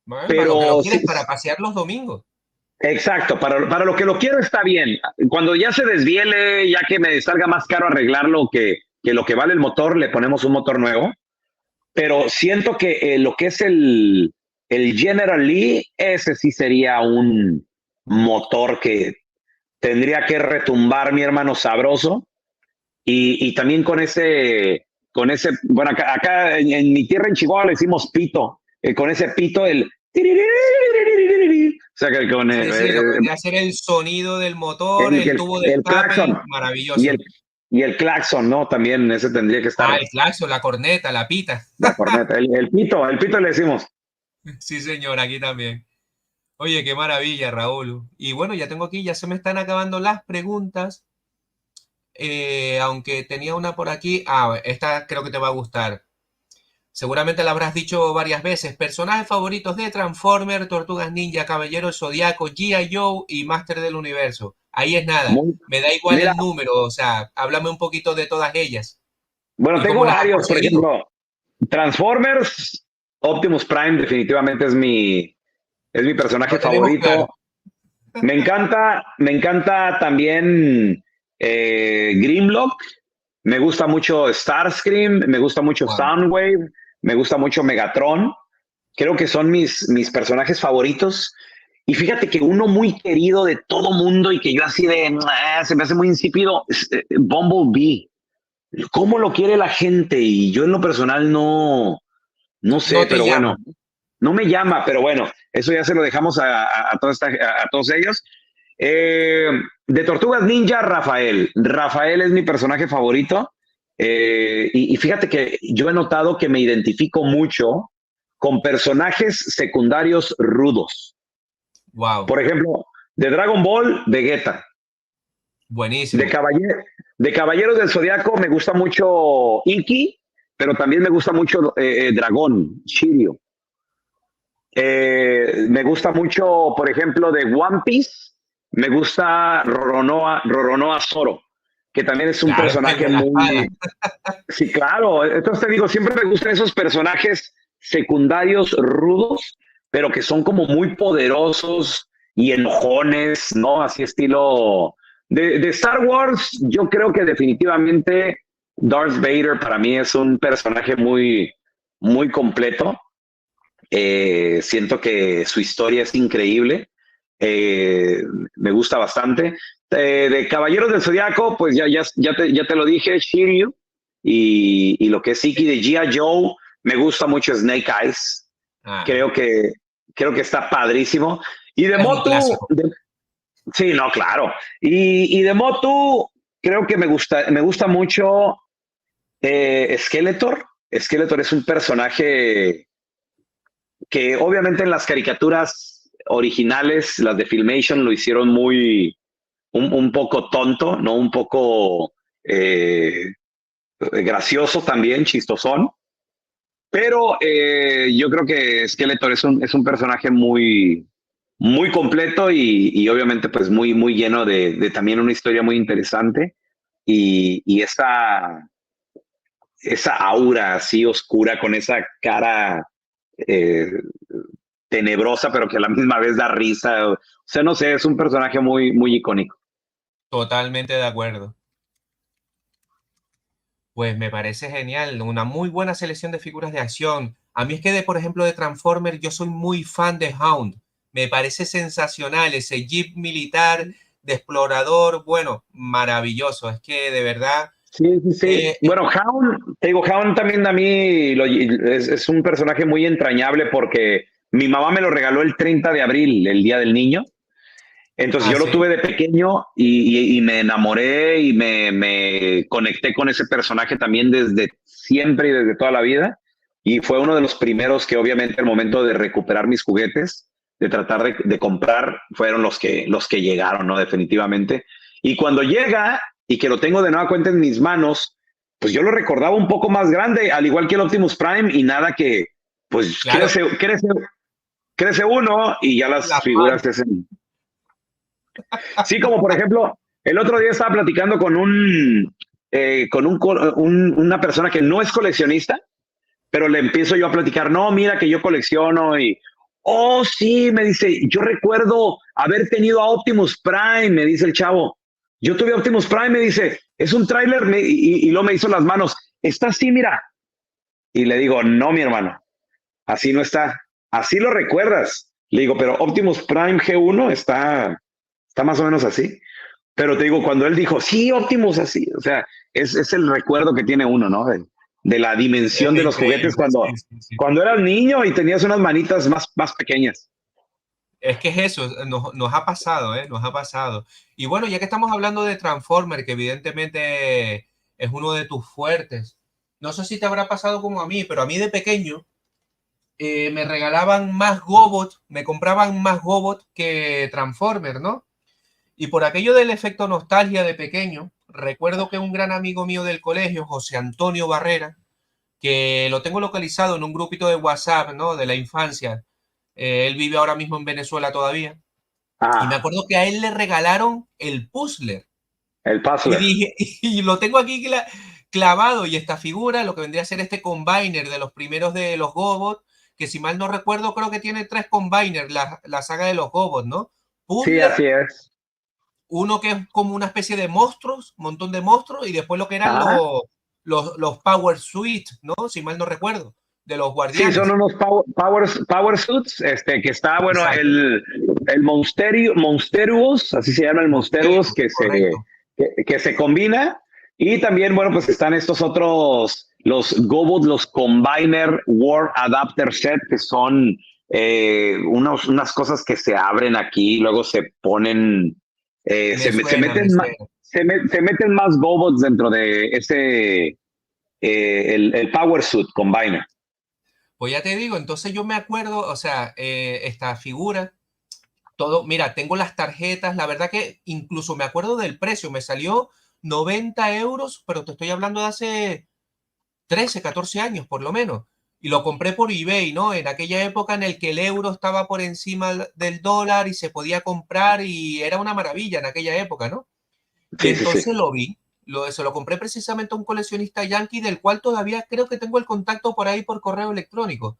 Bueno, para lo que lo pero sí, quieres, para pasear los domingos. exacto, para lo que lo quiero está bien. Cuando ya se desviele, ya que me salga más caro arreglarlo que lo que vale el motor, le ponemos un motor nuevo. Pero siento que lo que es el General Lee, ese sí sería un motor que tendría que retumbar, mi hermano, sabroso. Y también con ese, bueno, acá en mi tierra en Chihuahua le decimos pito, con ese pito, sea, que con Sí, sí, lo que vendría a ser el sonido del motor, el, el el, tubo de el escape, claxon y maravilloso. el claxon, ¿no? También ese tendría que estar, Ah, el claxon, la corneta, la pita. la corneta, el pito le decimos. Sí, señor, aquí también. Oye, qué maravilla, Raúl. Y bueno, ya tengo aquí, ya se me están acabando las preguntas. Aunque tenía una por aquí. Ah, esta creo que te va a gustar. Seguramente la habrás dicho varias veces. Personajes favoritos de Transformer, Tortugas Ninja, Caballero del Zodiaco, G.I. Joe y Máster del Universo. Ahí es nada. Muy, Me da igual mira, el número, o sea, háblame un poquito de todas ellas bueno, y tengo cómo las has varios, por conseguido. ejemplo, Transformers, Optimus Prime definitivamente es mi personaje Lo tenemos claro. favorito. Me encanta también Grimlock, me gusta mucho Starscream, me gusta mucho Wow. Soundwave, me gusta mucho Megatron. Creo que son mis personajes favoritos. Y fíjate que uno muy querido de todo mundo y que yo así de, se me hace muy insípido, es, Bumblebee. ¿Cómo lo quiere la gente? Y yo en lo personal no sé, No te pero bueno, llama. no me llama, pero bueno, eso ya se lo dejamos a todos ellos. Eh, de Tortugas Ninja, Rafael. Rafael es mi personaje favorito. Y fíjate que yo he notado que me identifico mucho con personajes secundarios rudos. Wow. Por ejemplo, de Dragon Ball, Vegeta. De, Buenísimo. Caballer de Caballeros del Zodiaco me gusta mucho Inky, pero también me gusta mucho Dragón, Shiryu. Me gusta mucho, por ejemplo, de One Piece, me gusta Roronoa Zoro, que también es un Claro, el personaje de la espada. muy... Sí, claro, entonces te digo, siempre me gustan esos personajes secundarios rudos, pero que son como muy poderosos y enojones, ¿no? Así estilo... De Star Wars, yo creo que definitivamente Darth Vader para mí es un personaje muy completo. Siento que su historia es increíble. Eh, Me gusta bastante. De Caballeros del Zodiaco, pues ya te lo dije, Shiryu. Y lo que es Iki de G.I. Joe, me gusta mucho Snake Eyes. Ah, Creo que, creo que está padrísimo. Y de es un Motu, clásico. sí, no, claro. Y de Motu, creo que me gusta mucho Skeletor. Skeletor es un personaje que obviamente en las caricaturas originales, las de Filmation, lo hicieron un poco tonto, ¿no? Un poco gracioso también, chistosón. Pero yo creo que Skeletor es un personaje muy completo y obviamente pues muy lleno de también una historia muy interesante y esa aura así oscura con esa cara eh, tenebrosa, pero que a la misma vez da risa. O sea, no sé, es un personaje muy icónico. Totalmente de acuerdo. Pues me parece genial, una muy buena selección de figuras de acción. A mí es que, por ejemplo, de Transformers, yo soy muy fan de Hound. Me parece sensacional ese jeep militar de explorador, bueno, maravilloso. Es que de verdad, Sí, sí, sí. eh, Bueno, Hound, te digo, Hound también a mí es un personaje muy entrañable porque mi mamá me lo regaló el 30 de abril, el Día del Niño. Entonces yo lo así, tuve de pequeño y me enamoré y me conecté con ese personaje también desde siempre y desde toda la vida. Y fue uno de los primeros que obviamente al momento de recuperar mis juguetes, de tratar de comprar, fueron los que llegaron, ¿no? Definitivamente. Y cuando llega y que lo tengo de nueva cuenta en mis manos, pues yo lo recordaba un poco más grande, al igual que el Optimus Prime y nada que, pues claro, crece uno y ya las la figuras fan. se hacen. Sí, como por ejemplo, el otro día estaba platicando con una persona que no es coleccionista, pero le empiezo yo a platicar, no, mira que yo colecciono oh, sí, me dice, yo recuerdo haber tenido a Optimus Prime, me dice el chavo. Yo tuve a Optimus Prime, me dice, es un tráiler, y luego me hizo las manos, está así, mira. Y le digo, no, mi hermano, así no está, así lo recuerdas. Le digo, pero Optimus Prime G1 está más o menos así. Pero te digo, cuando él dijo, sí, Optimus, así, o sea, es el recuerdo que tiene uno, ¿no? De la dimensión Es de los juguetes increíble, cuando, sí, sí, sí. cuando eras niño y tenías unas manitas más pequeñas. Es que es eso, nos ha pasado, ¿eh? Nos ha pasado. Y bueno, ya que estamos hablando de Transformer, que evidentemente es uno de tus fuertes, no sé si te habrá pasado como a mí, pero a mí de pequeño me regalaban más Gobot, me compraban más Gobot que Transformer, ¿no? Y por aquello del efecto nostalgia de pequeño, recuerdo que un gran amigo mío del colegio, José Antonio Barrera, que lo tengo localizado en un grupito de WhatsApp, ¿no? De la infancia. Él vive ahora mismo en Venezuela todavía. Y me Ah, acuerdo que a él le regalaron el puzzler. el Y puzzler. dije, y lo tengo aquí clavado. Y esta figura, lo que vendría a ser este combiner de los primeros de los Gobot, que si mal no recuerdo, creo que tiene 3 combiners, la saga de los Gobot, ¿no? Sí, Puzzler, así es. uno que es como una especie de monstruos, un montón de monstruos, y después lo que eran Ajá. los Power Suite, ¿no? Si mal no recuerdo, de los Sí, son guardianes. unos power suits, que está, bueno, Exacto. el Monsteruos, así se llama el Monsteruos, Correcto. que se combina. Y también, bueno, pues están estos otros, los Gobot, los Combiner War Adapter Set, que son unas cosas que se abren aquí, y luego se ponen, Me suena, me suena. se meten más Gobots dentro de ese, el Power Suit Combiner. Pues ya te digo, entonces yo me acuerdo, o sea, esta figura, todo, mira, tengo las tarjetas, la verdad que incluso me acuerdo del precio, me salió 90 euros, pero te estoy hablando de hace 13, 14 años por lo menos. Y lo compré por eBay, ¿no? En aquella época en el que el euro estaba por encima del dólar y se podía comprar y era una maravilla en aquella época, ¿no? Y Sí, sí, sí. entonces lo vi, se lo compré precisamente a un coleccionista yankee del cual todavía creo que tengo el contacto por ahí por correo electrónico.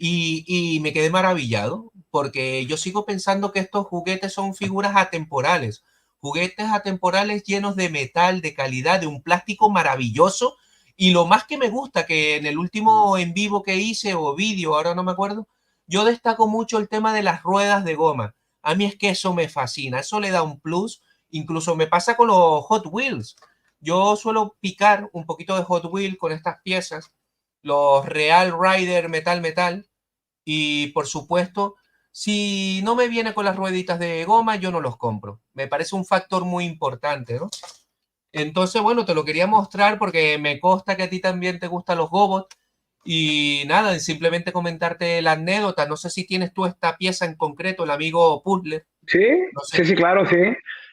Y me quedé maravillado, porque yo sigo pensando que estos juguetes son figuras atemporales, juguetes atemporales llenos de metal, de calidad, de un plástico maravilloso. Y lo más que me gusta, que en el último en vivo que hice o vídeo, ahora no me acuerdo, yo destaco mucho el tema de las ruedas de goma. A mí es que eso me fascina, eso le da un plus. Incluso me pasa con los Hot Wheels. Yo suelo picar un poquito de Hot Wheels con estas piezas, los Real Rider Metal Metal, y por supuesto, si no me viene con las rueditas de goma, yo no los compro. Me parece un factor muy importante, ¿no? Entonces, bueno, te lo quería mostrar porque me consta que a ti también te gustan los Gobot. Y nada, simplemente comentarte la anécdota. No sé si tienes tú esta pieza en concreto, el amigo Puzzle. Sí, No sé. sí, sí, claro, sí.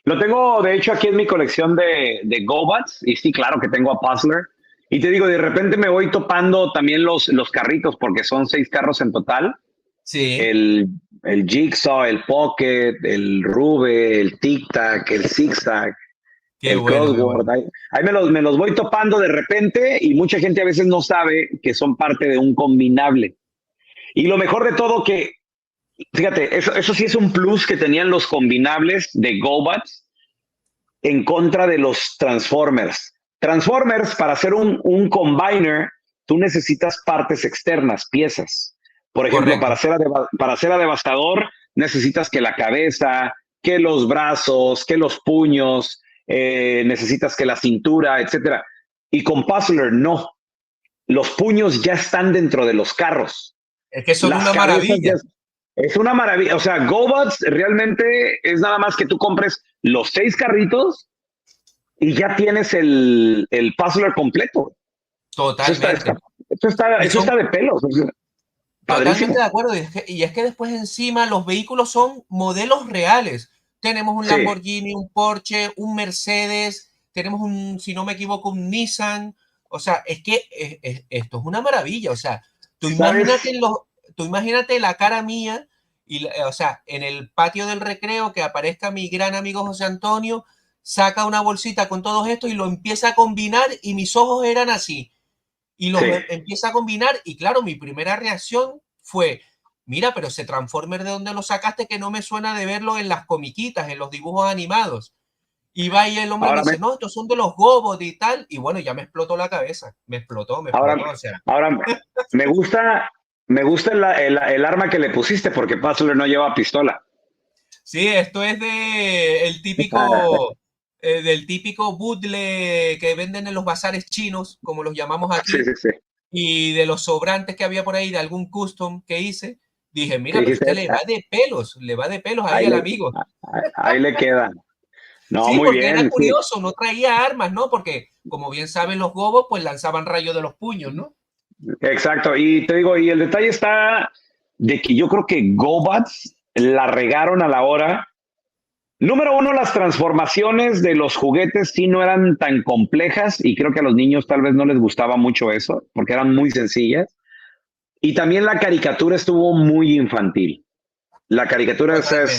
Lo tengo, de hecho, aquí en mi colección de GoBots, y sí, claro que tengo a Puzzler. Y te digo, de repente me voy topando también los carritos, porque son 6 carros en total. Sí, El, el Jigsaw, el Pocket, el Rube, el Tic Tac, el Zigzag, qué el bueno, qué Crossword. bueno. Ahí me los voy topando de repente y mucha gente a veces no sabe que son parte de un combinable. Y lo mejor de todo que, fíjate, eso sí es un plus que tenían los combinables de GoBots en contra de los Transformers. Transformers, para hacer un combiner, tú necesitas partes externas, piezas. Por ejemplo, Correcto. para hacer a Devastador, necesitas que la cabeza, que los brazos, que los puños, necesitas que la cintura, etcétera. Y con Puzzler, no. Los puños ya están dentro de los carros. Es que son Las una cabezas ya maravilla. es una maravilla. O sea, GoBots realmente es nada más que tú compres los 6 carritos y ya tienes el puzzler completo. Eso está, Totalmente. Y eso son está de pelos. O sea, totalmente padrísimo. de acuerdo. Y es que después encima los vehículos son modelos reales. Tenemos un Sí, Lamborghini, un Porsche, un Mercedes, tenemos un, si no me equivoco, un Nissan. O sea, es que esto es una maravilla. O sea, tú ¿sabes? imagínate, tú imagínate la cara mía, y, o sea, en el patio del recreo que aparezca mi gran amigo José Antonio, saca una bolsita con todo esto y lo empieza a combinar y mis ojos eran así y Sí. los empieza a combinar y claro, mi primera reacción fue, mira, pero ese Transformer de dónde lo sacaste que no me suena de verlo en las comiquitas, en los dibujos animados. Y va y el hombre me Ahora, dice, no, estos son de los Gobot y tal. Y bueno, ya me explotó la cabeza. Me ahora, explotó. O sea, ahora me gusta, me gusta el arma que le pusiste porque Puzzler no lleva pistola. sí, esto es de el típico, del típico bootle que venden en los bazares chinos, como los llamamos Sí, aquí, sí, sí. y de los sobrantes que había por ahí de algún custom que hice, Dije, mira, ¿Qué pero dijiste? este le va de pelos ahí Ahí, al amigo. ahí le queda. No, Sí, muy porque era bien, sí. curioso, no traía armas, ¿no? Porque, como bien saben los gobos, pues lanzaban rayos de los puños, ¿no? Exacto. Y te digo, y el detalle está de que yo creo que GoBats la regaron a la hora. Número uno, las transformaciones de los juguetes sí no eran tan complejas y creo que a los niños tal vez no les gustaba mucho eso porque eran muy sencillas. Y también la caricatura estuvo muy infantil. La caricatura Totalmente.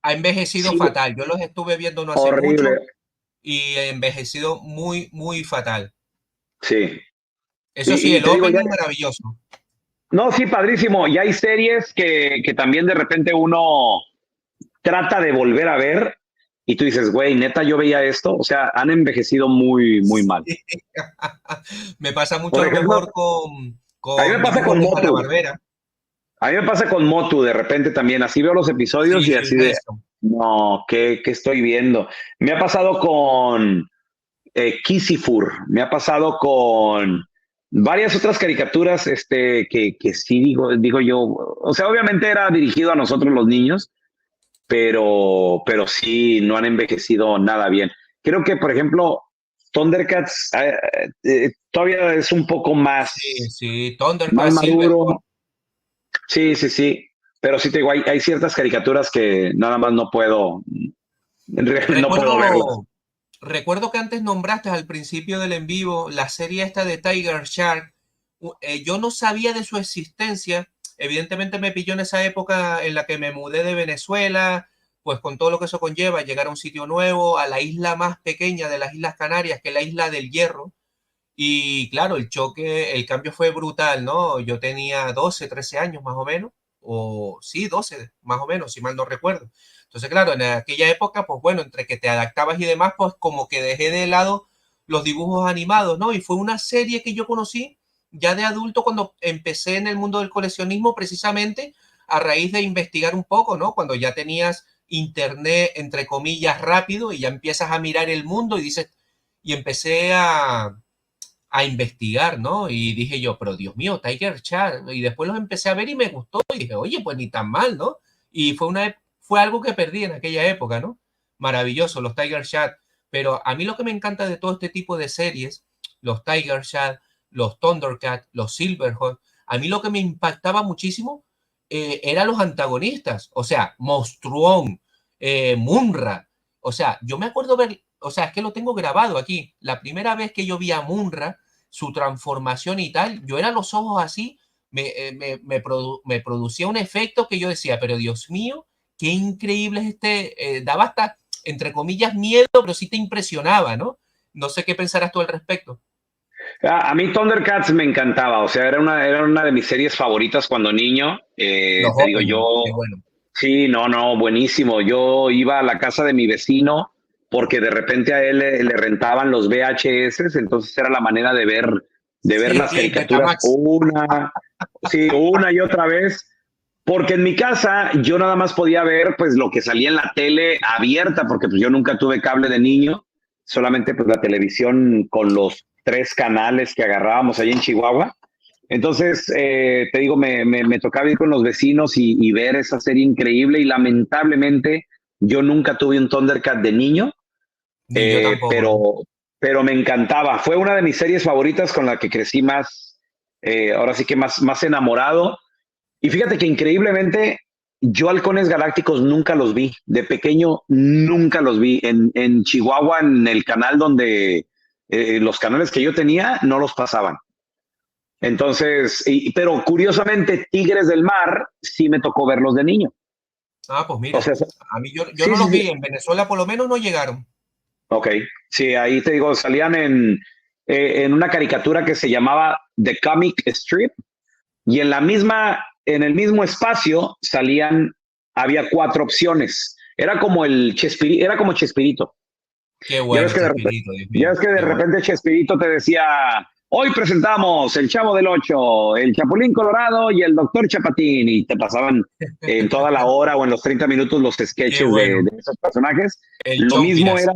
Ha envejecido sí, fatal. Yo los estuve viendo no hace mucho horrible. y ha envejecido muy, muy fatal. Sí. Eso sí, Y el te digo, ya, opening maravilloso. no, sí, padrísimo. Y hay series que también de repente uno trata de volver a ver y tú dices, güey, neta, yo veía esto. O sea, han envejecido muy, muy mal. Me pasa mucho Por a lo ejemplo, mejor a mí me con pasa dibujos con de Motu. Hanna-Barbera. A mí me pasa con Motu de repente también. Así veo los episodios Sí, y Phil así de, Hellstrom. no, ¿qué estoy viendo? Me ha pasado con Kisifur, me ha pasado con varias otras caricaturas que sí digo yo, o sea, obviamente era dirigido a nosotros los niños, pero sí no han envejecido nada bien. Creo que, por ejemplo, Thundercats todavía es un poco Sí, sí, más Thundercats, Silverhawk. maduro. Sí, sí, sí. Pero sí te digo, hay ciertas caricaturas que nada más no puedo, no puedo verlas. Recuerdo, recuerdo que antes nombraste al principio del en vivo la serie esta de Tiger Shark. Yo no sabía de su existencia. Evidentemente me pilló en esa época en la que me mudé de Venezuela, pues con todo lo que eso conlleva, llegar a un sitio nuevo, a la isla más pequeña de las Islas Canarias, que es la isla del Hierro. Y claro, el choque, el cambio fue brutal, ¿no? Yo tenía 12, 13 años más o menos, o sí, 12 más o menos, si mal no recuerdo. Entonces, claro, en aquella época, pues bueno, entre que te adaptabas y demás, pues como que dejé de lado los dibujos animados, ¿no? Y fue una serie que yo conocí ya de adulto cuando empecé en el mundo del coleccionismo, precisamente a raíz de investigar un poco, ¿no? Cuando ya tenías internet, entre comillas, rápido y ya empiezas a mirar el mundo y dices, y empecé a investigar, ¿no? Y dije yo, pero Dios mío, Tiger Shark. Y después los empecé a ver y me gustó. Y dije, oye, pues ni tan mal, ¿no? Y fue algo que perdí en aquella época, ¿no? Maravilloso, los Tiger Shark. Pero a mí lo que me encanta de todo este tipo de series, los Tiger Shark, los Thundercat, los Silverhawk, a mí lo que me impactaba muchísimo eran los antagonistas. O sea, Monstruón, Munra. O sea, yo me acuerdo ver, o sea, es que lo tengo grabado aquí. La primera vez que yo vi a Munra, su transformación y tal, yo era los ojos así, me producía un efecto que yo decía, pero Dios mío, qué increíble es daba hasta, entre comillas, miedo, pero sí te impresionaba, ¿no? No sé qué pensarás tú al respecto. A mí Thundercats me encantaba, o sea, era una de mis series favoritas cuando niño. Los Te digo, openings, qué yo, bueno. sí, no, no, buenísimo. Yo iba a la casa de mi vecino porque de repente a él le rentaban los VHS, entonces era la manera de ver Sí, las el caricaturas Betamax. sí, una y otra vez. Porque en mi casa yo nada más podía ver pues lo que salía en la tele abierta, porque pues yo nunca tuve cable de niño, solamente pues la televisión con los 3 canales que agarrábamos ahí en Chihuahua. Entonces, te digo, me tocaba ir con los vecinos y ver esa serie increíble y lamentablemente yo nunca tuve un Thundercat de niño, Ni yo eh, tampoco, ¿no? pero, pero me encantaba. Fue una de mis series favoritas con la que crecí más, ahora sí que más enamorado. Y fíjate que increíblemente yo halcones galácticos nunca los vi. De pequeño nunca los vi. En Chihuahua, en el canal donde los canales que yo tenía no los pasaban. Entonces, pero curiosamente, Tigres del Mar sí me tocó verlos de niño. Ah, pues O mira, sea, a mí yo sí, no sí, los sí. vi, en Venezuela por lo menos no llegaron. Ok. Sí, ahí te digo, salían en una caricatura que se llamaba The Comic Strip y en el mismo espacio salían, había 4 opciones. Era como Chespirito. Qué Ya ves bueno, que de repente, Chespirito, Dios ya mío, ves que de qué bueno. repente Chespirito te decía, hoy presentamos el Chavo del Ocho, el Chapulín Colorado y el Doctor Chapatín, y te pasaban en toda la hora o en los 30 minutos los Qué sketches bueno. de esos personajes. El Lo mismo Chompiras.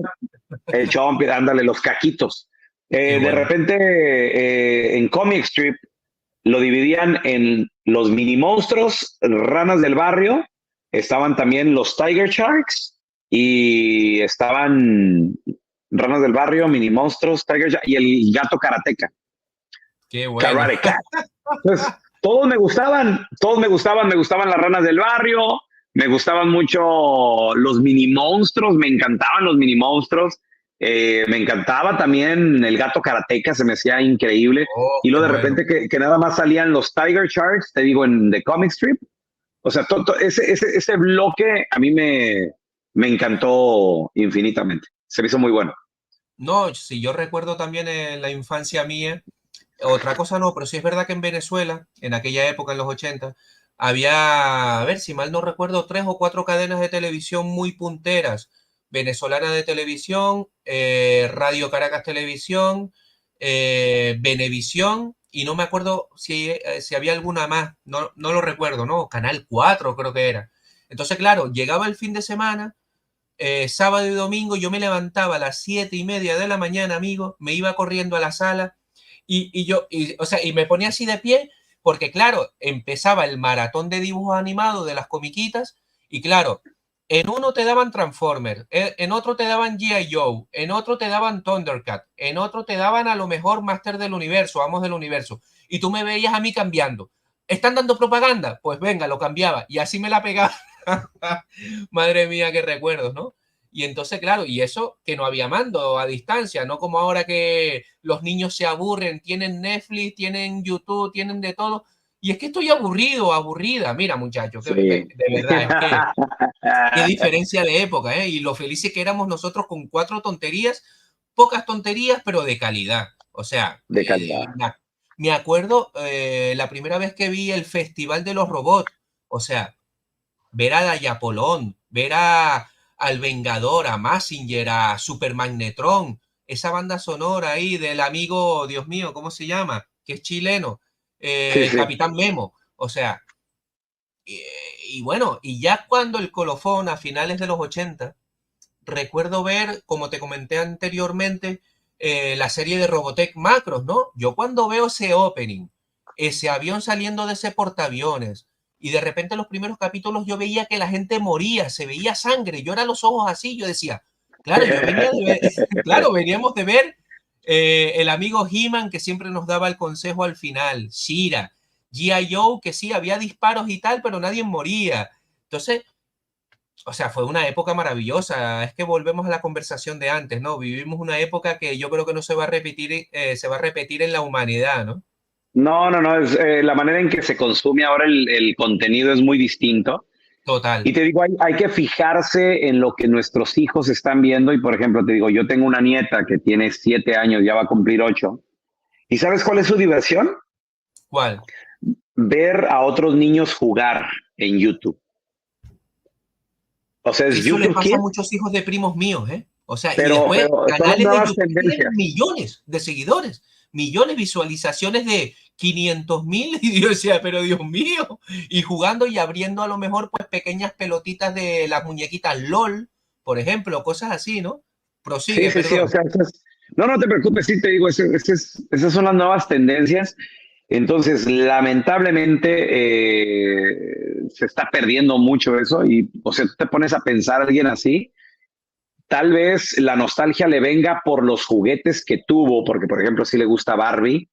era el Chompi, ándale, los caquitos. Qué De bueno. repente en Comic Strip lo dividían en los mini monstruos, ranas del barrio, estaban también los Tiger Sharks y estaban ranas del barrio, mini monstruos, Tiger Sharks y el gato karateca, Qué bueno. Karate Cat. Entonces, me gustaban las ranas del barrio, me gustaban mucho los mini monstruos, me encantaban los mini monstruos, me encantaba también el gato karateca, se me hacía increíble. Oh, Y qué luego de bueno. repente que nada más salían los Tiger Sharks, te digo, en The Comic Strip. O sea, ese bloque a mí me encantó infinitamente. Se me hizo muy bueno. No, si yo recuerdo también en la infancia mía, otra cosa no, pero sí es verdad que en Venezuela, en aquella época, en los 80, había, a ver, si mal no recuerdo, 3 o 4 cadenas de televisión muy punteras. Venezolana de Televisión, Radio Caracas Televisión, Venevisión, y no me acuerdo si había alguna más, no lo recuerdo, ¿no? Canal 4 creo que era. Entonces, claro, llegaba el fin de semana, sábado y domingo, yo me levantaba a las 7:30 de la mañana, amigo, me iba corriendo a la sala o sea, y me ponía así de pie, porque claro, empezaba el maratón de dibujos animados de las comiquitas, y claro, en uno te daban Transformers, en otro te daban G.I. Joe, en otro te daban Thundercat, en otro te daban a lo mejor Master del Universo, Amos del Universo, y tú me veías a mí cambiando. ¿Están dando propaganda? Pues venga, lo cambiaba, y así me la pegaba. Madre mía, qué recuerdos, ¿no? Y entonces, claro, y eso que no había mando a distancia, no como ahora que los niños se aburren, tienen Netflix, tienen YouTube, tienen de todo. Y es que estoy aburrido, aburrida. Mira, muchachos, Sí. de verdad, es que qué diferencia de época, ¿eh? Y lo felices que éramos nosotros con 4 tonterías, pocas tonterías, pero de calidad. O sea, De calidad. me acuerdo la primera vez que vi el Festival de los Robots. O sea, ver a Dayapolón, ver al Vengador, a Mazinger, a Supermagnetron, esa banda sonora ahí del amigo, Dios mío, ¿cómo se llama? Que es chileno, Sí, el sí. Capitán Memo. O sea, y, y bueno, y ya cuando el colofón a finales de los 80, recuerdo ver, como te comenté anteriormente, la serie de Robotech Macros, ¿no? Yo cuando veo ese opening, ese avión saliendo de ese portaaviones, y de repente en los primeros capítulos yo veía que la gente moría, se veía sangre, yo era los ojos así, yo decía, claro, yo venía de ver, claro, veníamos de ver el amigo He-Man que siempre nos daba el consejo al final, Shira, G.I. Joe, que sí, había disparos y tal, pero nadie moría. Entonces, o sea, fue una época maravillosa. Es que volvemos a la conversación de antes, ¿no? Vivimos una época que yo creo que no se va a repetir, se va a repetir en la humanidad, ¿no? No, no, no, es, la manera en que se consume ahora el contenido es muy distinto. Total. Y te digo, hay que fijarse en lo que nuestros hijos están viendo. Y por ejemplo, te digo, yo tengo una nieta que tiene 7 años, ya va a cumplir 8. ¿Y sabes cuál es su diversión? ¿Cuál? Ver a otros niños jugar en YouTube. O sea, es Eso le YouTube pasa a Kids, muchos hijos de primos míos, ¿eh? O sea, y pero, después pero son las canales de nuevas YouTube que tienen tendencias. millones de seguidores, millones de visualizaciones de 500.000, y yo decía, pero Dios mío, y jugando y abriendo a lo mejor pues pequeñas pelotitas de las muñequitas LOL, por ejemplo, cosas así, ¿no? Sí, Prosigue, sí, sí, o perdón. sea, no, no te preocupes, sí te digo, esas son las nuevas tendencias. Entonces, lamentablemente, se está perdiendo mucho eso y, o sea, tú te pones a pensar a alguien así, tal vez la nostalgia le venga por los juguetes que tuvo, porque, por ejemplo, sí le gusta Barbie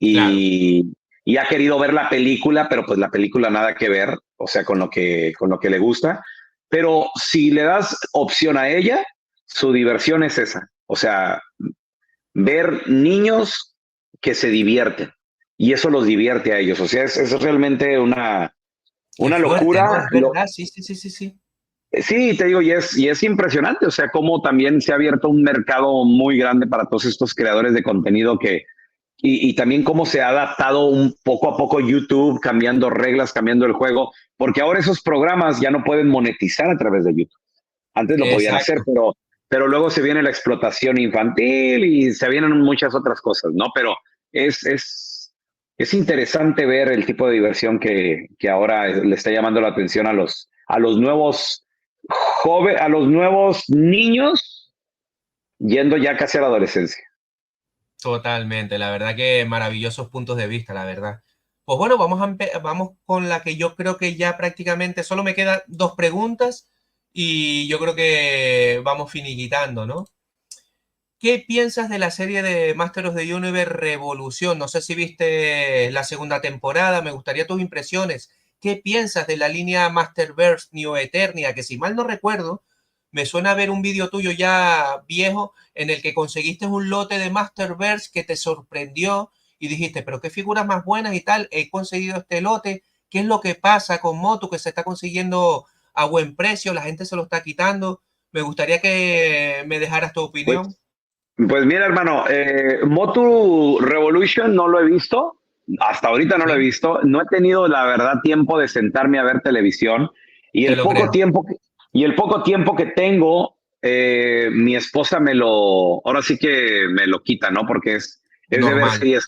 Claro, y ha querido ver la película, pero pues la película nada que ver, o sea, con lo que le gusta. Pero si le das opción a ella, su diversión es esa. O sea, ver niños que se divierten y eso los divierte a ellos. O sea, es realmente qué una fuerte, ¿no? locura. Es verdad, sí, sí, sí, sí, sí. Sí, te digo, y es impresionante, o sea, cómo también se ha abierto un mercado muy grande para todos estos creadores de contenido y también cómo se ha adaptado un poco a poco YouTube, cambiando reglas, cambiando el juego, porque ahora esos programas ya no pueden monetizar a través de YouTube. Antes lo podían hacer, Exacto, pero luego se viene la explotación infantil y se vienen muchas otras cosas, ¿no? Pero es, es, es interesante ver el tipo de diversión que ahora le está llamando la atención a los nuevos a los nuevos niños yendo ya casi a la adolescencia. totalmente. La verdad que maravillosos puntos de vista, la verdad. Pues bueno, vamos con la que yo creo que ya prácticamente solo me quedan dos preguntas y yo creo que vamos finiquitando, ¿no? ¿Qué piensas de la serie de Master of the Universe Revolución? No sé si viste la segunda temporada, me gustaría tus impresiones. ¿Qué piensas de la línea Masterverse New Eternia? Que si mal no recuerdo, me suena a ver un vídeo tuyo ya viejo en el que conseguiste un lote de Masterverse que te sorprendió y dijiste, pero qué figuras más buenas y tal, he conseguido este lote. ¿Qué es lo que pasa con Motu que se está consiguiendo a buen precio? La gente se lo está quitando. Me gustaría que me dejaras tu opinión. Pues, pues mira, hermano, Motu Revolution no lo he visto, hasta ahorita no lo he Sí, visto, no he tenido la verdad tiempo de sentarme a ver televisión y te el lo poco creo. tiempo y el poco tiempo que tengo, mi esposa me lo, ahora sí que me lo quita, ¿no? Porque es de ver Normal. series,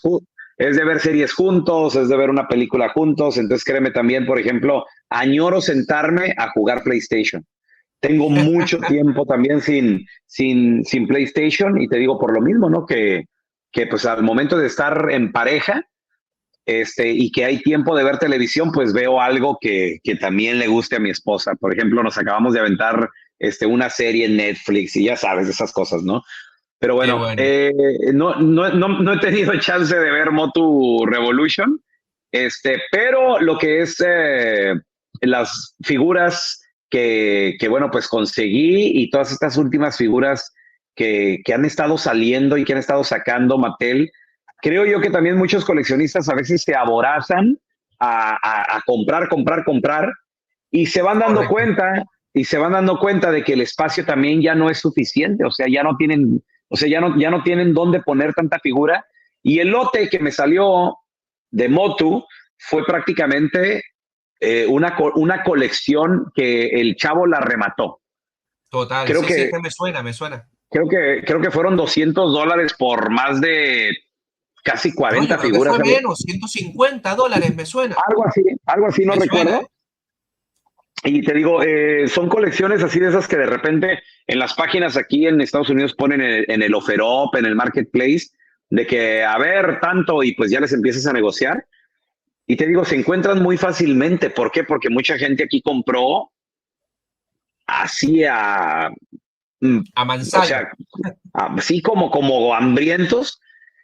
es de ver series juntos, es de ver una película juntos, entonces créeme también, por ejemplo, añoro sentarme a jugar PlayStation. Tengo mucho tiempo también sin PlayStation y te digo por lo mismo, ¿no? Que pues al momento de estar en pareja, y que hay tiempo de ver televisión, pues veo algo que también le guste a mi esposa. Por ejemplo, nos acabamos de aventar una serie en Netflix y ya sabes, esas cosas, ¿no? Pero Qué bueno, bueno. no he tenido chance de ver Motu Revolution, pero lo que es las figuras bueno, pues conseguí y todas estas últimas figuras que han estado saliendo y que han estado sacando Mattel, creo yo que también muchos coleccionistas a veces se aborazan a comprar, comprar, comprar y se van dando Correcto. cuenta y se van dando cuenta de que el espacio también ya no es suficiente, o sea, ya no tienen dónde poner tanta figura. Y el lote que me salió de Motu fue prácticamente una colección que el chavo la remató. Total. Creo Sí, sí, es que, que me suena, me suena. creo que fueron $200 por más de casi No, yo 40 creo que figuras, fue menos, $150, me suena. algo así, no Me suena, recuerdo. ¿eh? Y te digo, son colecciones así de esas que de repente en las páginas aquí en Estados Unidos ponen en el OfferUp, en el Marketplace, de que a ver tanto y pues ya les empiezas a negociar. Y te digo, se encuentran muy fácilmente. ¿Por qué? Porque mucha gente aquí compró así mm, A o mansalva. sea, así como hambrientos.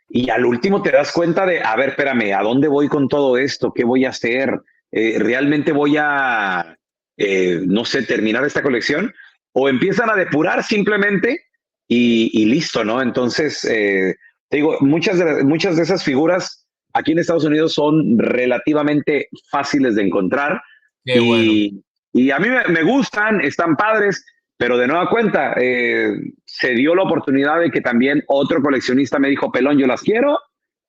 Y al último te das cuenta de, a ver, espérame, ¿a dónde voy con todo esto? ¿Qué voy a hacer? ¿Realmente voy a, no sé, terminar esta colección? O empiezan a depurar simplemente y listo, ¿no? Entonces, te digo, muchas de esas figuras aquí en Estados Unidos son relativamente fáciles de encontrar Qué bueno. y, y a mí me gustan, están padres, pero de nueva cuenta, se dio la oportunidad de que también otro coleccionista me dijo, Pelón, yo las quiero,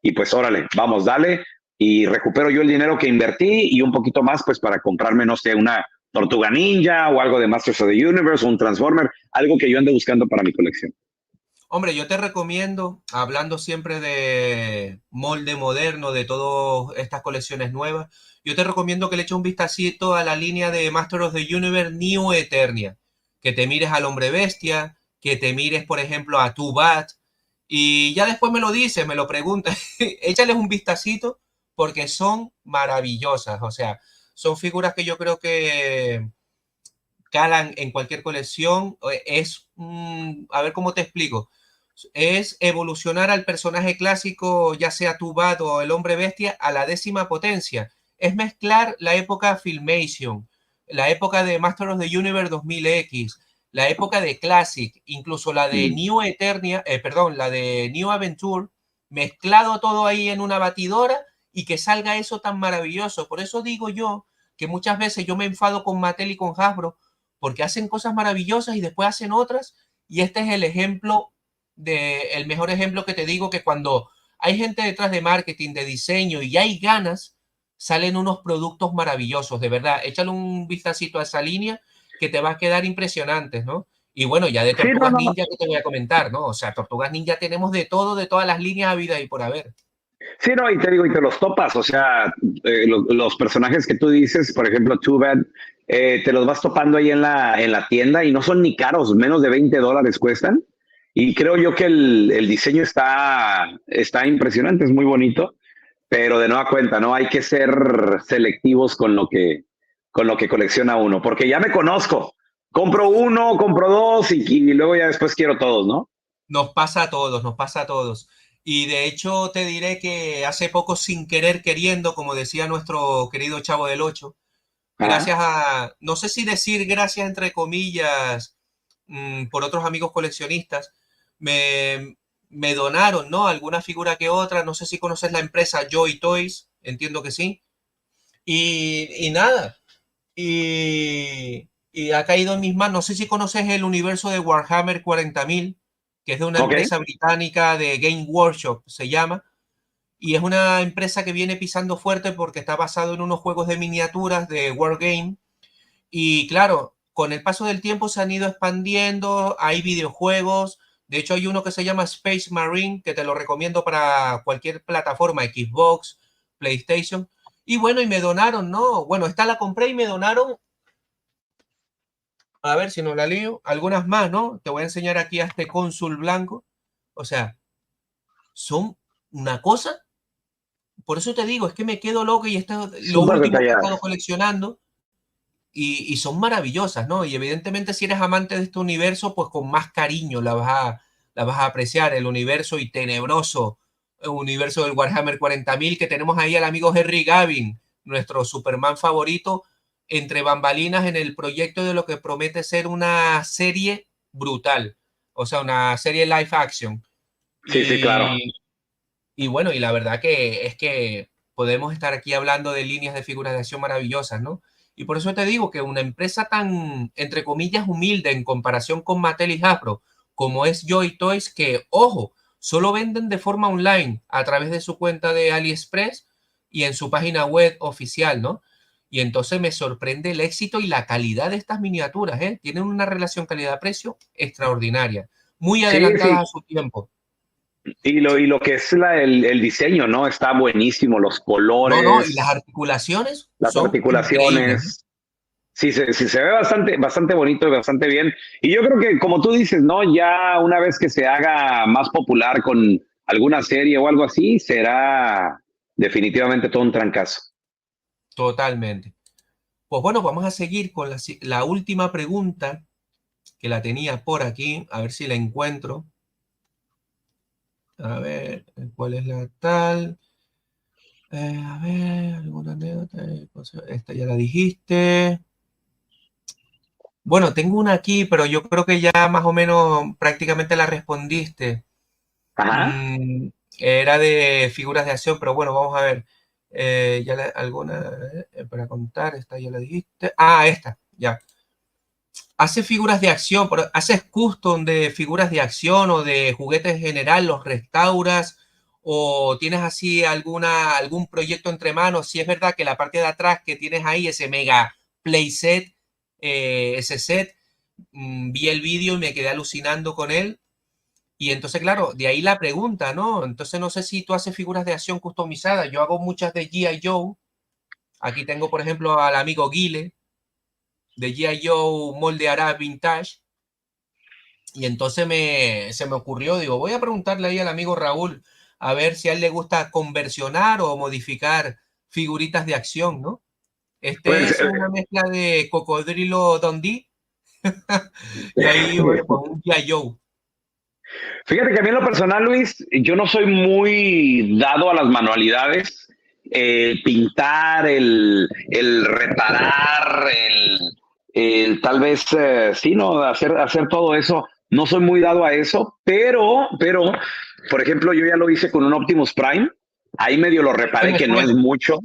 y pues órale, vamos, dale, y recupero yo el dinero que invertí y un poquito más, pues para comprarme, no sé, una Tortuga Ninja o algo de Masters of the Universe o un Transformer, algo que yo ande buscando para mi colección. Hombre, yo te recomiendo, hablando siempre de molde moderno, de todas estas colecciones nuevas, yo te recomiendo que le eches un vistacito a la línea de Master of the Universe New Eternia, que te mires al Hombre Bestia, que te mires, por ejemplo, a Two Bat, y ya después me lo dices, me lo preguntas, échales un vistacito, porque son maravillosas, o sea, son figuras que yo creo que calan en cualquier colección, a ver cómo te explico, es evolucionar al personaje clásico, ya sea Tubat o el hombre bestia, a la décima potencia. Es mezclar la época Filmation, la época de Master of the Universe 2000X, la época de Classic, incluso la de Mm. New Eternia, perdón, la de New Adventure, mezclado todo ahí en una batidora y que salga eso tan maravilloso. Por eso digo yo que muchas veces yo me enfado con Mattel y con Hasbro porque hacen cosas maravillosas y después hacen otras y este es el mejor ejemplo que te digo que cuando hay gente detrás de marketing, de diseño y hay ganas, salen unos productos maravillosos, de verdad. Échale un vistacito a esa línea que te va a quedar impresionante, ¿no? Y bueno, ya de Sí, no, Tortugas no. Ninja que te voy a comentar, ¿no? O sea, Tortugas Ninja tenemos de todo, de todas las líneas a vida y por haber. Sí, no, y te digo, y te los topas, o sea, los personajes que tú dices, por ejemplo, Too Bad, te los vas topando ahí en la tienda y no son ni caros, menos de $20 cuestan. Y creo yo que el diseño está impresionante, es muy bonito. pero de nueva cuenta, ¿no? Hay que ser selectivos con lo que colecciona uno, porque ya me conozco. Compro uno, compro dos y luego ya después quiero todos, ¿no? Nos pasa a todos, nos pasa a todos. Y de hecho te diré que hace poco sin querer queriendo, como decía nuestro querido Chavo del Ocho, Ajá. gracias a, no sé si decir gracias entre comillas, por otros amigos coleccionistas, me donaron, ¿no? Alguna figura que otra, no sé si conoces la empresa Joy Toys, entiendo que sí. Y nada, y ha caído en mis manos. No sé si conoces el universo de Warhammer 40.000, que es de una Ok. empresa británica de Game Workshop, se llama. Y es una empresa que viene pisando fuerte porque está basado en unos juegos de miniaturas de Wargame. Y claro, con el paso del tiempo se han ido expandiendo, hay videojuegos. De hecho, hay uno que se llama Space Marine, que te lo recomiendo para cualquier plataforma, Xbox, PlayStation. Y bueno, y me donaron, ¿no? Bueno, esta la compré y me donaron, a ver si no la lío, algunas más, ¿no? Te voy a enseñar aquí a este cónsul blanco. O sea, son una cosa, por eso te digo, es que me quedo loco y esto es lo Súper último que he estado detalladas. coleccionando y son maravillosas, ¿no? Y evidentemente si eres amante de este universo, pues con más cariño la vas a apreciar, el universo y tenebroso el universo del Warhammer 40.000, que tenemos ahí al amigo Henry Gavin, nuestro Superman favorito, entre bambalinas en el proyecto de lo que promete ser una serie brutal, o sea, una serie live action. Sí, sí, claro. Y, y bueno, y la verdad que es que podemos estar aquí hablando de líneas de figuras de acción maravillosas, ¿no? Y por eso te digo que una empresa tan, entre comillas, humilde en comparación con Mattel y Hasbro, como es Joy Toys, que, ojo, solo venden de forma online a través de su cuenta de AliExpress y en su página web oficial, ¿no? Y entonces me sorprende el éxito y la calidad de estas miniaturas, ¿eh? Tienen una relación calidad-precio extraordinaria, muy Sí, adelantadas sí. a su tiempo. Y lo que es el diseño, ¿no? Está buenísimo, los No, no, y las colores, articulaciones las son increíbles, ¿eh? articulaciones. Sí, se ve bastante, bastante bonito y bastante bien. Y yo creo que, como tú dices, ¿no? Ya una vez que se haga más popular con alguna serie o algo así, será definitivamente todo un trancazo. Totalmente. Pues bueno, vamos a seguir con la última pregunta que la tenía por aquí, a ver si la encuentro. A ver, ¿cuál es la tal? A ver, alguna anécdota. Esta ya la dijiste. Bueno, tengo una aquí, pero yo creo que ya más o menos prácticamente la respondiste. Ajá. Mm, era de figuras de acción, pero bueno, vamos a ver. Alguna para contar, esta ya la dijiste. Ah, esta, ya. ¿Haces figuras de acción? ¿Haces custom de figuras de acción o de juguetes en general? ¿Los restauras? ¿O tienes así algún proyecto entre manos? Si es verdad que la parte de atrás que tienes ahí, ese mega playset, ese set, vi el vídeo y me quedé alucinando con él. Y entonces, claro, de ahí la pregunta, ¿no? Entonces, no sé si tú haces figuras de acción customizadas. Yo hago muchas de G.I. Joe. Aquí tengo, por ejemplo, al amigo Guile de G.I. Joe molde Arab Vintage. Y entonces se me ocurrió, digo, voy a preguntarle ahí al amigo Raúl a ver si a él le gusta conversionar o modificar figuritas de acción, ¿no? Este Pues es una mezcla de Cocodrilo Dundee y ahí, bueno, pues un G.I. Joe. fíjate que a mí en lo personal, Luis, yo no soy muy dado a las manualidades. El pintar, el reparar, el tal vez, sí, ¿no? Hacer todo eso. No soy muy dado a eso, pero, por ejemplo, yo ya lo hice con un Optimus Prime. Ahí medio lo Este reparé, me que no es suena. mucho.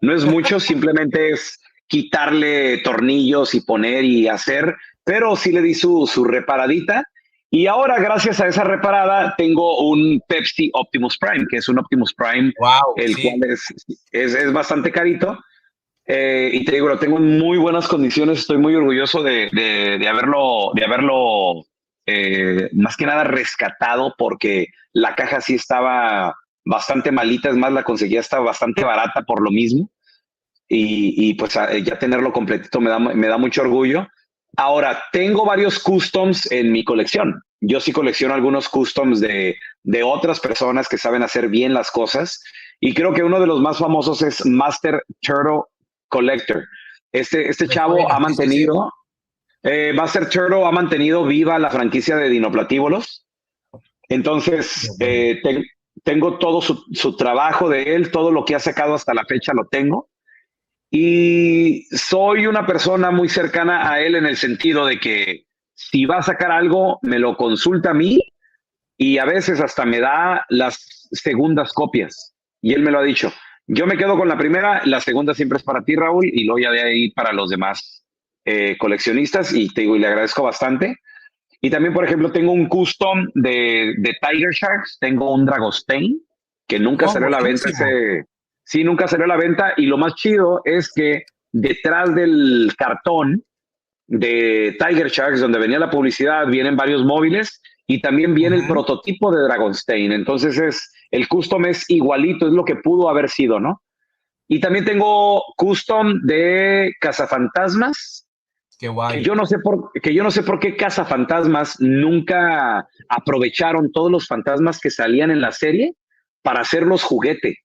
No es mucho, simplemente es quitarle tornillos y poner y hacer, pero sí le di su reparadita y ahora, gracias a esa reparada, tengo un Pepsi Optimus Prime, que es un Optimus Prime, Wow, el cual sí. es bastante carito. Y te digo, lo tengo en muy buenas condiciones. Estoy muy orgulloso de haberlo más que nada rescatado, porque la caja sí estaba bastante malita. Es más, la conseguía hasta bastante barata por lo mismo y pues ya tenerlo completito me da mucho orgullo. Ahora, tengo varios customs en mi colección. Yo sí colecciono algunos customs de otras personas que saben hacer bien las cosas Y creo que uno de los más famosos es Master Turtle Collector. Este Me chavo suena, ha sí, sí, sí. mantenido, Master Turtle ha mantenido viva la franquicia de Dinoplatívolos. Qué Entonces, bueno. tengo todo su trabajo de él, todo lo que ha sacado hasta la fecha lo tengo. Y soy una persona muy cercana a él en el sentido de que si va a sacar algo, me lo consulta a mí y a veces hasta me da las segundas copias. Y él me lo ha dicho. Yo me quedo con la primera, la segunda siempre es para ti, Raúl, y luego ya de ahí para los demás coleccionistas. Y te digo, y le agradezco bastante. Y también, por ejemplo, tengo un custom de Tiger Sharks, tengo un Dragostein, que nunca Oh, salió a la venta buenísimo. ese, sí, nunca salió a la venta, y lo más chido es que detrás del cartón de Tiger Sharks, donde venía la publicidad, vienen varios móviles, y también viene el Ujú. prototipo de Dragonstein, entonces el custom es igualito, es lo que pudo haber sido, ¿no? Y también tengo custom de Cazafantasmas, Qué que guay. yo no sé que yo no sé por qué Cazafantasmas nunca aprovecharon todos los fantasmas que salían en la serie para hacerlos juguete.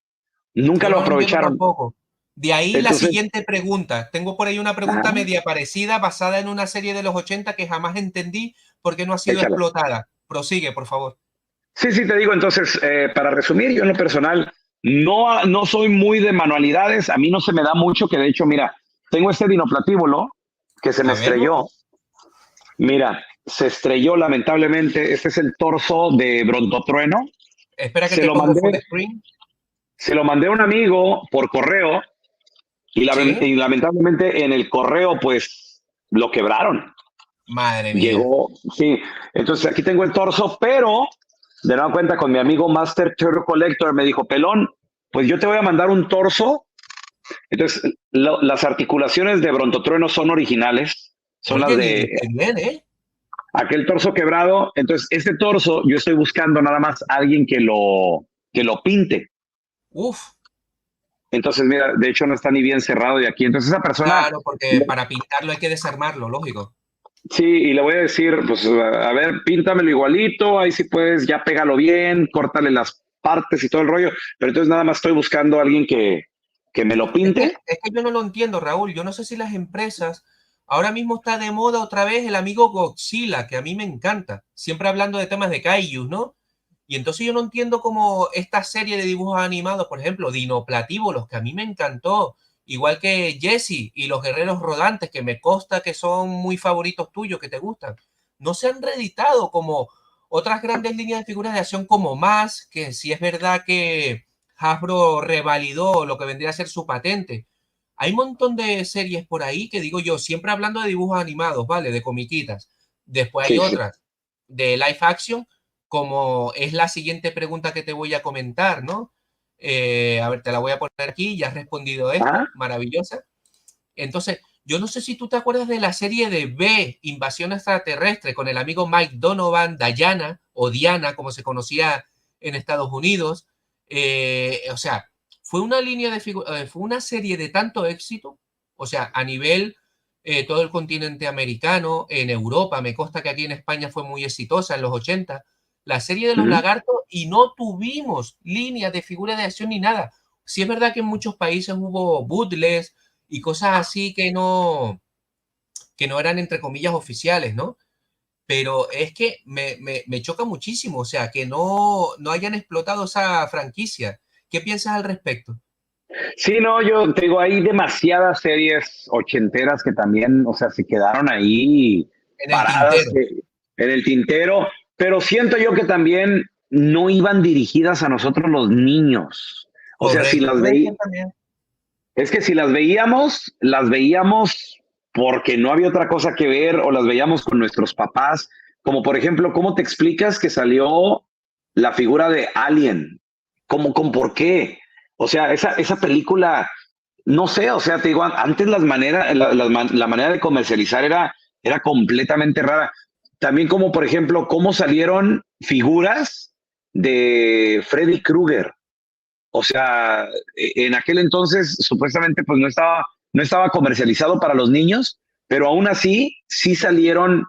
Nunca Yo lo no lo entiendo aprovecharon. tampoco. De ahí la Entonces, siguiente pregunta. Tengo por ahí una pregunta ajá, media parecida basada en una serie de los 80 que jamás entendí por qué no ha sido échala. explotada. Prosigue, por favor. Sí, sí, te digo, entonces, para resumir, yo en lo personal no soy muy de manualidades, a mí no se me da mucho, que de hecho, mira, tengo este dinoplatíbulo que se me A verlo. estrelló, mira, se estrelló lamentablemente, este es el torso de Brontotrueno, Espera que se te lo pongo mandé, full screen. se lo mandé a un amigo por correo Sí. y lamentablemente en el correo pues lo quebraron. Madre mía. Llegó, sí, entonces aquí tengo el torso, pero de nueva cuenta con mi amigo Master Turtle Collector me dijo, Pelón, pues yo te voy a mandar un torso. Entonces, las articulaciones de Brontotrueno son originales, son las Oye, de qué bien, ¿eh? aquel torso quebrado. Entonces, este torso yo estoy buscando nada más a alguien que lo pinte. Uf, Entonces, mira, de hecho no está ni bien cerrado de aquí. Entonces, esa persona, claro, porque para pintarlo hay que desarmarlo, lógico. sí, y le voy a decir, pues, a ver, píntamelo igualito, ahí sí puedes, ya pégalo bien, córtale las partes y todo el rollo. Pero entonces nada más estoy buscando a alguien que me lo pinte. Es que yo no lo entiendo, Raúl. Yo no sé si las empresas, ahora mismo está de moda otra vez el amigo Godzilla, que a mí me encanta, siempre hablando de temas de kaijus, ¿no? Y entonces yo no entiendo cómo esta serie de dibujos animados, por ejemplo, Dinoplatívolos, que a mí me encantó, igual que Jesse y los Guerreros Rodantes, que me consta que son muy favoritos tuyos, que te gustan, no se han reeditado como otras grandes líneas de figuras de acción como más, que sí es verdad que Hasbro revalidó lo que vendría a ser su patente. Hay un montón de series por ahí que digo yo, siempre hablando de dibujos animados, ¿vale? De comiquitas. Después hay Sí, sí. otras de live action, como es la siguiente pregunta que te voy a comentar, ¿no? A ver, te la voy a poner aquí, ya has respondido Ah, esta, maravillosa. Entonces, yo no sé si tú te acuerdas de la serie de B, Invasión Extraterrestre, con el amigo Mike Donovan, Diana, o Diana, como se conocía en Estados Unidos. O sea, fue una línea de fue una serie de tanto éxito, o sea, a nivel todo el continente americano, en Europa, me consta que aquí en España fue muy exitosa en los 80, la serie de los ujú. lagartos, y no tuvimos líneas de figuras de acción ni nada. Sí es verdad que en muchos países hubo bootlegs y cosas así que no eran entre comillas oficiales, ¿no? Pero es que me choca muchísimo, o sea, que no hayan explotado esa franquicia. ¿Qué piensas al respecto? Sí, no, yo te digo, hay demasiadas series ochenteras que también, o sea, se quedaron ahí En el paradas tintero, en el tintero, pero siento yo que también no iban dirigidas a nosotros los niños. O sea, si correcto. las Puede ser veí, también. es que si las veíamos porque no había otra cosa que ver o las veíamos con nuestros papás, como por ejemplo, ¿cómo te explicas que salió la figura de Alien? ¿Cómo, por qué? O sea, esa película, no sé, o sea, te digo, antes la manera de comercializar era completamente rara. También como, por ejemplo, cómo salieron figuras de Freddy Krueger. O sea, en aquel entonces supuestamente pues no estaba comercializado para los niños, pero aún así sí salieron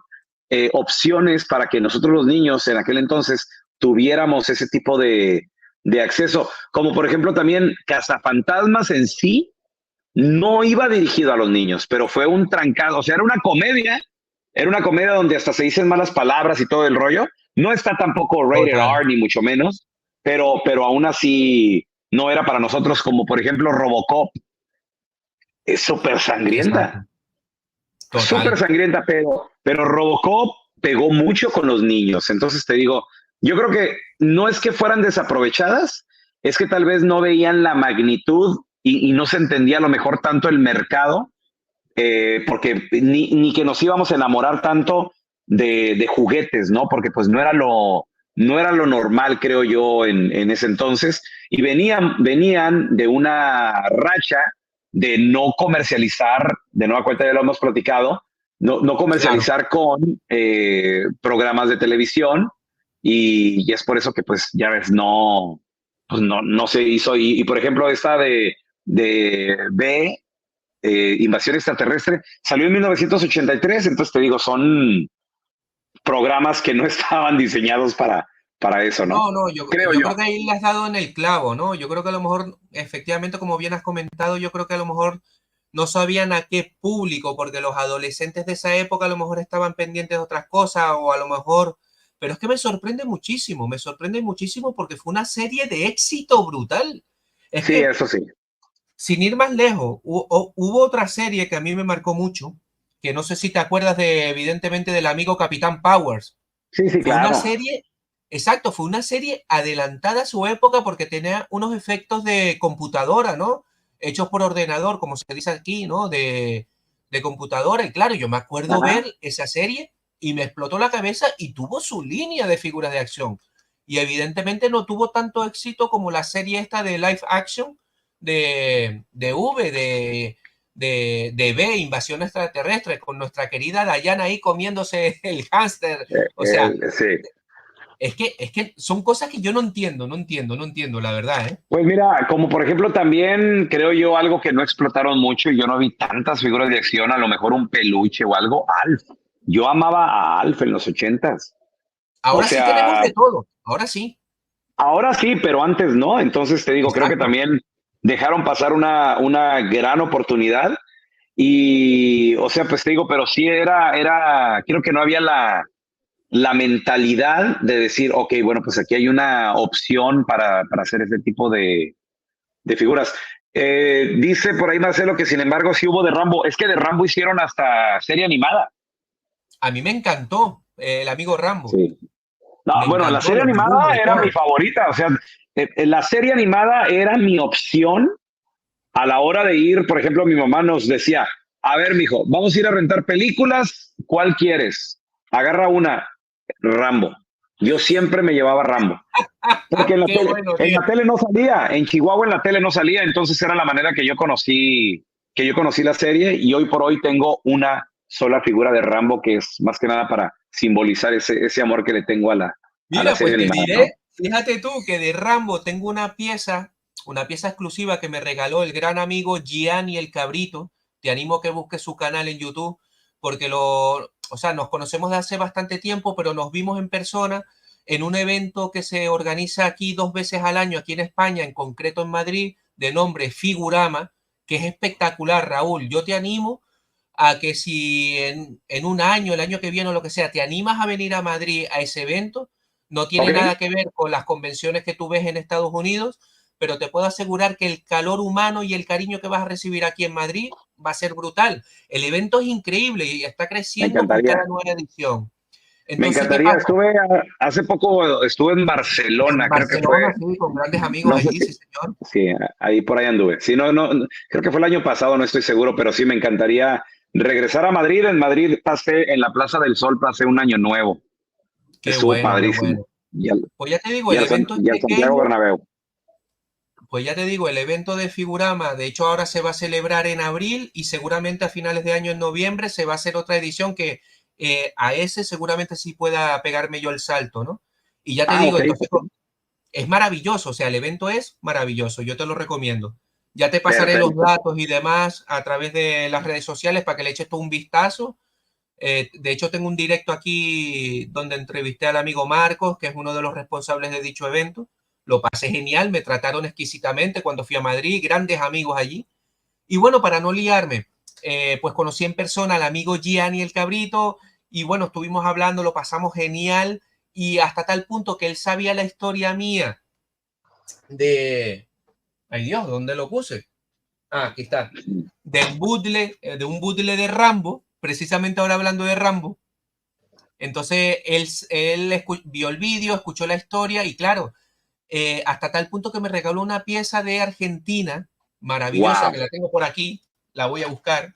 opciones para que nosotros los niños en aquel entonces tuviéramos ese tipo de acceso, como por ejemplo también Cazafantasmas en sí no iba dirigido a los niños, pero fue un trancado, o sea, era una comedia donde hasta se dicen malas palabras y todo el rollo. No está tampoco rated Total, R ni mucho menos, pero aún así no era para nosotros como por ejemplo Robocop, es exacto, súper total. sangrienta, pero Robocop pegó mucho con los niños. Entonces te digo, yo creo que no es que fueran desaprovechadas, es que tal vez no veían la magnitud y no se entendía a lo mejor tanto el mercado, porque ni que nos íbamos a enamorar tanto de juguetes, ¿no? Porque pues no era lo normal, creo yo, en ese entonces. Y venían de una racha de no comercializar, de nueva cuenta ya lo hemos platicado, no Claro. comercializar con programas de televisión y es por eso que pues ya ves, pues no se hizo. Y por ejemplo, esta de B, Invasión Extraterrestre, salió en 1983, entonces te digo, son programas que no estaban diseñados para eso, ¿no? No, no, Creo yo yo. creo que ahí le has dado en el clavo, ¿no? Yo creo que a lo mejor, efectivamente, como bien has comentado, yo creo que a lo mejor no sabían a qué público, porque los adolescentes de esa época a lo mejor estaban pendientes de otras cosas, o a lo mejor, pero es que me sorprende muchísimo porque fue una serie de éxito brutal. Es Sí, que, eso sí. sin ir más lejos, hubo otra serie que a mí me marcó mucho, que no sé si te acuerdas de, evidentemente, del amigo Capitán Powers. Sí, sí, Fue una claro. serie, exacto, fue una serie adelantada a su época porque tenía unos efectos de computadora, ¿no? Hechos por ordenador, como se dice aquí, ¿no? De computadora. Y claro, yo me acuerdo Ajá. ver esa serie y me explotó la cabeza y tuvo su línea de figuras de acción. Y evidentemente no tuvo tanto éxito como la serie esta de live action de V, de B, Invasión Extraterrestre, con nuestra querida Diana ahí comiéndose el hámster. O sea, Sí. es que son cosas que yo no entiendo, no entiendo, la verdad, ¿eh? Pues mira, como por ejemplo también creo yo algo que no explotaron mucho y yo no vi tantas figuras de acción, a lo mejor un peluche o algo, Alf. Yo amaba a Alf en los ochentas. O Ahora sí tenemos sea, de todo, ahora sí, ahora sí, pero antes no. Entonces te digo, creo que exacto. también dejaron pasar una gran oportunidad. Y, o sea, pues te digo, pero sí creo que no había la mentalidad de decir, ok, bueno, pues aquí hay una opción para hacer ese tipo de figuras. Dice por ahí Marcelo que sin embargo sí hubo de Rambo. Es que de Rambo hicieron hasta serie animada. A mí me encantó el amigo Rambo, Sí. No, me bueno, la encantó serie los dibujos animada y era mi todo. favorita. O sea, la serie animada era mi opción a la hora de ir. Por ejemplo, mi mamá nos decía, a ver, mijo, vamos a ir a rentar películas, ¿cuál quieres? Agarra una, Rambo. Yo siempre me llevaba Rambo. Porque Qué bueno, en tío. la tele no salía, en Chihuahua en la tele no salía, entonces era la manera que yo conocí la serie y hoy por hoy tengo una sola figura de Rambo que es más que nada para simbolizar ese amor que le tengo a la Mira, serie pues te animada, ¿no? diré, fíjate tú que de Rambo tengo una pieza exclusiva que me regaló el gran amigo Gianni el Cabrito. Te animo a que busques su canal en YouTube, porque o sea, nos conocemos de hace bastante tiempo, pero nos vimos en persona en un evento que se organiza aquí 2 veces al año, aquí en España, en concreto en Madrid, de nombre Figurama, que es espectacular, Raúl. Yo te animo a que si en un año, el año que viene o lo que sea, te animas a venir a Madrid a ese evento, no ¿Ok? tiene nada que ver con las convenciones que tú ves en Estados Unidos, pero te puedo asegurar que el calor humano y el cariño que vas a recibir aquí en Madrid va a ser brutal. El evento es increíble y está Me creciendo con encantaría. cada nueva edición. Me Entonces, ¿qué encantaría. pasa? Hace poco estuve en En Barcelona, creo que fue, Barcelona, sí, con grandes amigos no sé allí, si, sí, señor. sí, ahí por ahí anduve. Sí, creo que fue el año pasado, no estoy seguro, pero sí me encantaría regresar a Madrid. En Madrid pasé, en la Plaza del Sol pasé un año nuevo. Qué Estuvo bueno, qué padrísimo. bueno. Pues ya te digo, Y el evento es y al Santiago pequeño. Bernabéu. Pues ya te digo, el evento de Figurama, de hecho ahora se va a celebrar en abril y seguramente a finales de año en noviembre se va a hacer otra edición que a ese seguramente sí pueda pegarme yo el salto, ¿no? Y ya te Ah, digo, ok, entonces es maravilloso, o sea, el evento es maravilloso, yo te lo recomiendo. Ya te pasaré los perfecto. datos y demás a través de las redes sociales para que le eches tú un vistazo. De hecho, tengo un directo aquí donde entrevisté al amigo Marcos, que es uno de los responsables de dicho evento. lo pasé genial, me trataron exquisitamente cuando fui a Madrid, grandes amigos allí. Y bueno, para no liarme, pues conocí en persona al amigo Gianni el Cabrito y bueno, estuvimos hablando, lo pasamos genial y hasta tal punto que él sabía la historia mía de... Ay Dios, ¿dónde lo puse? Ah, aquí está. Del bootleg, de un bootleg de Rambo, precisamente ahora hablando de Rambo. Entonces él vio el vídeo, escuchó la historia y claro, hasta tal punto que me regaló una pieza de Argentina maravillosa Wow. que la tengo por aquí, la voy a buscar.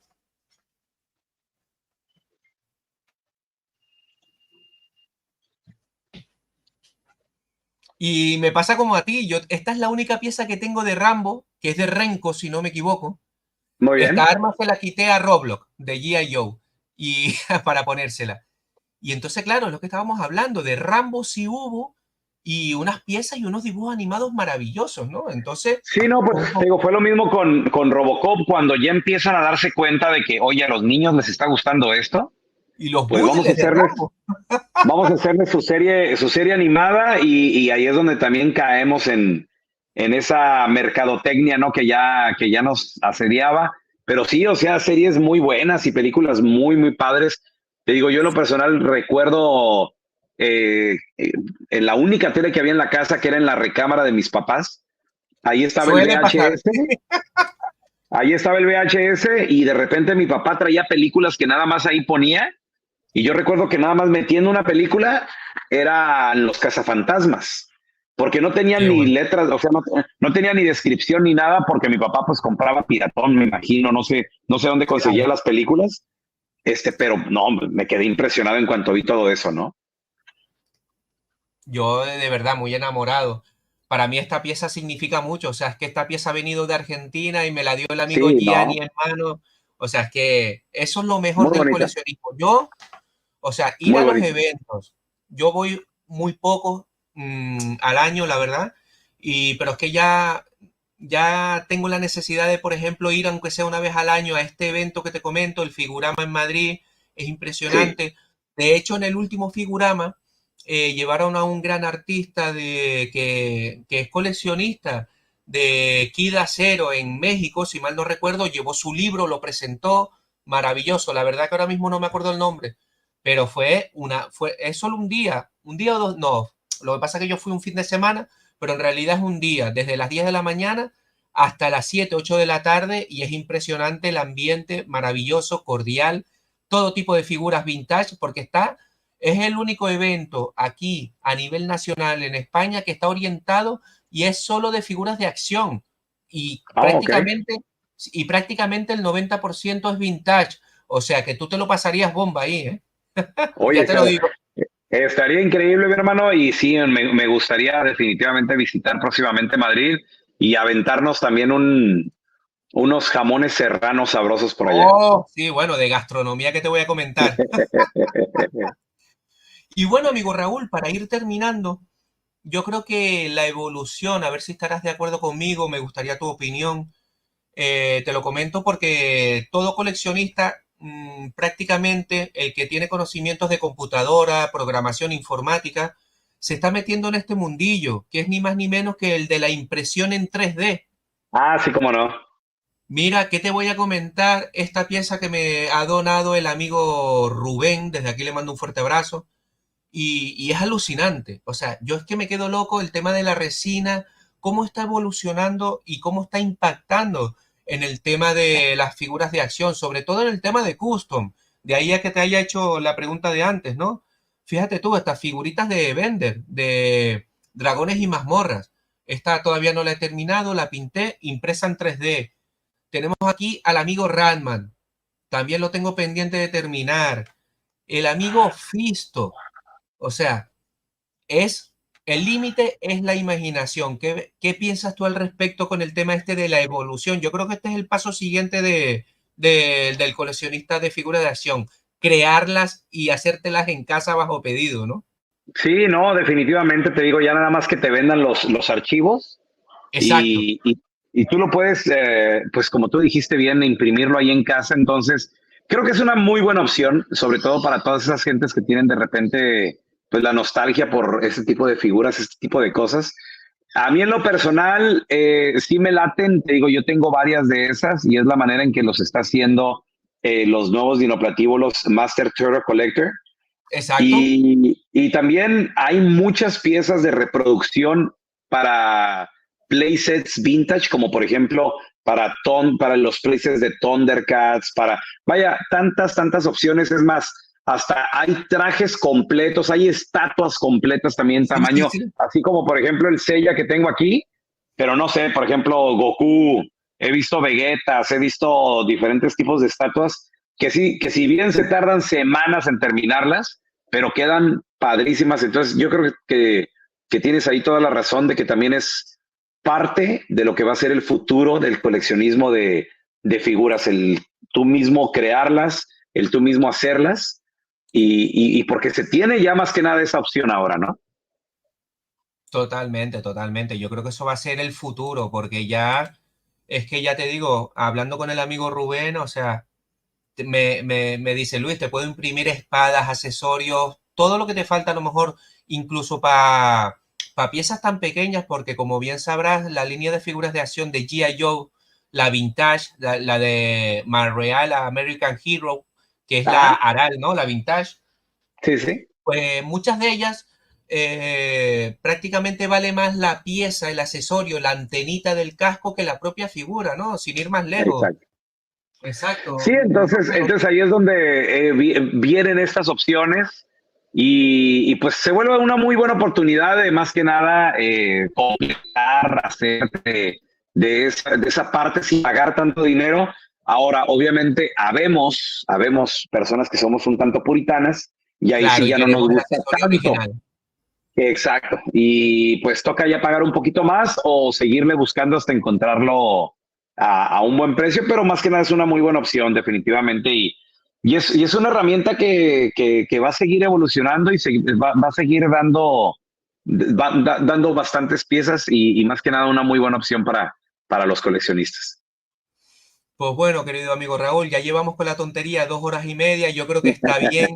Y me pasa como a ti, esta es la única pieza que tengo de Rambo, que es de Renko, si no me equivoco. Muy Esta bien. arma se la quité a Roblox, de G.I. Joe, y para ponérsela. Y entonces, claro, es lo que estábamos hablando, de Rambo sí hubo, y unas piezas y unos dibujos animados maravillosos, ¿no? Entonces, Sí, no, pues te digo, fue lo mismo con Robocop cuando ya empiezan a darse cuenta de que, oye, a los niños les está gustando esto, y los pues bootlegs de Rambo. vamos a hacerles su serie animada y ahí es donde también caemos en esa mercadotecnia, ¿no? Que ya nos asediaba. Pero sí, o sea, series muy buenas y películas muy, muy padres. Te digo, yo en lo personal recuerdo en la única tele que había en la casa, que era en la recámara de mis papás, ahí estaba el Suele pasar. VHS. Ahí estaba el VHS y de repente mi papá traía películas que nada más ahí ponía y yo recuerdo que nada más metiendo una película eran Los Cazafantasmas, porque no tenían Qué ni bueno. letras, o sea, no tenía ni descripción ni nada, porque mi papá pues compraba piratón, me imagino, no sé dónde conseguía Claro. las películas, pero no, me quedé impresionado en cuanto vi todo eso, ¿no? Yo de verdad muy enamorado. Para mí esta pieza significa mucho, o sea, es que esta pieza ha venido de Argentina y me la dio el amigo Sí, Gianni, no, hermano. O sea, es que eso es lo mejor muy del bonita, coleccionismo. Yo, o sea, ir muy a los bonita. eventos, yo voy muy poco al año, la verdad, pero es que ya tengo la necesidad de, por ejemplo, ir aunque sea una vez al año a este evento que te comento, el Figurama en Madrid, es Sí, impresionante. De hecho, en el último Figurama llevaron a un gran artista que es coleccionista de Kid Acero en México, si mal no recuerdo, llevó su libro, lo presentó, maravilloso. La verdad que ahora mismo no me acuerdo el nombre, pero es solo un día o dos, no. Lo que pasa es que yo fui un fin de semana, pero en realidad es un día, desde las 10 de la mañana hasta las 7 8 de la tarde, y es impresionante el ambiente, maravilloso, cordial, todo tipo de figuras vintage, porque es el único evento aquí a nivel nacional en España que está orientado y es solo de figuras de acción y ah, ok. prácticamente el 90% es vintage, o sea que tú te lo pasarías bomba ahí, ¿eh? Oye, Ya te lo digo. estaría increíble, mi hermano, y sí, me gustaría definitivamente visitar próximamente Madrid y aventarnos también unos jamones serranos sabrosos por allá. Oh, sí, bueno, de gastronomía que te voy a comentar. Y bueno, amigo Raúl, para ir terminando, yo creo que la evolución, a ver si estarás de acuerdo conmigo, me gustaría tu opinión. Te lo comento porque todo coleccionista, prácticamente el que tiene conocimientos de computadora, programación informática, se está metiendo en este mundillo, que es ni más ni menos que el de la impresión en 3D. Ah, sí, cómo no. Mira, ¿qué te voy a comentar? Esta pieza que me ha donado el amigo Rubén, desde aquí le mando un fuerte abrazo, y es alucinante. O sea, yo es que me quedo loco el tema de la resina, cómo está evolucionando y cómo está impactando en el tema de las figuras de acción, sobre todo en el tema de custom. De ahí a que te haya hecho la pregunta de antes, ¿no? Fíjate tú, estas figuritas de Bender, de dragones y mazmorras. Esta todavía no la he terminado, la pinté, impresa en 3D. Tenemos aquí al amigo Ratman, también lo tengo pendiente de terminar. El amigo Fisto, o sea, es el límite es la imaginación. ¿Qué piensas tú al respecto con el tema este de la evolución? Yo creo que este es el paso siguiente del coleccionista de figuras de acción, crearlas y hacértelas en casa bajo pedido, ¿no? Sí, no, definitivamente te digo, ya nada más que te vendan los archivos Exacto. y tú lo puedes, pues como tú dijiste bien, imprimirlo ahí en casa. Entonces, creo que es una muy buena opción, sobre todo para todas esas gentes que tienen de repente, pues la nostalgia por ese tipo de figuras, este tipo de cosas. A mí en lo personal sí me laten, te digo, yo tengo varias de esas y es la manera en que los está haciendo los nuevos dinoplatíbulos Master Turtle Collector. Exacto. Y también hay muchas piezas de reproducción para playsets vintage, como por ejemplo para los playsets de Thundercats, vaya, tantas opciones. Es más, hasta hay trajes completos, hay estatuas completas también Sí, sí, tamaño, sí. así como por ejemplo el Seiya que tengo aquí, pero no sé, por ejemplo, Goku, he visto Vegetas, he visto diferentes tipos de estatuas que si bien se tardan semanas en terminarlas, pero quedan padrísimas. Entonces, yo creo que tienes ahí toda la razón de que también es parte de lo que va a ser el futuro del coleccionismo de figuras, el tú mismo crearlas, el tú mismo hacerlas, y porque se tiene ya más que nada esa opción ahora, ¿no? Totalmente, totalmente. Yo creo que eso va a ser el futuro, porque ya, es que ya te digo, hablando con el amigo Rubén, o sea, me dice, Luis, te puedo imprimir espadas, accesorios, todo lo que te falta a lo mejor, incluso para piezas tan pequeñas, porque como bien sabrás, la línea de figuras de acción de G.I. Joe, la vintage, la de Marreal, la American Hero, que es la Ajá, Aral, ¿no? La vintage, sí, sí, pues muchas de ellas prácticamente vale más la pieza, el accesorio, la antenita del casco que la propia figura, ¿no? Sin ir más lejos. exacto. Sí, Exacto. entonces ahí es donde vienen estas opciones y pues se vuelve una muy buena oportunidad de más que nada completar, hacer de esa parte sin pagar tanto dinero. Ahora, obviamente, habemos personas que somos un tanto puritanas y ahí Claro, sí y ya no nos queremos el gusta accesorio tanto. original. Exacto. Y pues toca ya pagar un poquito más o seguirle buscando hasta encontrarlo a un buen precio, pero más que nada es una muy buena opción, definitivamente. Y es una herramienta que va a seguir evolucionando y va a seguir dando bastantes piezas y más que nada una muy buena opción para los coleccionistas. Pues bueno, querido amigo Raúl, ya llevamos con la tontería 2 horas y media. Yo creo que está bien.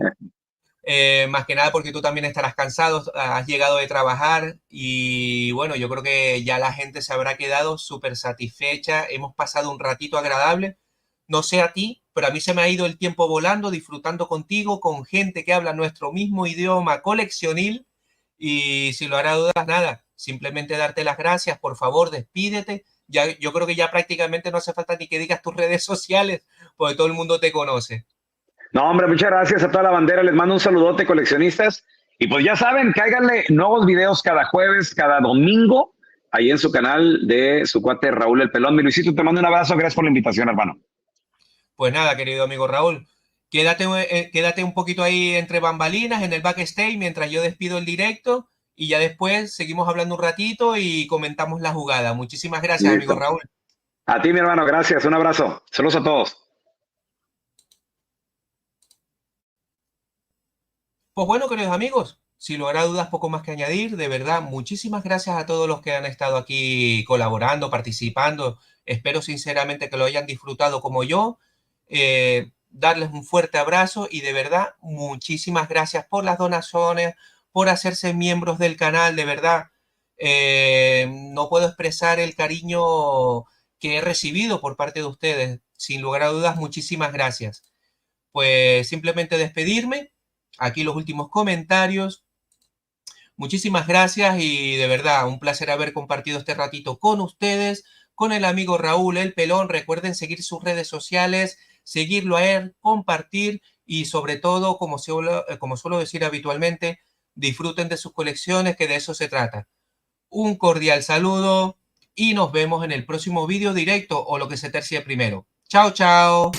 Más que nada porque tú también estarás cansado, has llegado de trabajar y bueno, yo creo que ya la gente se habrá quedado súper satisfecha, hemos pasado un ratito agradable, no sé a ti, pero a mí se me ha ido el tiempo volando, disfrutando contigo, con gente que habla nuestro mismo idioma coleccionil y si lo hará dudas, nada, simplemente darte las gracias, por favor, despídete. Ya, yo creo que ya prácticamente no hace falta ni que digas tus redes sociales, porque todo el mundo te conoce. No, hombre, muchas gracias a toda la bandera. Les mando un saludote, coleccionistas. Y pues ya saben, cáiganle nuevos videos cada jueves, cada domingo, ahí en su canal de su cuate Raúl el Pelón. Mi Luisito, te mando un abrazo. Gracias por la invitación, hermano. Pues nada, querido amigo Raúl, quédate un poquito ahí entre bambalinas en el backstage mientras yo despido el directo y ya después seguimos hablando un ratito y comentamos la jugada. Muchísimas gracias, amigo Listo. Raúl. A ti, mi hermano, gracias. Un abrazo. Saludos a todos. Pues bueno, queridos amigos, si lo hará dudas, poco más que añadir. De verdad, muchísimas gracias a todos los que han estado aquí colaborando, participando. Espero sinceramente que lo hayan disfrutado como yo. Darles un fuerte abrazo y de verdad, muchísimas gracias por las donaciones, por hacerse miembros del canal. De verdad, no puedo expresar el cariño que he recibido por parte de ustedes. Sin lugar a dudas, muchísimas gracias. Pues simplemente despedirme. Aquí los últimos comentarios. Muchísimas gracias y de verdad un placer haber compartido este ratito con ustedes, con el amigo Raúl El Pelón. Recuerden seguir sus redes sociales, seguirlo a él, compartir y sobre todo, como suelo decir habitualmente, disfruten de sus colecciones, que de eso se trata. Un cordial saludo y nos vemos en el próximo vídeo directo o lo que se tercie primero. Chao, chao.